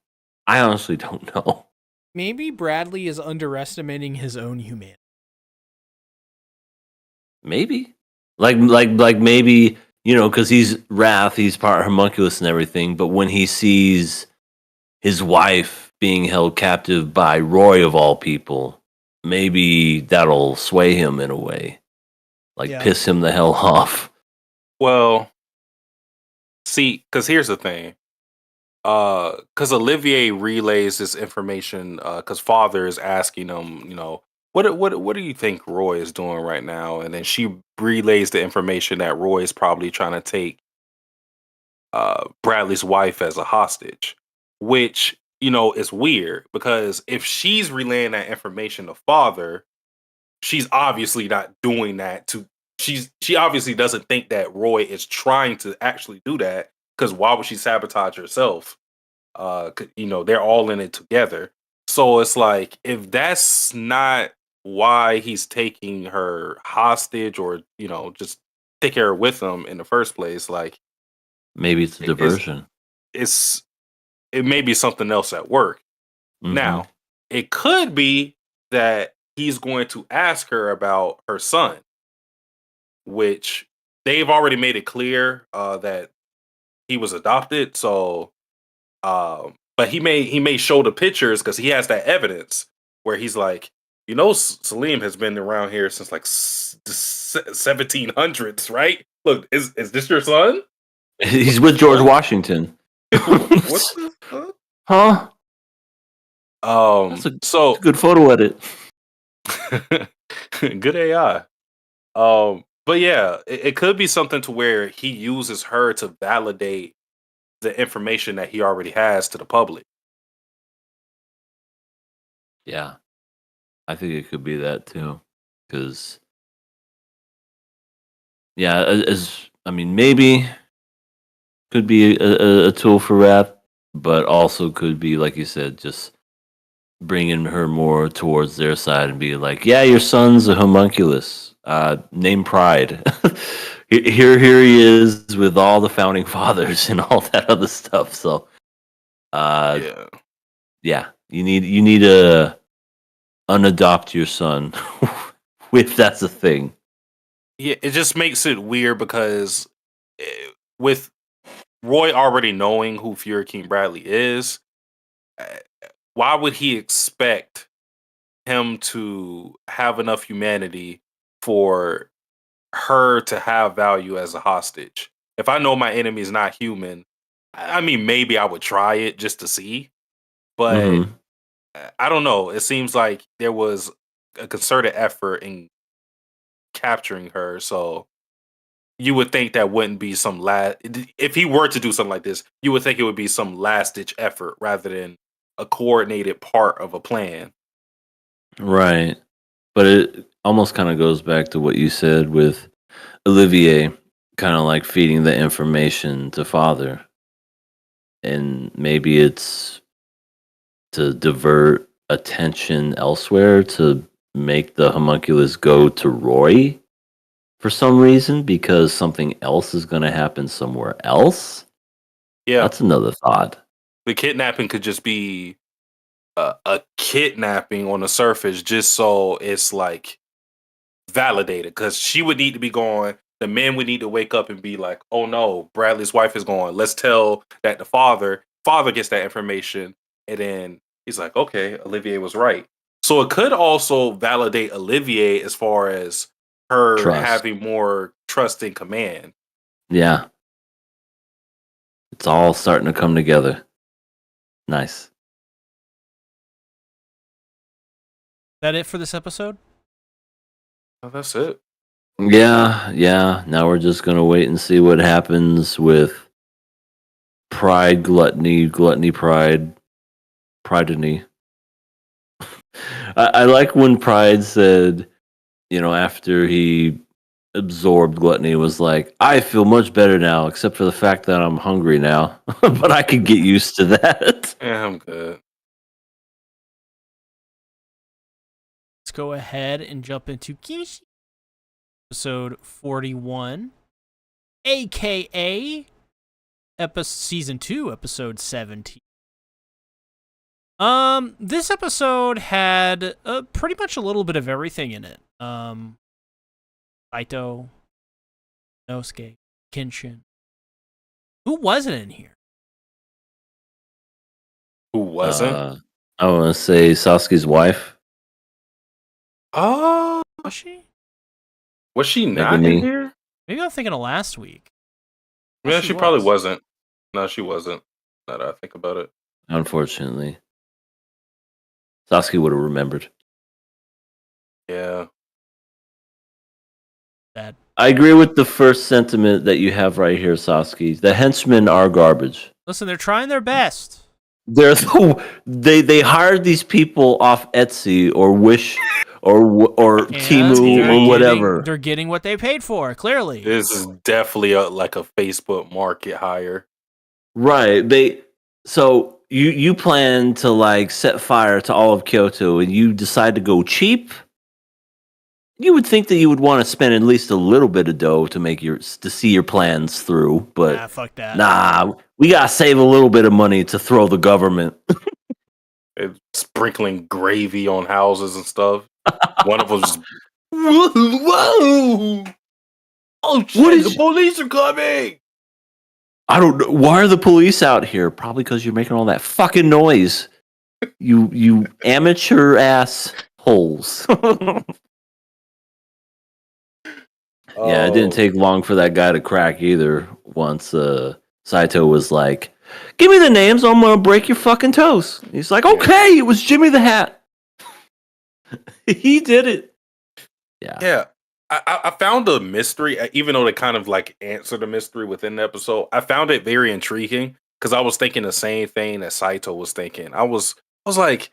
I honestly don't know. Maybe Bradley is underestimating his own humanity. Maybe. Like maybe, because he's Wrath, he's part homunculus and everything, but when he sees his wife being held captive by Roy of all people, maybe that'll sway him in a way. Like Yeah. piss him the hell off. Well, see, because here's the thing. Because Olivier relays this information, because father is asking him, what do you think Roy is doing right now? And then she relays the information that Roy is probably trying to take Bradley's wife as a hostage, which is weird because if she's relaying that information to father, she's obviously not doing that to. She obviously doesn't think that Roy is trying to actually do that, because why would she sabotage herself? They're all in it together. So it's like, if that's not why he's taking her hostage, or just take her with him in the first place, like Maybe it's a diversion. it may be something else at work. Mhm. Now, it could be that he's going to ask her about her son, which they've already made it clear that he was adopted. So, but he may show the pictures because he has that evidence where he's like, Salim has been around here since like the 1700s, right? Look, is this your son? He's with George Washington. What the fuck? Huh? That's So a good photo edit. good AI. But yeah, it could be something to where he uses her to validate the information that he already has to the public. Yeah, I think it could be that too. Because yeah, I mean, maybe could be a tool for rap, but also could be like you said, just bringing her more towards their side and be like, yeah, your son's a homunculus. Name Pride. Here he is with all the founding fathers and all that other stuff. So, Yeah. yeah, you need to unadopt your son, if that's a thing. Yeah, it just makes it weird because with Roy already knowing who Fury King Bradley is, uh, why would he expect him to have enough humanity for her to have value as a hostage? If I know my enemy is not human, I mean, maybe I would try it just to see, but Hmm. I don't know. It seems like there was a concerted effort in capturing her, so you would think that wouldn't be some last. If he were to do something like this, you would think it would be some last ditch effort rather than a coordinated part of a plan. Right. But it almost kind of goes back to what you said with Olivier, kind of like feeding the information to father. And maybe it's to divert attention elsewhere to make the homunculus go to Roy for some reason because something else is going to happen somewhere else. Yeah, That's another thought. the kidnapping could just be a kidnapping on the surface, just so it's like validated. Because she would need to be going. The men would need to wake up and be like, "Oh no, Bradley's wife is going. Let's tell that the father gets that information, and then he's like, okay, Olivier was right." So it could also validate Olivier as far as her Trust. having more trust in command. Yeah. It's all starting to come together. Nice. That it for this episode? Oh, that's it. Yeah. Now we're just going to wait and see what happens with pride, gluttony, pride, pridony. I like when Pride said, after he absorbed gluttony, was like, I feel much better now, except for the fact that I'm hungry now. But I could get used to that. Yeah, I'm good. Let's go ahead and jump into Kenshin, episode 41, aka season 2, episode 17. This episode had pretty much a little bit of everything in it. Saito, Nosuke, Kenshin. Who wasn't in here? Who wasn't? I want to say Sasuke's wife, Oh, Was she? was she not in Megumi. here? Maybe I'm thinking of last week. Yeah, She she probably was. wasn't. No, she wasn't. Now that I think about it. Unfortunately, Sasuke would have remembered. Yeah. Bad. I agree with the first sentiment that you have right here, Sasuke. The henchmen are garbage. Listen, they're trying their best. They hired these people off Etsy or Wish or And Temu or whatever. They're getting what they paid for, clearly. This is definitely like a Facebook market hire. Right. So you plan to like set fire to all of Kyoto and you decide to go cheap. You would think that you would want to spend at least a little bit of dough to see your plans through, but Fuck that. nah, we gotta save a little bit of money to throw the government. It's sprinkling gravy on houses and stuff. One of them just, whoa! Oh shit! The police are coming! I don't know. Why are the police out here? Probably because you're making all that fucking noise. You amateur ass holes. Yeah, it didn't take long for that guy to crack either. Once Saito was like, "Give me the names, or I'm gonna break your fucking toes." He's like, "Okay, it was Jimmy the Hat." He did it. Yeah. I found the mystery, even though they kind of like answer the mystery within the episode. I found it very intriguing because I was thinking the same thing that Saito was thinking. I was like,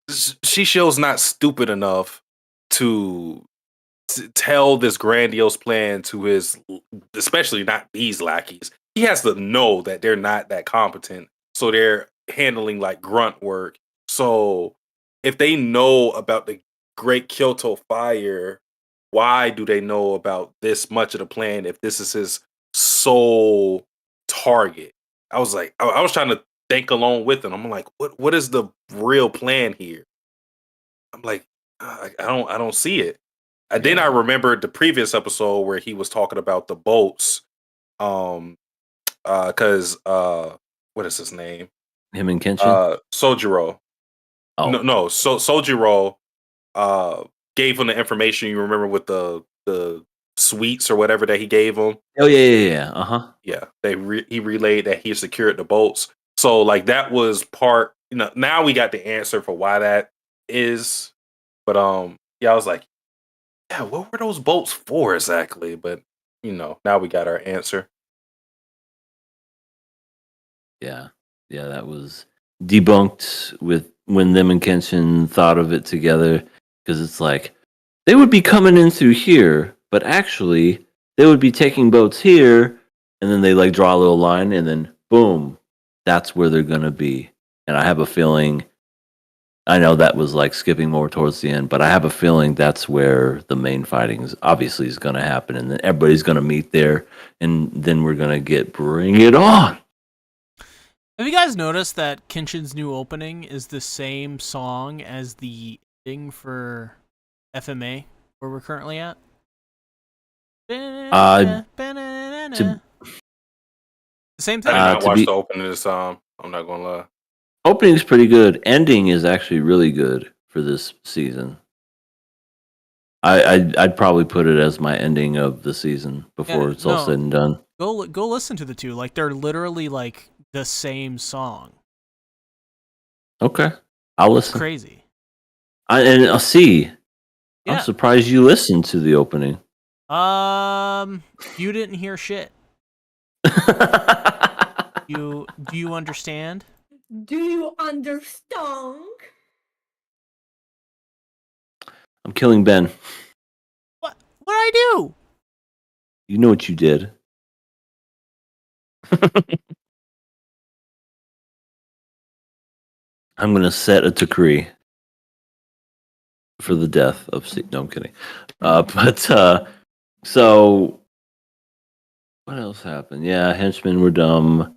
Shishio's not stupid enough to tell this grandiose plan to his, especially not these lackeys. He has to know that they're not that competent, so they're handling like grunt work. So if they know about the Great Kyoto Fire, why do they know about this much of the plan if this is his sole target? I was like, I was trying to think along with him. I'm like, what is the real plan here? I'm like, I don't see it. Then I Yeah. remembered the previous episode where he was talking about the boats. Because what is his name? Him and Kenshin. Sojiro. Oh, Sojiro gave him the information. You remember with the sweets or whatever that he gave him. oh yeah. Yeah, he relayed that he secured the boats. So like that was part. Now we got the answer for why that is. But yeah, I was like, yeah, what were those boats for exactly? But now we got our answer. Yeah, that was debunked with when them and Kenshin thought of it together, because it's like they would be coming in through here, but actually they would be taking boats here, and then they like draw a little line, and then boom, that's where they're gonna be. And I have a feeling, I know that was like skipping more towards the end, but I have a feeling that's where the main fighting is obviously is gonna happen, and then everybody's gonna meet there, and then we're gonna get Bring It On. Have you guys noticed that Kenshin's new opening is the same song as the ending for FMA, where we're currently at? Same thing. I did not to watch be- the opening of this time. I'm not gonna lie. Opening's pretty good. Ending is actually really good for this season. I'd probably put it as my ending of the season before it's all said and done. Go listen to the two. Like they're literally like the same song. Okay, I'll It's listen. crazy. I'll see. Yeah. I'm surprised you listened to the opening. You didn't hear shit. Do you understand? Do you understand? I'm killing Ben. What I do? You know what you did. I'm gonna set a decree for the death of. No, I'm kidding. So what else happened? Yeah, henchmen were dumb.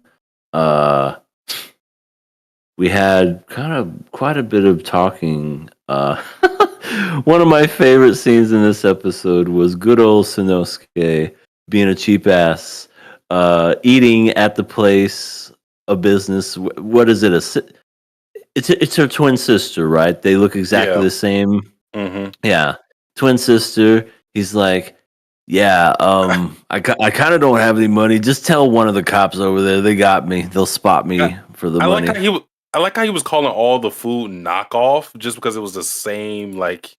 We had kind of quite a bit of talking. One of my favorite scenes in this episode was good old Sanosuke being a cheap ass, eating at the place, a business. What is it? It's her twin sister, right? They look exactly the same. Mm-hmm. Yeah, twin sister. He's like, yeah, I kind of don't have any money. Just tell one of the cops over there. They got me. They'll spot me for the money. I like how he was calling all the food knockoff just because it was the same. Like,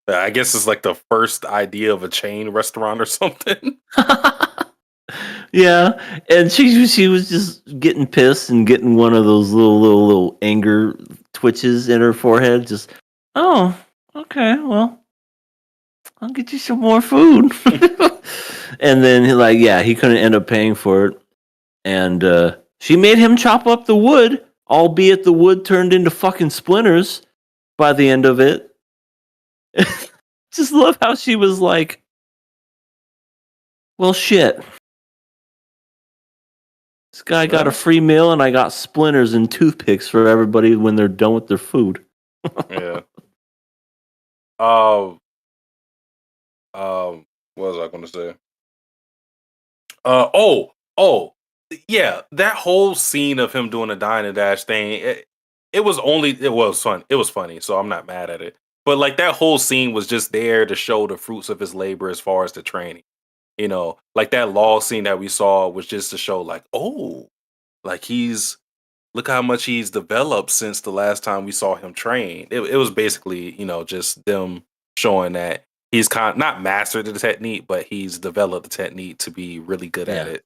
I guess it's like the first idea of a chain restaurant or something. Yeah, and she was just getting pissed and getting one of those little anger twitches in her forehead. Just, oh, okay, well, I'll get you some more food. And then he couldn't end up paying for it, and she made him chop up the wood, albeit the wood turned into fucking splinters by the end of it. Just love how she was like, well, shit. This guy got a free meal, and I got splinters and toothpicks for everybody when they're done with their food. Yeah. What was I going to say? Yeah. That whole scene of him doing the dine and dash thing, it was fun. It was funny, so I'm not mad at it. But like that whole scene was just there to show the fruits of his labor as far as the training. Like that law scene that we saw was just to show, like, oh, like look how much he's developed since the last time we saw him train. It was basically, just them showing that he's not mastered the technique, but he's developed the technique to be really good at it.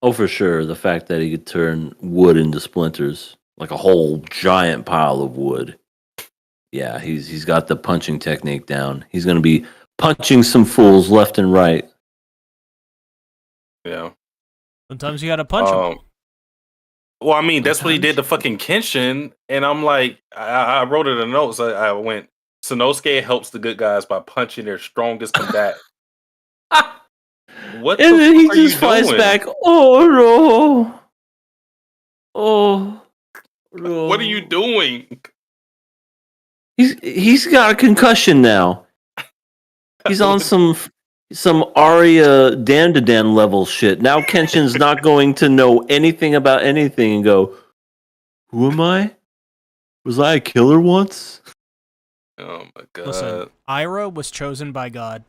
Oh, for sure. The fact that he could turn wood into splinters, like a whole giant pile of wood Yeah, he's got the punching technique down. He's gonna be punching some fools left and right. Yeah. Sometimes you gotta punch them. Well, I mean, that's what he did Sometimes. to fucking Kenshin, and I'm like, I wrote it in the notes. I went, Sanosuke helps the good guys by punching their strongest combatant. What And the then fuck he are you just fights doing? back. Oh no! Oh no! What are you doing? He's got a concussion now. He's on some Arya Dan level shit. Now Kenshin's not going to know anything about anything and go, "Who am I? Was I a killer once?" Oh my god! Listen, Ira was chosen by God.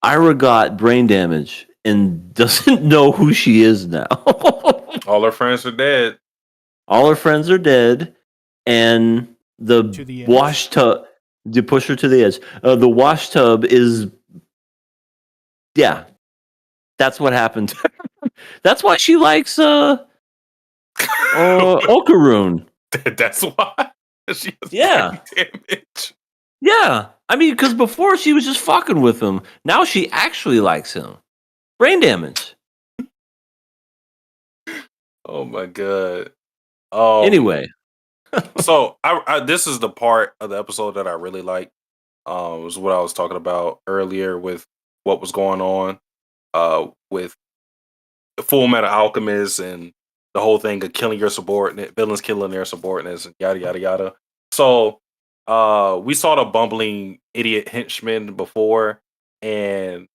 Ira got brain damage and doesn't know who she is now. All her friends are dead. All her friends are dead, and the To the edge. wash tub. You push her to the edge. The wash tub is, yeah. That's what happened. That's why she likes Okaroon. That's why she has Yeah. brain damage. Yeah. I mean, because before she was just fucking with him. Now she actually likes him. Brain damage. Oh my god. Anyway. So I this is the part of the episode that I really like. Was what I was talking about earlier with what was going on with the Fullmetal Alchemist and the whole thing of killing your subordinate, villains killing their subordinates, and yada yada yada. So we saw the bumbling idiot henchman before, and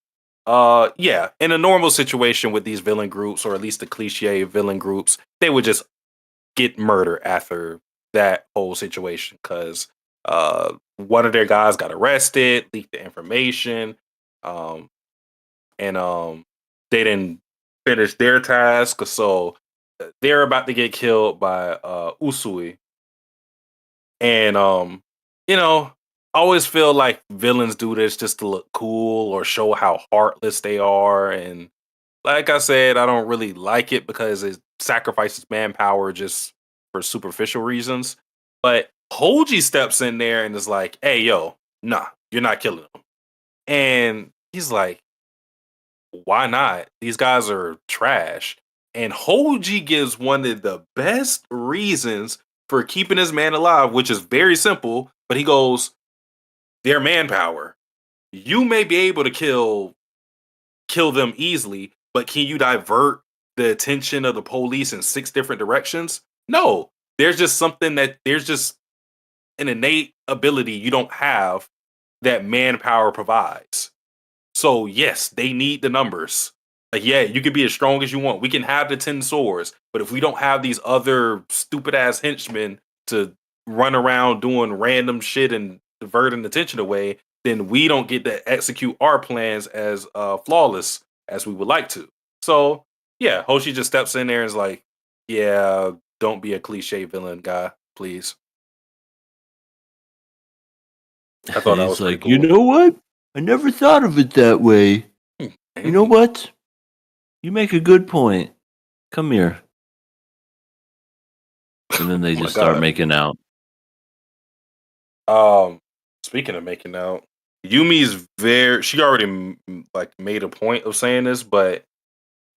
yeah, in a normal situation with these villain groups, or at least the cliche villain groups, they would just get murdered after that whole situation because one of their guys got arrested, leaked the information, um, and they didn't finish their task, so they're about to get killed by Usui. And you know, I always feel like villains do this just to look cool or show how heartless they are. And like I said, I don't really like it because it sacrifices manpower just for superficial reasons. But Hoji steps in there and is like, "Hey, yo, nah, you're not killing them." And he's like, "Why not? These guys are trash." And Hoji gives one of the best reasons for keeping his man alive, which is very simple. But he goes, "Their manpower. You may be able to kill them easily, but can you divert the attention of the police in 6 different directions? No. There's just an innate ability you don't have that manpower provides. So yes, they need the numbers. Like, yeah, you can be as strong as you want. We can have the 10 swords, but if we don't have these other stupid ass henchmen to run around doing random shit and diverting attention away, then we don't get to execute our plans as flawless as we would like to." So yeah, Hoshi just steps in there and is like, "Yeah, don't be a cliche villain guy, please." I thought that was He's pretty like, you cool. know what? I never thought of it that way. You know Mhm. what? You make a good point. Come here. And then they Oh my just start god. making out. Speaking of making out, Yumi's very. She already like made a point of saying this, but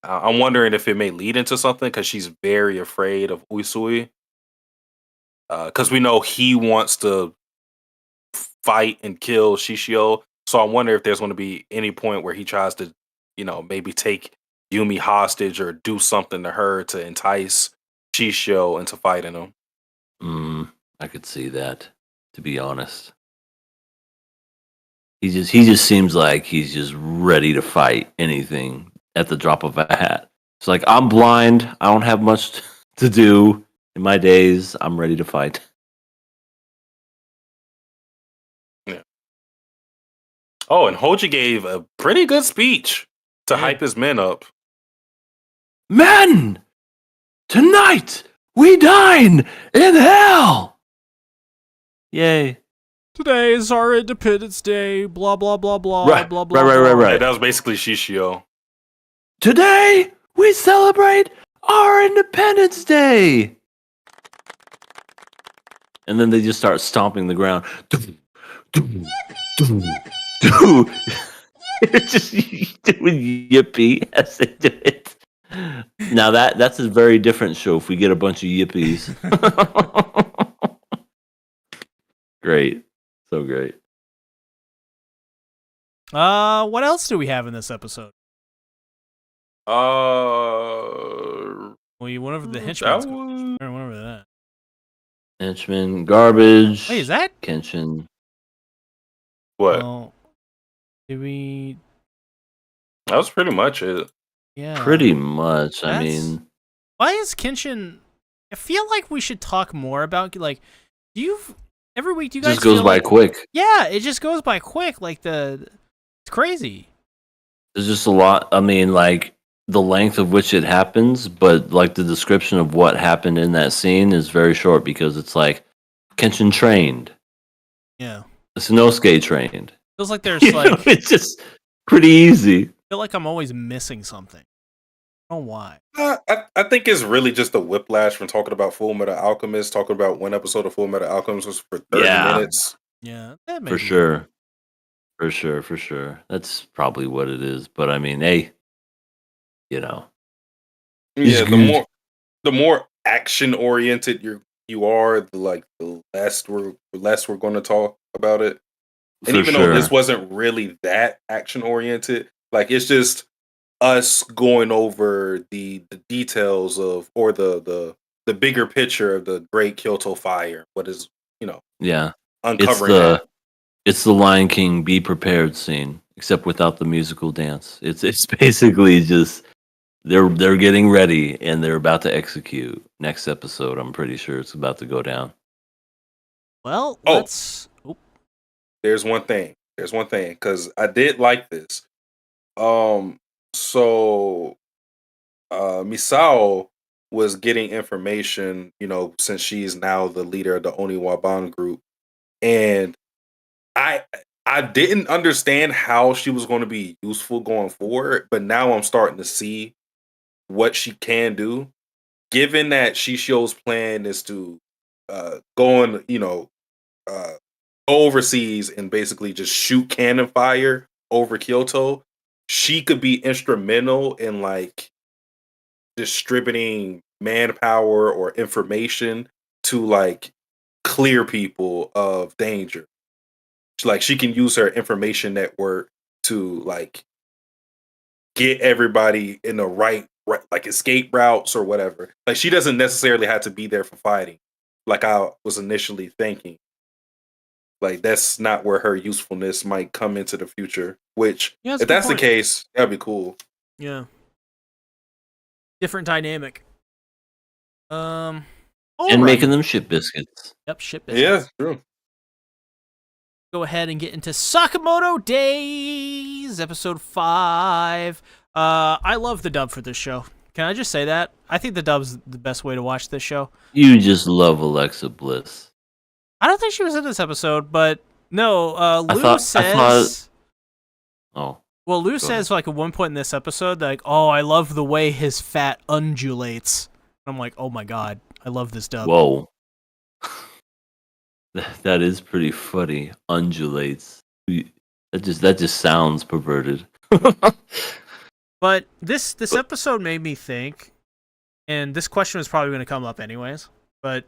I'm wondering if it may lead into something because she's very afraid of Usui. Because we know he wants to fight and kill Shishio, so I wonder if there's going to be any point where he tries to, maybe take Yumi hostage or do something to her to entice Shishio into fighting him. I could see that, to be honest. He just seems like he's just ready to fight anything at the drop of a hat. It's like, I'm blind. I don't have much to do in my days. I'm ready to fight. Yeah. Oh, and Hoji gave a pretty good speech to hype his men up. Men! Tonight we dine in hell! Yay. Today is our Independence Day, blah, blah, blah, blah, Right, blah, blah, right, blah. Yeah, that was basically Shishio. Today we celebrate our Independence Day! and then they just start stomping the ground. It's just doing yippee as they do it. Now that's a very different show if we get a bunch of yippies. Great. So great. What else do we have in this episode? Well, you went over the henchman. I went over that. Henchman, garbage. Wait, is that Kenshin? What? Did we? That was pretty much it. Yeah. Pretty much. I mean, why is Kenshin? I feel like we should talk more about every week. Do you guys just goes by quick? Yeah, it just goes by quick. It's crazy. There's just a lot. I mean, like the length of which it happens, but like the description of what happened in that scene is very short because it's like Kenshin trained. Yeah. Sanosuke trained. Feels like there's it's just pretty easy. I feel like I'm always missing something. I don't know why. I think it's really just a whiplash from talking about Fullmetal Alchemist, talking about one episode of Fullmetal Alchemist was for 30 minutes. Yeah, for sure. For sure. That's probably what it is. But I mean, hey, Yeah, the more action oriented you are, the less we're going to talk about it. And even though this wasn't really that action oriented, like it's just us going over the details of or the bigger picture of the Great Kyoto Fire. What is uncovering it's the Lion King Be Prepared scene, except without the musical dance. It's basically just they're getting ready and they're about to execute. Next episode, I'm pretty sure it's about to go down. Well, let's. There's one thing, because I did like this. So Misao was getting information, since she's now the leader of the Oniwaban group, and I didn't understand how she was going to be useful going forward, but now I'm starting to see what she can do. Given that Shishio's plan is to go on, go overseas and basically just shoot cannon fire over Kyoto, she could be instrumental in distributing manpower or information to clear people of danger. She can use her information network to get everybody in the right escape routes or whatever. She doesn't necessarily have to be there for fighting, like I was initially thinking. That's not where her usefulness might come into the future. Which, if that's the case, that'd be cool. Yeah. Different dynamic. And making them ship biscuits. Yep, ship biscuits. Yeah, true. Go ahead and get into Sakamoto Days, episode 5. I love the dub for this show. Can I just say that? I think the dub's the best way to watch this show. You just love Alexa Bliss. I don't think she was in this episode, but no, Lou says... Well, Lou says at one point in this episode, I love the way his fat undulates. I'm like, oh my god, I love this dub. Whoa. That is pretty funny. Undulates. That just sounds perverted. But this episode made me think, and this question was probably going to come up anyways, but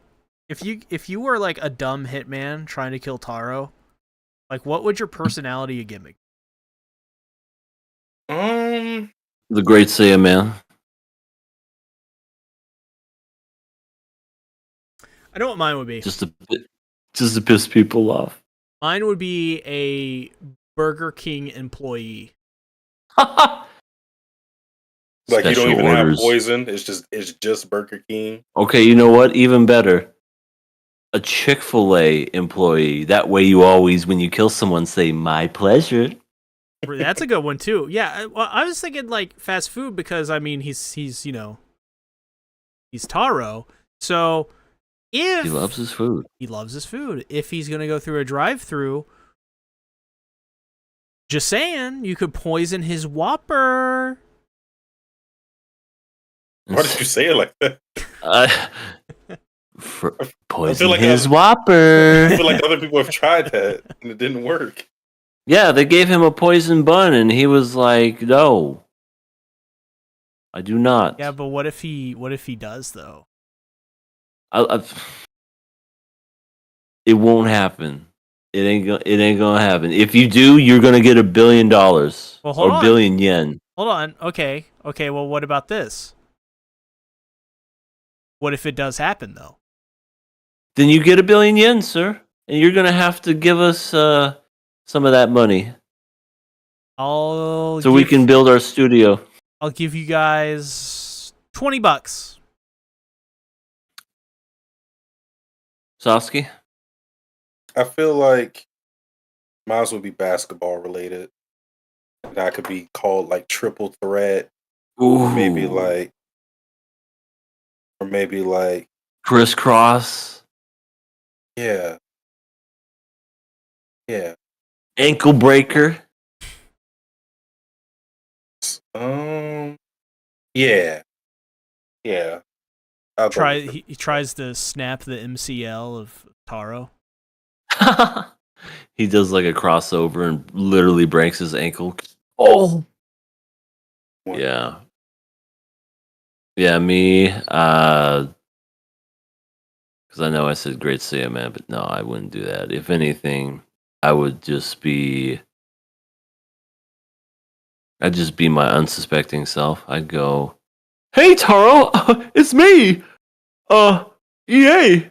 if you were a dumb hitman trying to kill Taro, what would your personality and gimmick? The Great Saiyan Man. I know what mine would be. Just to piss people off. Mine would be a Burger King employee. You don't even have poison. It's just Burger King. Okay, you know what? Even better. A Chick-fil-A employee. That way you always, when you kill someone, say, my pleasure. That's a good one, too. Yeah, well, I was thinking, fast food because, he's Taro. So, if... He loves his food. If he's going to go through a drive-thru, just saying, you could poison his Whopper. Why did you say it like that? For I poison like his I whopper. feel like other people have tried that and it didn't work. Yeah, they gave him a poison bun, and he was like, "No, I do not." Yeah, but what if he does though? I, it won't happen. It ain't gonna happen. If you do, you're gonna get $1 billion Well, hold or on. billion yen. Hold on. Okay. Well, what about this? What if it does happen though? Then you get $1 billion yen, sir, and you're gonna have to give us some of that money so we can build our studio. I'll give you guys $20. Sasuke? I feel like might as well be basketball related. That could be called like triple threat, Ooh. or maybe like crisscross. Yeah. Ankle breaker. Yeah. I'll go with it. He tries to snap the MCL of Taro. He does like a crossover and literally breaks his ankle. Oh. Yeah. Yeah, me. Because I know I said Great Saiyaman, but no, I wouldn't do that. If anything, I'd just be my unsuspecting self. I'd go, "Hey Taro, it's me. EA.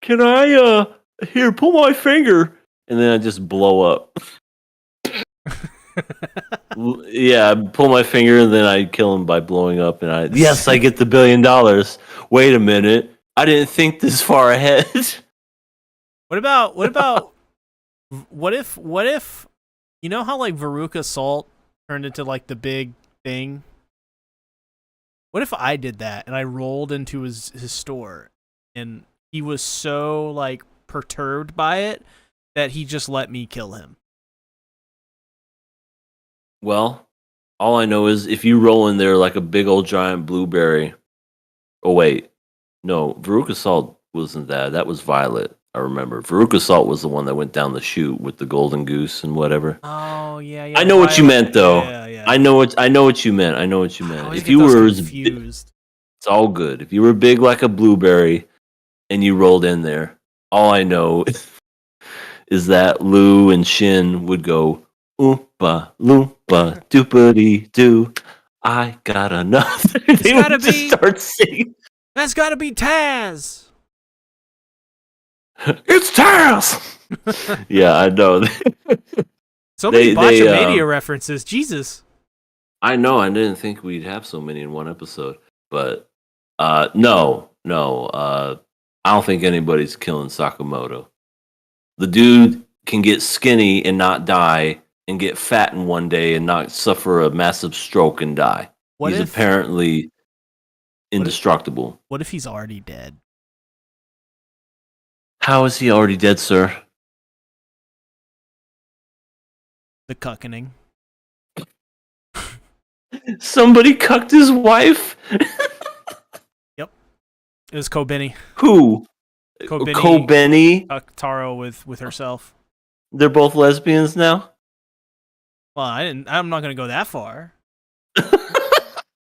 Can I here pull my finger?" And then I just blow up. Yeah, I pull my finger and then I kill him by blowing up, and I get the $1 billion. Wait a minute, I didn't think this far ahead. What if you know how like Veruca Salt turned into like the big thing? What if I did that and I rolled into his store and he was so like perturbed by it that he just let me kill him? Well, all I know is if you roll in there like a big old giant blueberry. Oh wait, no, Veruca Salt wasn't that. That was Violet. I remember. Veruca Salt was the one that went down the chute with the golden goose and whatever. Oh yeah. I know what you meant though. Yeah. I know what you meant. I know what you I meant. always If get you those were confused. it's all good. If you were big like a blueberry and you rolled in there, all I know is that Lou and Shin would go oompa loompa doopity doo. I got another. They would just start singing. That's gotta be Taz. It's Taz. Yeah, I know. So many Botchamania references. Jesus. I know. I didn't think we'd have so many in one episode, but no. I don't think anybody's killing Sakamoto. The dude can get skinny and not die, and get fat in one day and not suffer a massive stroke and die. He's apparently indestructible. What if he's already dead? How is he already dead, sir? The cuckening. Somebody cucked his wife? Yep. It was Kobeni. Who? Kobeni? Cucked Taro with herself. They're both lesbians now? Well, I'm not gonna go that far.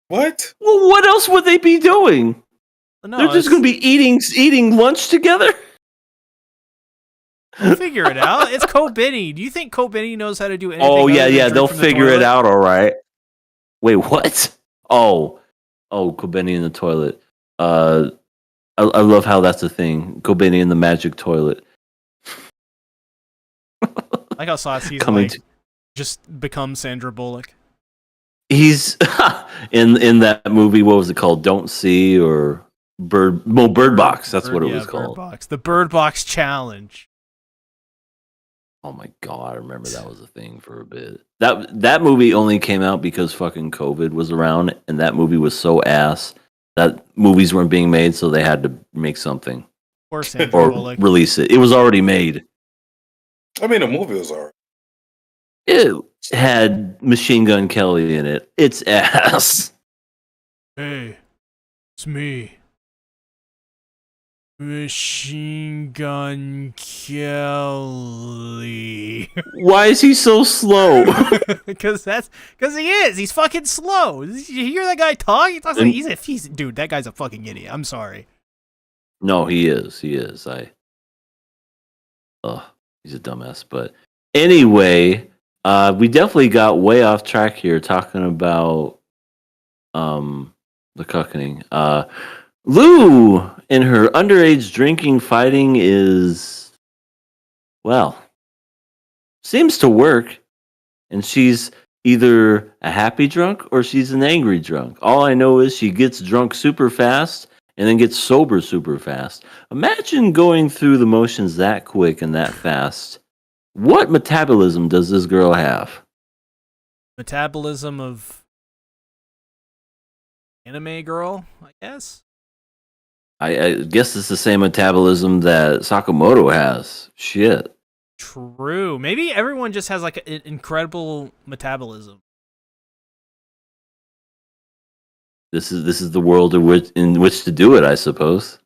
What? Well, what else would they be doing? No, they're just gonna be eating lunch together? We'll figure it out. It's Kobeni. Do you think Kobeni knows how to do anything? Oh yeah, they'll figure it out, all right. Wait, what? Oh, Kobeni in the toilet. I love how that's a thing. Kobeni in the magic toilet. Like how Sasuke's just become Sandra Bullock. He's in that movie. What was it called? Don't See or Bird Box. That's what it was called. Bird Box. The Bird Box Challenge. Oh my god, I remember that was a thing for a bit. That movie only came out because fucking COVID was around, and that movie was so ass that movies weren't being made, so they had to make something Or Sandra Bullock. Release it. It was already made. I mean, the movie was alright. It had Machine Gun Kelly in it. It's ass. Hey, it's me. Machine Gun Kelly. Why is he so slow? Because he is. He's fucking slow. You hear that guy talk? He talks like he's dude. That guy's a fucking idiot. I'm sorry. No, he is. He is. He's a dumbass. But anyway, we definitely got way off track here talking about the cuckening. Lou and her underage drinking fighting is, well, seems to work. And she's either a happy drunk or she's an angry drunk. All I know is she gets drunk super fast and then gets sober super fast. Imagine going through the motions that quick and that fast. What metabolism does this girl have? Metabolism of anime girl, I guess. I guess it's the same metabolism that Sakamoto has. Shit. True. Maybe everyone just has like an incredible metabolism. This is the world in which to do it, I suppose.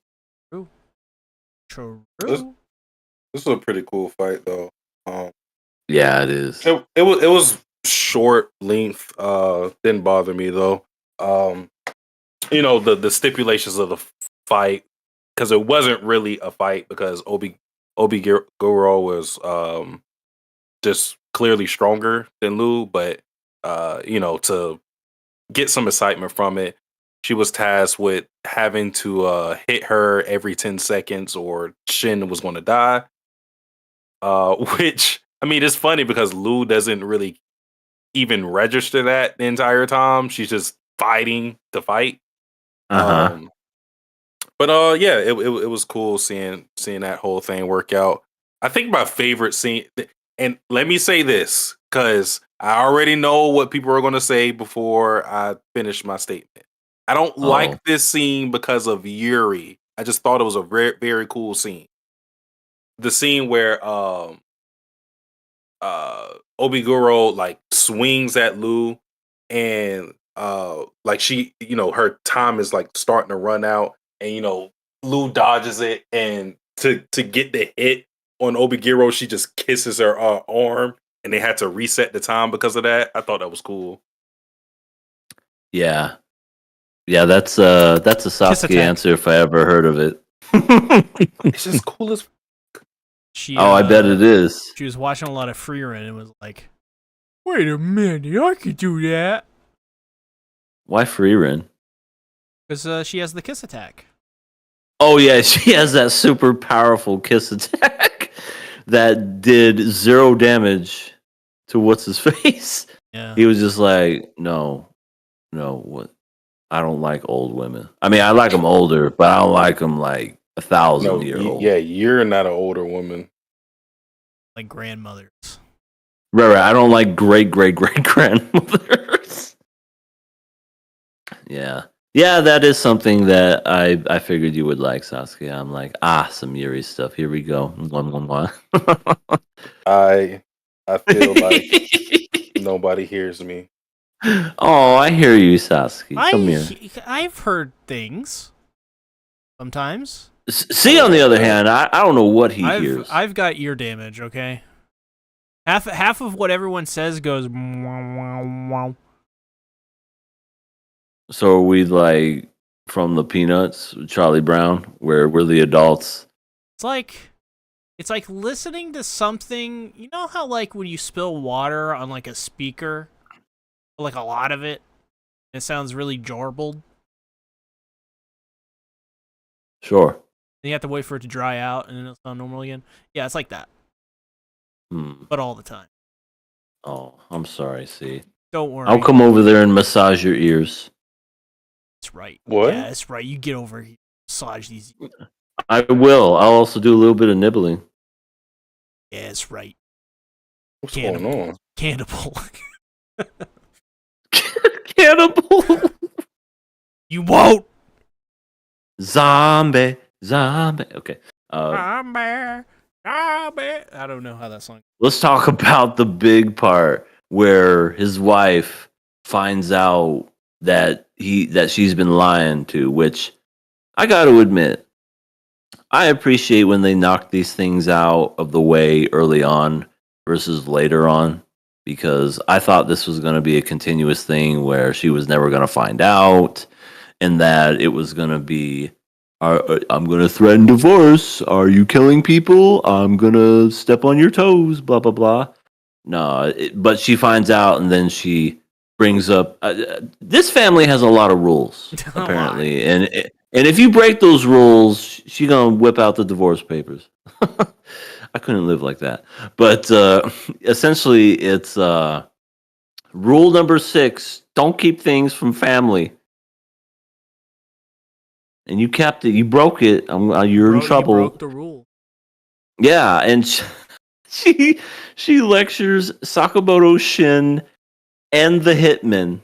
True. This was a pretty cool fight, though. Yeah, it is. It was short length. Didn't bother me though. The stipulations of the fight, because it wasn't really a fight, because Obiguro was just clearly stronger than Lou, but to get some excitement from it, she was tasked with having to hit her every 10 seconds or Shin was going to die. Which, I mean, it's funny because Lou doesn't really even register that the entire time. She's just fighting to fight. Uh-huh. But yeah, it was cool seeing that whole thing work out. I think my favorite scene, and let me say this, because I already know what people are going to say before I finish my statement. I don't like this scene because of Yuri. I just thought it was a very, very cool scene. The scene where Obiguro like swings at Lou, and like she, her time is like starting to run out, and Lou dodges it, and to get the hit on Obiguro, she just kisses her arm, and they had to reset the time because of that. I thought that was cool. Yeah, that's a Sasuke answer if I ever heard of it. It's just cool as. I bet it is. She was watching a lot of Freerun and was like, "Wait a minute, I could do that." Why Freerun? Because she has the kiss attack. Oh yeah, she has that super powerful kiss attack that did 0 damage to what's his face. Yeah, he was just like, no, what? I don't like old women. I mean, I like them older, but I don't like them like 1,000-year-old. Yeah, you're not an older woman. Like grandmothers. Right. I don't like great grandmothers. Yeah, that is something that I figured you would like, Sasuke. I'm like, some Yuri stuff. Here we go. I feel like nobody hears me. Oh, I hear you, Sasuke. Come here. I've heard things. Sometimes. See, on the other hand, I don't know what he hears. I've got ear damage, okay? Half of what everyone says goes wow. So are we like from the Peanuts, Charlie Brown, where we're the adults? It's like listening to something. You know how like when you spill water on like a speaker, like a lot of it sounds really jarbled. Sure. And you have to wait for it to dry out, and then it'll sound normal again. Yeah, it's like that. But all the time. Oh, I'm sorry, see. Don't worry. I'll come over there and massage your ears. That's right. What? Yeah, that's right. You get over here. Massage these. I will. I'll also do a little bit of nibbling. Yeah, that's right. What's going on? Cannibal. Cannibal. You won't. Zombie. Okay. Zombie. I don't know how that song. Let's talk about the big part where his wife finds out that she's been lying to, which I got to admit, I appreciate when they knock these things out of the way early on versus later on because I thought this was going to be a continuous thing where she was never going to find out and that it was going to be I'm going to threaten divorce. Are you killing people? I'm going to step on your toes, blah blah blah. No, but she finds out and then she brings up this family has a lot of rules A lot. apparently and if you break those rules, she gonna whip out the divorce papers. I couldn't live like that. But essentially, it's rule number 6: don't keep things from family. And you kept it. You broke it. You're in He trouble. broke the rule. Yeah, and she she lectures Sakamoto Shin and the hitman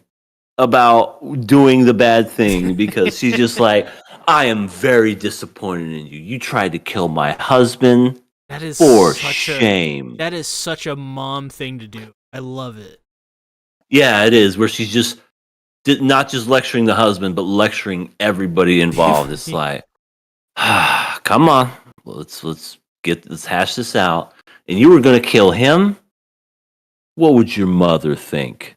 about doing the bad thing because she's just like, I am very disappointed in you. You tried to kill my husband. That is For such shame. that is such a mom thing to do. I love it. Yeah, it is, where she's just not just lecturing the husband, but lecturing everybody involved. It's like, come on, let's hash this out. And you were gonna kill him? What would your mother think?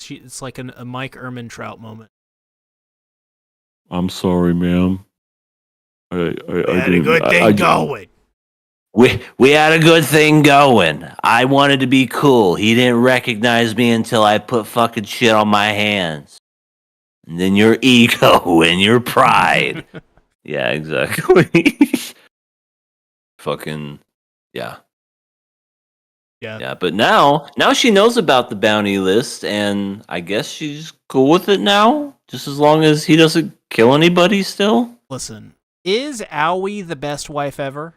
It's like a Mike Ehrmantraut moment. I'm sorry, ma'am. I had a good thing going. We had a good thing going. I wanted to be cool. He didn't recognize me until I put fucking shit on my hands. And then your ego and your pride. Yeah, exactly. Fucking yeah. Yeah, but now she knows about the bounty list and I guess she's cool with it now, just as long as he doesn't kill anybody still. Listen, is Aoi the best wife ever?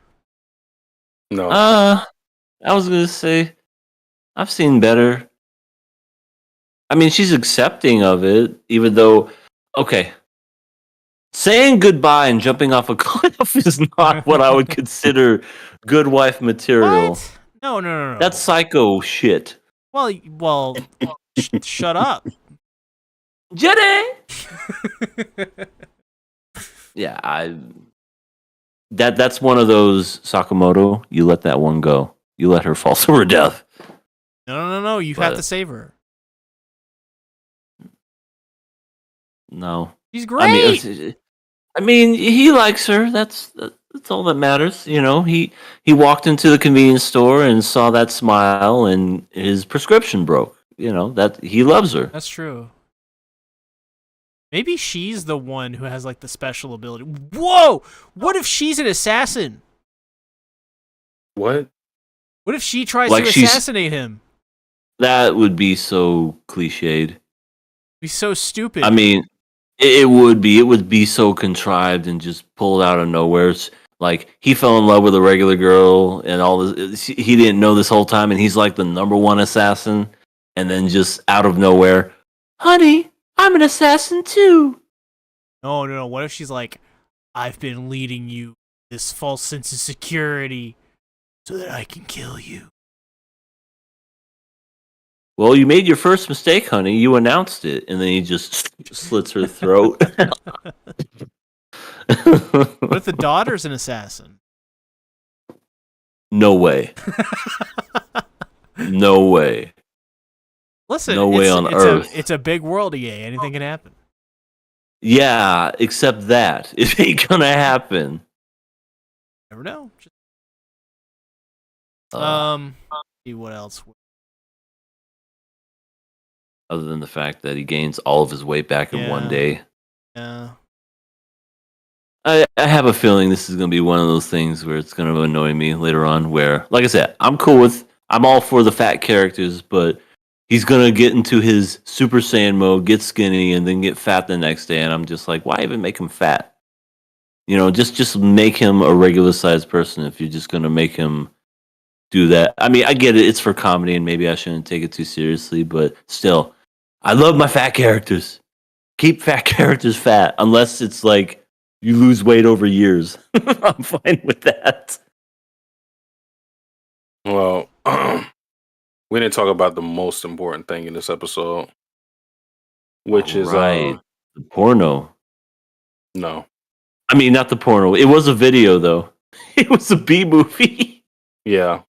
No. I was gonna say, I've seen better. I mean, she's accepting of it, even though, okay, saying goodbye and jumping off a cliff is not what I would consider good wife material. What? No. That's psycho shit. Well, shut up. Jenny! Yeah, that's one of those Sakamoto. You let that one go. You let her fall to her death. No. You have to save her. No, she's great. I mean, he likes her. That's all that matters. You know, he walked into the convenience store and saw that smile, and his prescription broke. You know that he loves her. That's true. Maybe she's the one who has like the special ability. Whoa! What if she's an assassin? What? What if she tries to assassinate him? That would be so cliched. Be so stupid. I mean, it would be. It would be so contrived and just pulled out of nowhere. It's like he fell in love with a regular girl and all this. He didn't know this whole time, and he's like the number one assassin. And then just out of nowhere, honey, I'm an assassin too. No. What if she's like, I've been leading you this false sense of security so that I can kill you. Well, you made your first mistake, honey. You announced it, and then he just slits her throat. What if the daughter's an assassin? No way. No way. Listen, no way on earth. It's a big world, EA. Anything can happen. Yeah, except that. It ain't gonna happen. Never know. See what else. Other than the fact that he gains all of his weight back in one day. Yeah. I have a feeling this is going to be one of those things where it's going to annoy me later on where, like I said, I'm all for the fat characters, but he's going to get into his Super Saiyan mode, get skinny, and then get fat the next day, and I'm just like, why even make him fat? You know, just make him a regular sized person if you're just going to make him do that. I mean, I get it, it's for comedy, and maybe I shouldn't take it too seriously, but still, I love my fat characters. Keep fat characters fat, unless it's like, you lose weight over years. I'm fine with that. Well, we didn't talk about the most important thing in this episode, which is the porno. No. I mean, not the porno. It was a video though. It was a B movie. Yeah,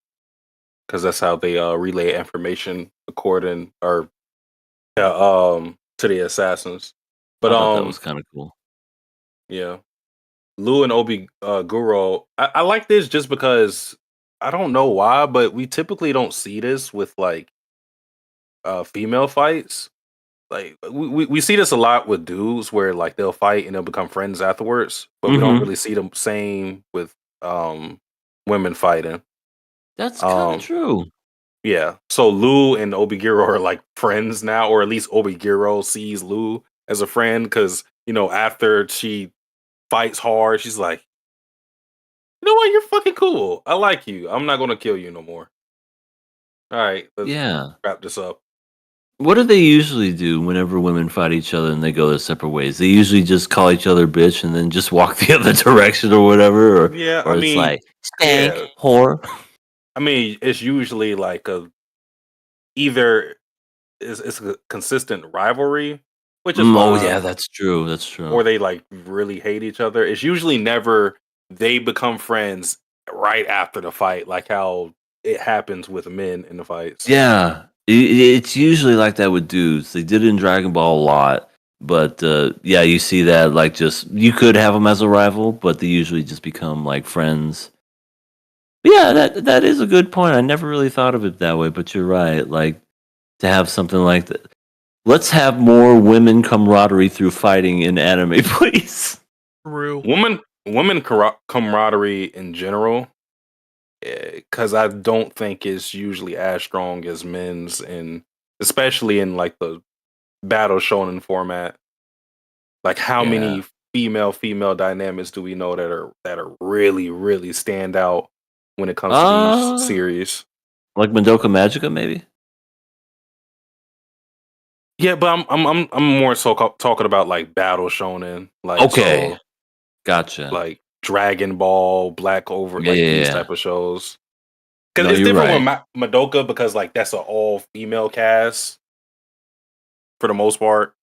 because that's how they relay information according or to the assassins. But I thought that was kind of cool. yeah, Lou and Obi Guro. I like this just because I don't know why, but we typically don't see this with like female fights. Like we see this a lot with dudes where like they'll fight and they'll become friends afterwards, but we don't Mhm. really see them same with women fighting. That's kind of Um true. yeah. So Lou and Obiguro are like friends now, or at least Obiguro sees Lou as a friend because after she fights hard, she's like, you know what, you're fucking cool. I like you. I'm not gonna kill you no more. All right, let's Yeah. wrap this up. What do they usually do whenever women fight each other and they go their separate ways? They usually just call each other bitch and then just walk the other direction or whatever, Yeah, or I it's mean, like stank yeah. whore. I mean, it's usually like either it's a consistent rivalry, which is Oh yeah, fine, that's true. That's true. or they like really hate each other. It's usually never they become friends right after the fight, like how it happens with men in the fights. Yeah, it's usually like that with dudes. They did it in Dragon Ball a lot, but yeah, you see that like just you could have them as a rival, but they usually just become like friends. Yeah, that is a good point. I never really thought of it that way, but you're right. Like to have something like that. Let's have more women camaraderie through fighting in anime, please. True. Women camaraderie in general, because I don't think it's usually as strong as men's, and especially in like the battle shonen format. Like how Yeah. many female dynamics do we know that are really stand out when it comes to these Uh, series? like Madoka Magica, maybe. Yeah, but I'm more so talking about like battle shonen, like Okay, so gotcha. like Dragon Ball, Black Over, Yeah, like yeah, these yeah. type of shows. Because No, it's you're different with right. Madoka because like that's an all female cast for the most part.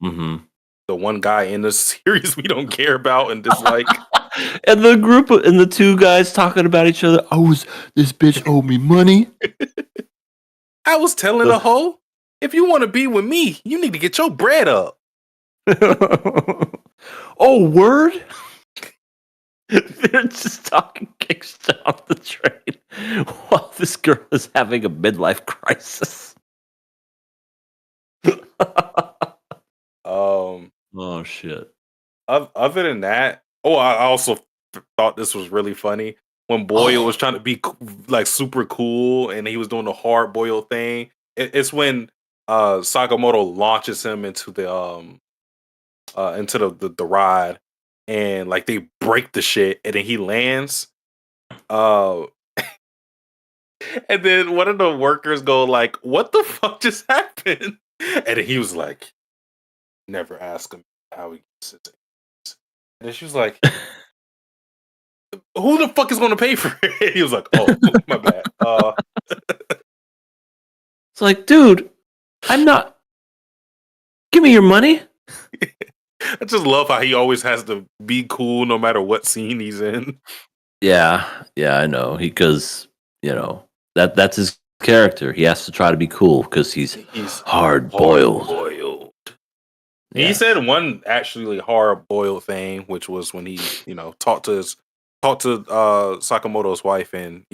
Hmm. The one guy in the series we don't care about and dislike. And the and the two guys talking about each other. This bitch owed me money. I was telling a hoe, if you want to be with me, you need to get your bread up. Oh, word? They're just talking gangsta on the train while this girl is having a midlife crisis. Um, Oh shit. other than that, oh, I also thought this was really funny when Boyle was trying to be like super cool and he was doing the hard boil thing. It's when Sakamoto launches him into the ride and like they break the shit and then he lands. Uh, and then one of the workers go like, "What the fuck just happened?" And then he was like, "Never ask him how he gets it." And then she was like, "Who the fuck is going to pay for it?" He was like, "Oh, my bad." It's like, dude, I'm not. Give me your money. I just love how he always has to be cool no matter what scene he's in. Yeah, yeah, I know. Because that's his character. He has to try to be cool because he's He's hard hard boiled. boiled. He Yeah. said one actually hard boiled thing, which was when he, talked to Sakamoto's wife and,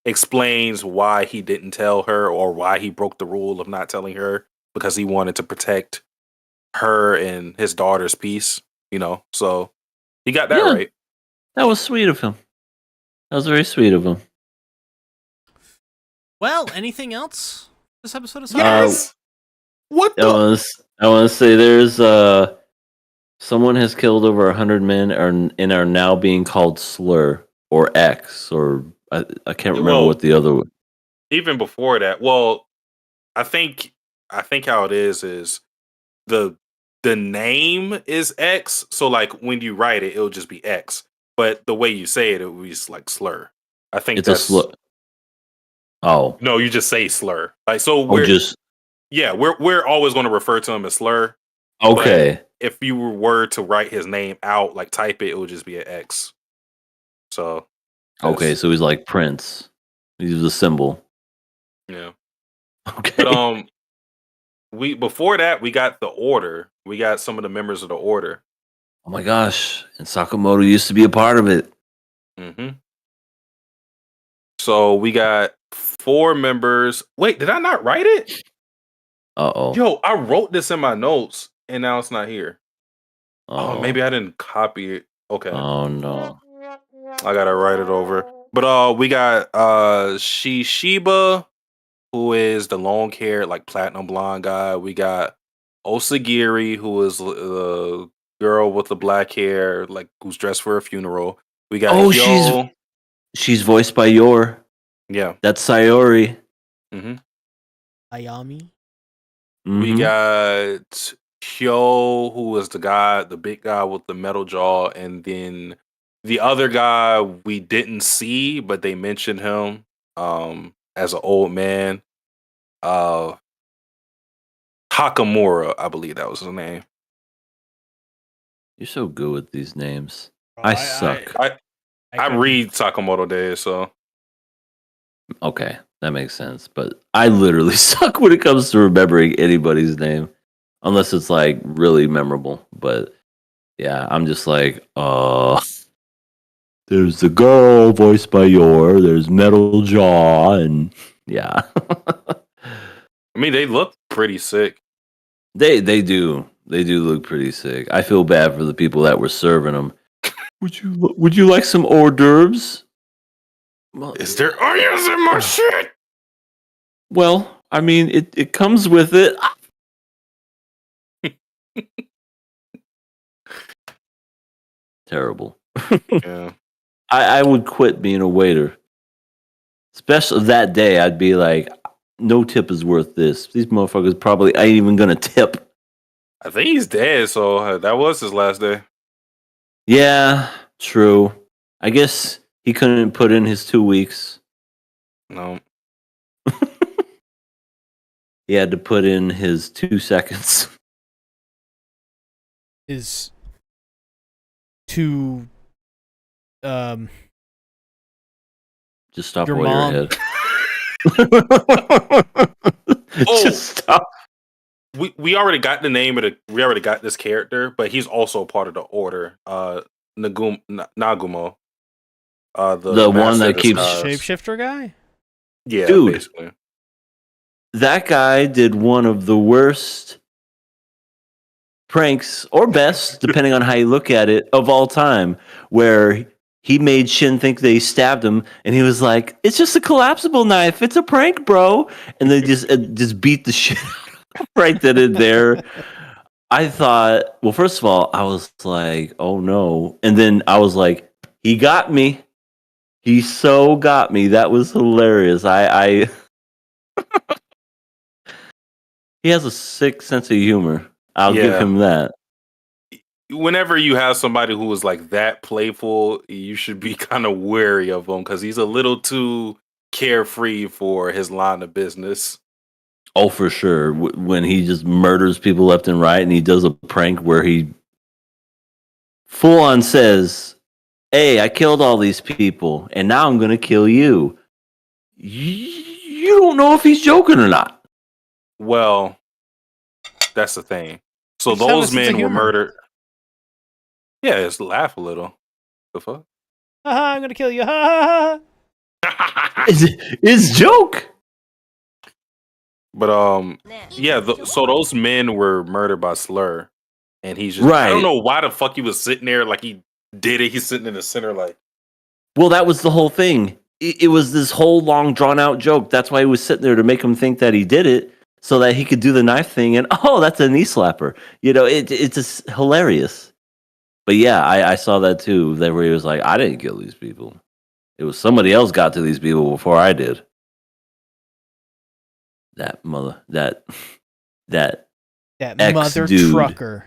explains why he didn't tell her or why he broke the rule of not telling her because he wanted to protect her and his daughter's peace, So he got that Yeah, right. that was sweet of him. That was very sweet of him. Well, anything else this episode is Yes. What I the? want to say there's someone has killed over 100 men and are now being called slur or X or I can't remember what the other one. Even before that, well, I think how it is the name is X, so like when you write it, it'll just be X. But the way you say it, it will be like slur. I think It's a that's slur. Oh, no, you just say slur. Like so, just we're always going to refer to him as slur. okay. if you were to write his name out, like type it, it would just be an X. So Okay, that's- so he's like Prince. He's a symbol. yeah. Okay. But we before that we got the Order. We got some of the members of the Order. Oh my gosh. And Sakamoto used to be a part of it. Mm-hmm. So we got 4 members. Wait, did I not write it? Uh-oh. Yo, I wrote this in my notes and now it's not here. Oh, Uh-oh. maybe I didn't copy it. Okay. Oh no. I gotta write it over. But we got Shishiba, who is the long haired, like platinum blonde guy. We got Osagiri, who is the girl with the black hair, like who's dressed for a funeral. We got Oh, Hyo. she's voiced by Yor. Yeah. That's Sayori. Mm-hmm. Ayami. We Mhm. got Hyo, who was the big guy with the metal jaw, and then the other guy we didn't see, but they mentioned him as an old man. Hakamura, I believe that was his name. You're so good with these names. I suck. I read Sakamoto Days, so Okay, that makes sense. But I literally suck when it comes to remembering anybody's name, unless it's like really memorable. But yeah, I'm just like, there's the girl voiced by Yor. There's Metal Jaw, and yeah, I mean they look pretty sick. they do look pretty sick. I feel bad for the people that were serving them. Would you like some hors d'oeuvres? Well, Is there onions in my shit? well, I mean, it comes with it. Terrible. Yeah. I would quit being a waiter. Especially that day, I'd be like, no tip is worth this. These motherfuckers probably ain't even gonna tip. I think he's dead, so that was his last day. Yeah, true. I guess he couldn't put in his 2 weeks. No. He had to put in his 2 seconds. Is to Just stop Your while mom. you're ahead. Oh. Just stop. We already got the name of we already got this character, but he's also part of the Order. Nagumo. The one master that of keeps- disguise. shapeshifter guy? Yeah, Dude. basically. That guy did one of the worst pranks, or best, depending on how you look at it, of all time, where he made Shin think they stabbed him, and he was like, "It's just a collapsible knife. It's a prank, bro." And they just beat the shit out of him right then and there. I thought, well, first of all, I was like, "Oh no," and then I was like, "He got me. He so got me." That was hilarious. I He has a sick sense of humor. I'll give Yeah. him that. Whenever you have somebody who is like that playful, you should be kind of wary of him because he's a little too carefree for his line of business. Oh, for sure. When he just murders people left and right, and he does a prank where he full on says, "Hey, I killed all these people, and now I'm going to kill you." You don't know if he's joking or not. Well, that's the thing. So Just have a those sense of men were humor. murdered. Yeah, just laugh a little. The fuck? Haha, I'm gonna kill you. Ha ha ha. It's joke. But yeah. So those men were murdered by Slur, and he's just I Right. don't know why the fuck he was sitting there like he did it. He's sitting in the center like Well, that was the whole thing. It was this whole long, drawn out joke. That's why he was sitting there, to make him think that he did it, so that he could do the knife thing. And oh, that's a knee slapper. You know, it's just hilarious. But yeah, I saw that too. That where he was like, "I didn't kill these people. It was somebody else got to these people before I did." That That Ex mother dude. trucker.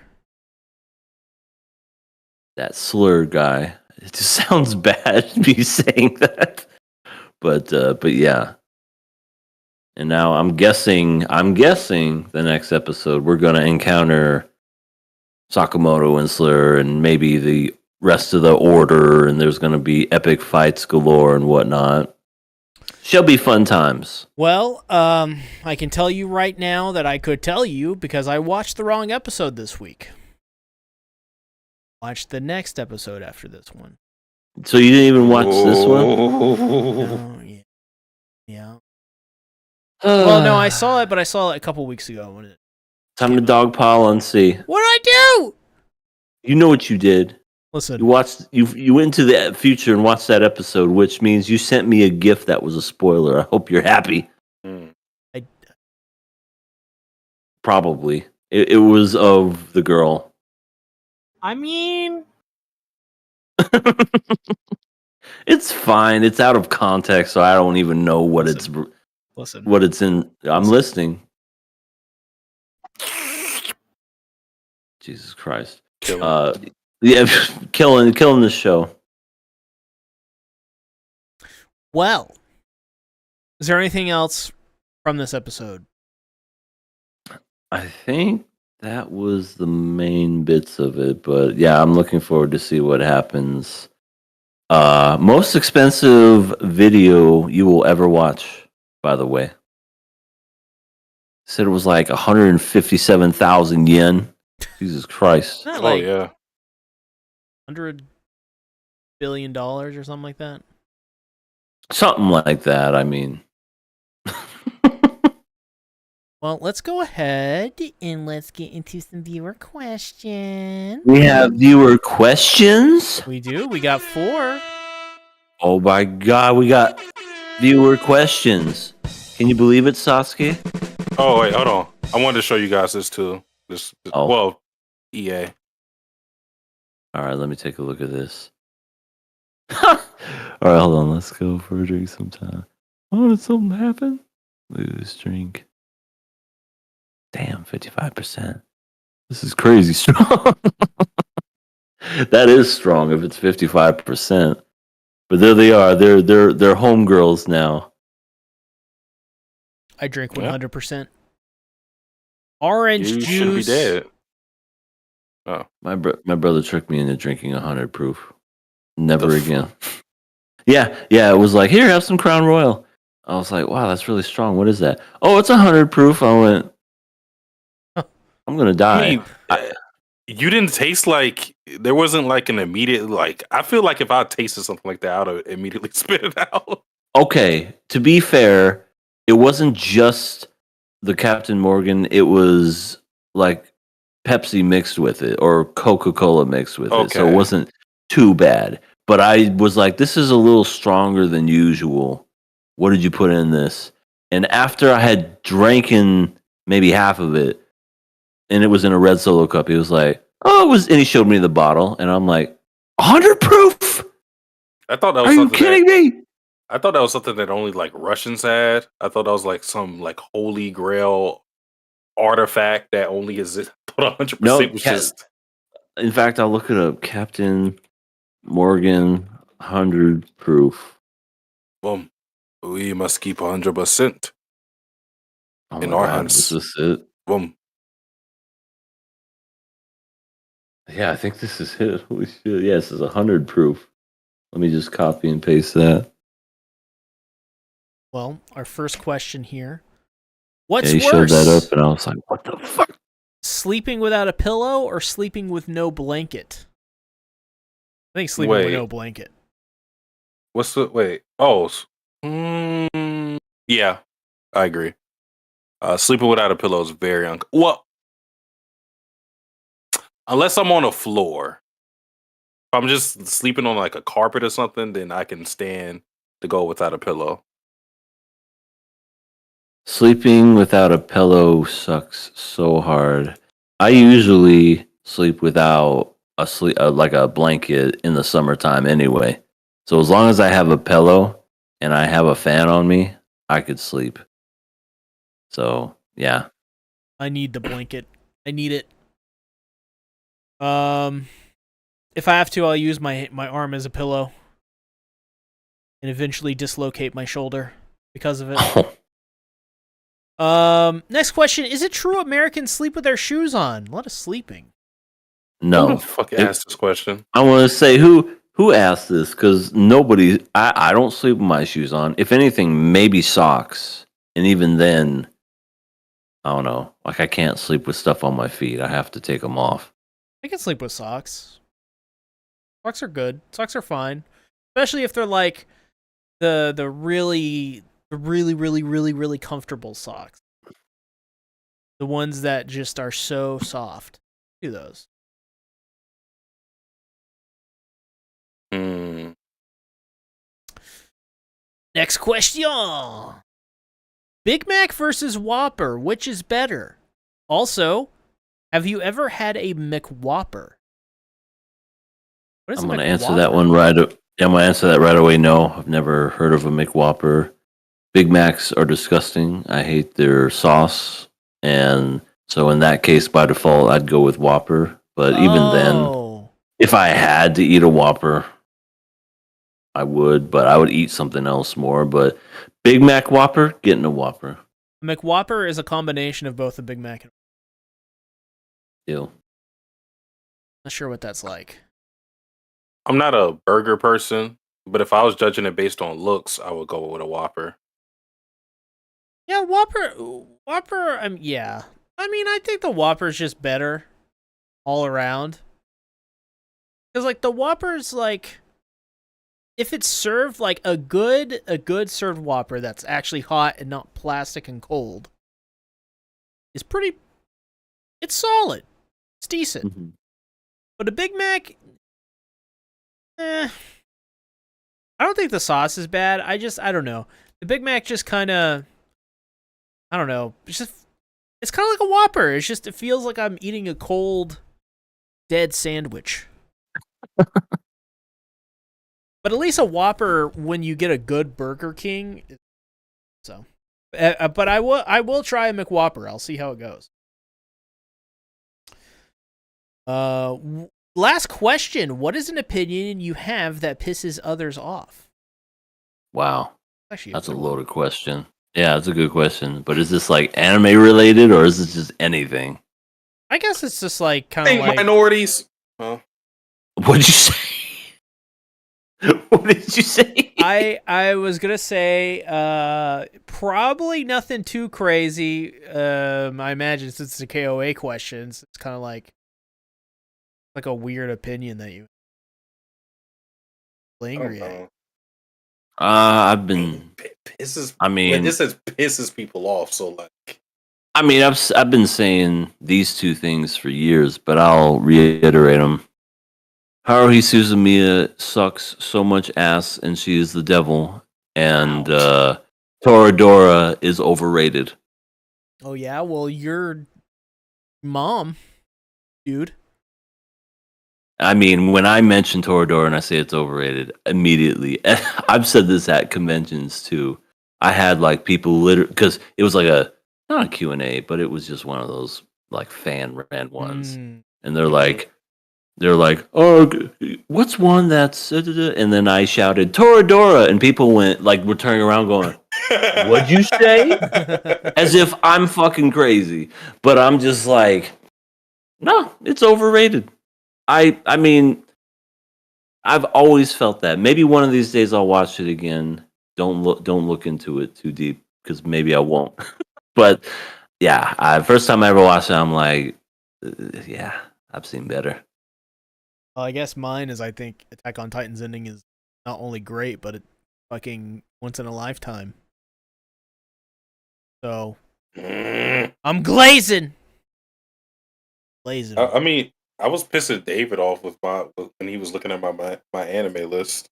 that Slur guy. It just sounds bad me saying that, but yeah. And now I'm guessing the next episode we're gonna encounter Sakamoto and Slayer and maybe the rest of the order, and there's going to be epic fights galore and whatnot. Shall be fun times. Well, I can tell you right now that I could tell you because I watched the wrong episode this week. Watch the next episode after this one. So you didn't even watch this one? Oh, yeah. Yeah. Well, no, I saw it, but I saw it a couple weeks ago. When it Time to dogpile on C. What did I do? You know what you did. Listen. You watched. You went to the future and watched that episode, which means you sent me a gift that was a spoiler. I hope you're happy. Probably. It was of the girl. I mean, it's fine. It's out of context, so I don't even know what listen. what it's in. I'm listening. Jesus Christ. Yeah, killing the show. Well, is there anything else from this episode? I think that was the main bits of it, but yeah, I'm looking forward to see what happens. Most expensive video you will ever watch, by the way. Said it was like 157,000 yen. Jesus Christ. Not like yeah. $100 billion or something like that. Something like that, I mean. Well, let's go ahead and let's get into some viewer questions. We have viewer questions. We do. We got 4. Oh my god, we got viewer questions. Can you believe it, Sasuke? Oh wait, hold on. I wanted to show you guys this too. Oh. Well, EA. All right, let me take a look at this. All right, hold on. Let's go for a drink sometime. Oh, did something happen? Look at this drink. Damn, 55%. This is crazy strong. That is strong if it's 55%. But there they are. They're homegirls now. I drink 100%. Orange You juice. should be dead. Oh, My brother tricked me into drinking 100 proof. Never again. Yeah. It was like, here, have some Crown Royal. I was like, wow, that's really strong. What is that? Oh, it's 100 proof. I went, I'm gonna die. You didn't taste like there wasn't like an immediate like. I feel like if I tasted something like that, I'd immediately spit it out. Okay, to be fair, it wasn't just the Captain Morgan. It was like Pepsi mixed with it or Coca-Cola mixed with it. So it wasn't too bad. But I was like, this is a little stronger than usual. What did you put in this? And after I had drinking maybe half of it, and it was in a red Solo cup, he was like, oh, it was, and he showed me the bottle, and I'm like, 100 proof? I thought that was Are you something kidding me? I thought that was something that only like Russians had. I thought that was like some like holy grail artifact that only exists 100%. No, was just in fact, I'll look it up. Captain Morgan 100 proof. boom. We must keep 100% Oh in my our God, hands. is this it? Boom. Yeah, I think this is it. Holy shit. Yeah, this is 100 proof. Let me just copy and paste that. Well, our first question here. What's Yeah, he worse? showed that up, and I was like, what the fuck? Sleeping without a pillow or sleeping with no blanket? I think sleeping with no blanket. What's the wait? Oh, yeah, I agree. Sleeping without a pillow is very well, unless I'm on a floor. If I'm just sleeping on like a carpet or something, then I can stand to go without a pillow. Sleeping without a pillow sucks so hard. I usually sleep without like a blanket in the summertime anyway. So as long as I have a pillow and I have a fan on me, I could sleep. So, yeah. I need the blanket. I need it. If I have to, I'll use my arm as a pillow and eventually dislocate my shoulder because of it. Next question. Is it true Americans sleep with their shoes on? A lot of sleeping. Who No. the fuck asked this question? I want to say who asked this because nobody. I don't sleep with my shoes on. If anything, maybe socks, and even then, I don't know. Like I can't sleep with stuff on my feet. I have to take them off. I can sleep with socks. Socks are good. Socks are fine, especially if they're like the really comfortable socks. The ones that just are so soft. Do those. Next question. Big Mac versus Whopper, which is better? Also, have you ever had a McWhopper? What is I'm a going to answer McWhopper? that one right. I'm going to answer that right away. No, I've never heard of a McWhopper. Big Macs are disgusting. I hate their sauce, and so in that case, by default, I'd go with Whopper. But even then, if I had to eat a Whopper, I would, but I would eat something else more. But Big Mac Whopper, getting a Whopper. A McWhopper is a combination of both a Big Mac and Ew. not sure what that's like. I'm not a burger person, but if I was judging it based on looks, I would go with a Whopper. Yeah, Whopper, yeah. I mean, I think the Whopper's just better all around. Because, like, the Whopper's, like, if it's served, like, a good served Whopper that's actually hot and not plastic and cold is it's solid. It's decent. Mm-hmm. But a Big Mac, I don't think the sauce is bad. I don't know. The Big Mac just kind of, I don't know. It's kind of like a Whopper. It feels like I'm eating a cold, dead sandwich. But at least a Whopper, when you get a good Burger King, so. But I will try a McWhopper. I'll see how it goes. Last question. What is an opinion you have that pisses others off? Wow. Actually, That's a loaded question. Yeah, that's a good question. But is this like anime related or is this just anything? I guess it's just like kind of like minorities. Huh? What'd you say? What did you say? I was gonna say probably nothing too crazy. I imagine since it's a KOA questions, it's kind of like a weird opinion that you angry at. I've been Pisses. I mean, this says pisses people off. So like, I mean, I've been saying these two things for years, but I'll reiterate them. Haruhi Suzumiya sucks so much ass, and she is the devil. And Toradora is overrated. Oh yeah, well your mom, dude. I mean, when I mention Toradora and I say it's overrated, immediately, I've said this at conventions too. I had like people literally, because it was like not a Q&A, but it was just one of those like fan rant ones. And they're like, oh, what's one that's, and then I shouted Toradora, and people were turning around going, what'd you say? As if I'm fucking crazy. But I'm just like, no, it's overrated. I mean, I've always felt that. Maybe one of these days I'll watch it again. Don't look into it too deep because maybe I won't. But yeah, first time I ever watched it, I'm like, yeah, I've seen better. Well, I guess mine is I think Attack on Titan's ending is not only great, but it's fucking once in a lifetime. So I'm glazing. I mean, I was pissing David off when he was looking at my anime list.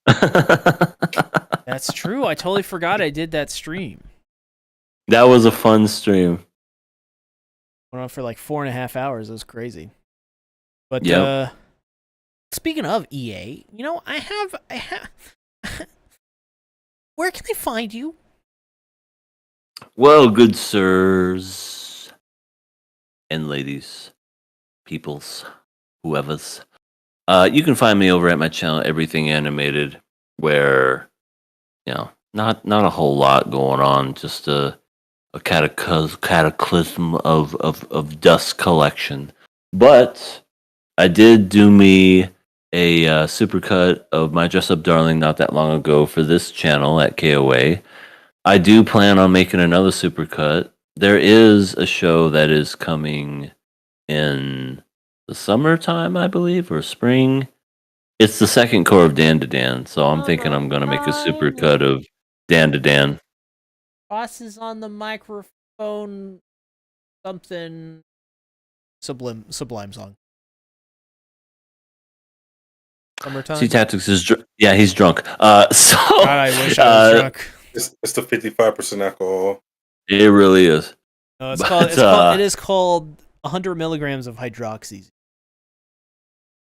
That's true. I totally forgot I did that stream. That was a fun stream. Went on for like 4.5 hours. It was crazy. But yep. Speaking of EA, I have. Where can they find you? Well, good sirs and ladies, peoples, whoever's. You can find me over at my channel, Everything Animated, where, not a whole lot going on, just a cataclysm of dust collection. But I did do me a supercut of my Dress Up Darling not that long ago for this channel at KOA. I do plan on making another supercut. There is a show that is coming in the summertime, I believe, or spring. It's the second core of Dan to Dan, so I'm thinking I'm gonna make a supercut of Dan to Dan. Ross is on the microphone. Something sublime song. Summertime. See, Tactics is yeah, he's drunk. So God, I wish I was drunk. It's the 55% alcohol. It really is. No, But, it is called 100 milligrams of hydroxy.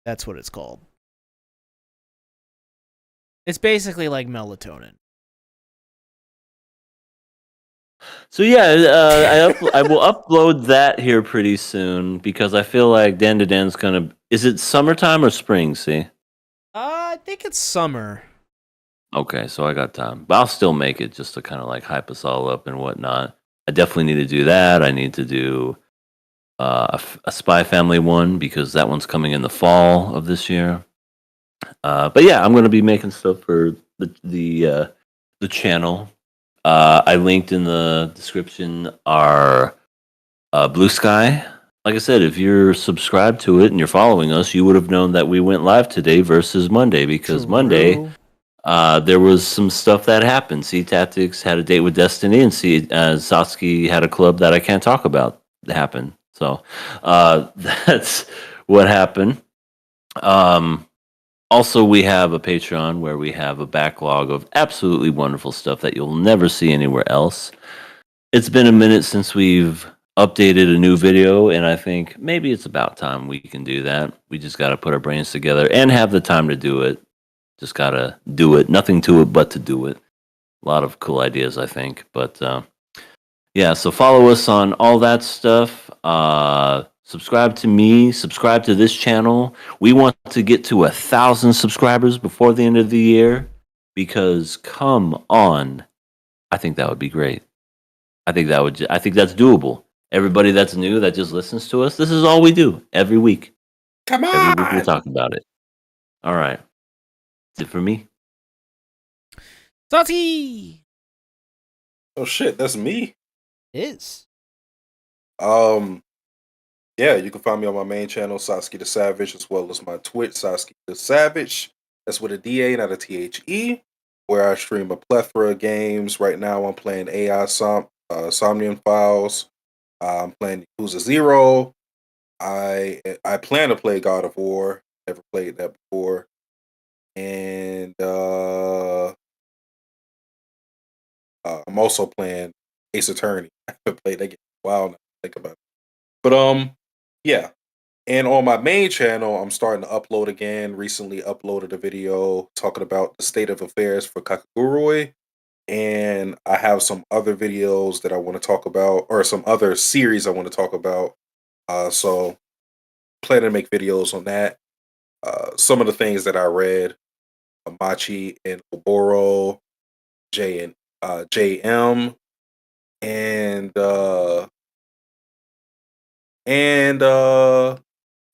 That's what it's called. It's basically like melatonin. So yeah, I will upload that here pretty soon because I feel like Dan to Dan's gonna. Is it summertime or spring? See. I think it's summer. Okay, so I got time, but I'll still make it just to kind of like hype us all up and whatnot. I definitely need to do that. I need to do a Spy Family one because that one's coming in the fall of this year. But yeah, I'm gonna be making stuff for the channel. I linked in the description our Blue Sky. Like I said, if you're subscribed to it and you're following us, you would have known that we went live today versus Monday because True. Monday there was some stuff that happened. C Tactics had a date with Destiny, and Satsuki had a club that I can't talk about that happened. So that's what happened. Also, we have a Patreon where we have a backlog of absolutely wonderful stuff that you'll never see anywhere else. It's been a minute since we've updated a new video, and I think maybe it's about time we can do that. We just got to put our brains together and have the time to do it. Just got to do it. Nothing to it but to do it. A lot of cool ideas, I think. But yeah, so follow us on all that stuff. Subscribe to me. Subscribe to this channel. We want to get to 1,000 subscribers before the end of the year because, come on, I think that would be great. I think that's doable. Everybody that's new that just listens to us, this is all we do every week. Come on. Every week we talk about it. All right. That's it for me. Tati Oh shit, that's me. is. Yeah, you can find me on my main channel, Sasuke the Savage, as well as my Twitch, Sasuke the Savage. That's with a DA, not a THE, where I stream a plethora of games. Right now, I'm playing AI Somnium Files. I'm playing Yakuza 0. I plan to play God of War. Never played that before. And I'm also playing Ace Attorney. I haven't played that game in a while now. Think about it. But yeah. And on my main channel, I'm starting to upload again. Recently uploaded a video talking about the state of affairs for Kakagurui. And I have some other videos that I want to talk about, or some other series I want to talk about. So planning to make videos on that. Some of the things that I read, Machi and Oboro, JM, and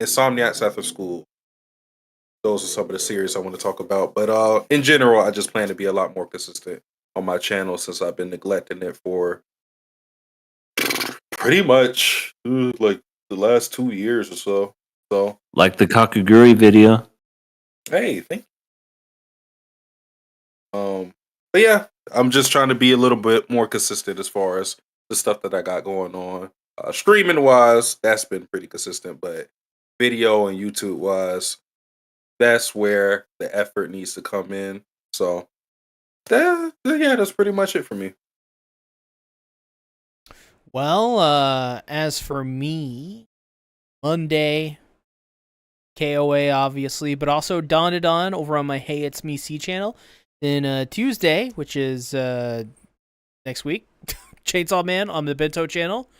Insomniacs After School. Those are some of the series I want to talk about. But in general, I just plan to be a lot more consistent on my channel since I've been neglecting it for pretty much like the last 2 years or so. So, Like the Kakaguri video. hey, thank you. But yeah, I'm just trying to be a little bit more consistent as far as the stuff that I got going on. Streaming wise, that's been pretty consistent, but video and YouTube wise, that's where the effort needs to come in. So that's pretty much it for me. Well, as for me, Monday, KOA obviously, but also Dawn to Dawn over on my Hey It's Me C channel. Then Tuesday, which is next week, Chainsaw Man on the Bento channel.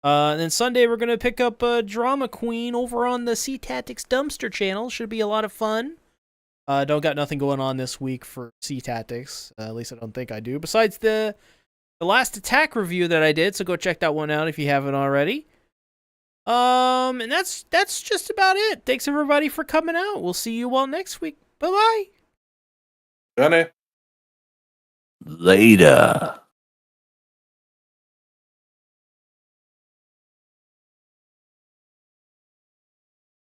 And then Sunday, we're going to pick up Drama Queen over on the C Tactics Dumpster channel. Should be a lot of fun. Don't got nothing going on this week for C Tactics. At least I don't think I do. Besides the last attack review that I did, so go check that one out if you haven't already. And that's just about it. Thanks everybody for coming out. We'll see you all next week. Bye bye. Johnny. Later.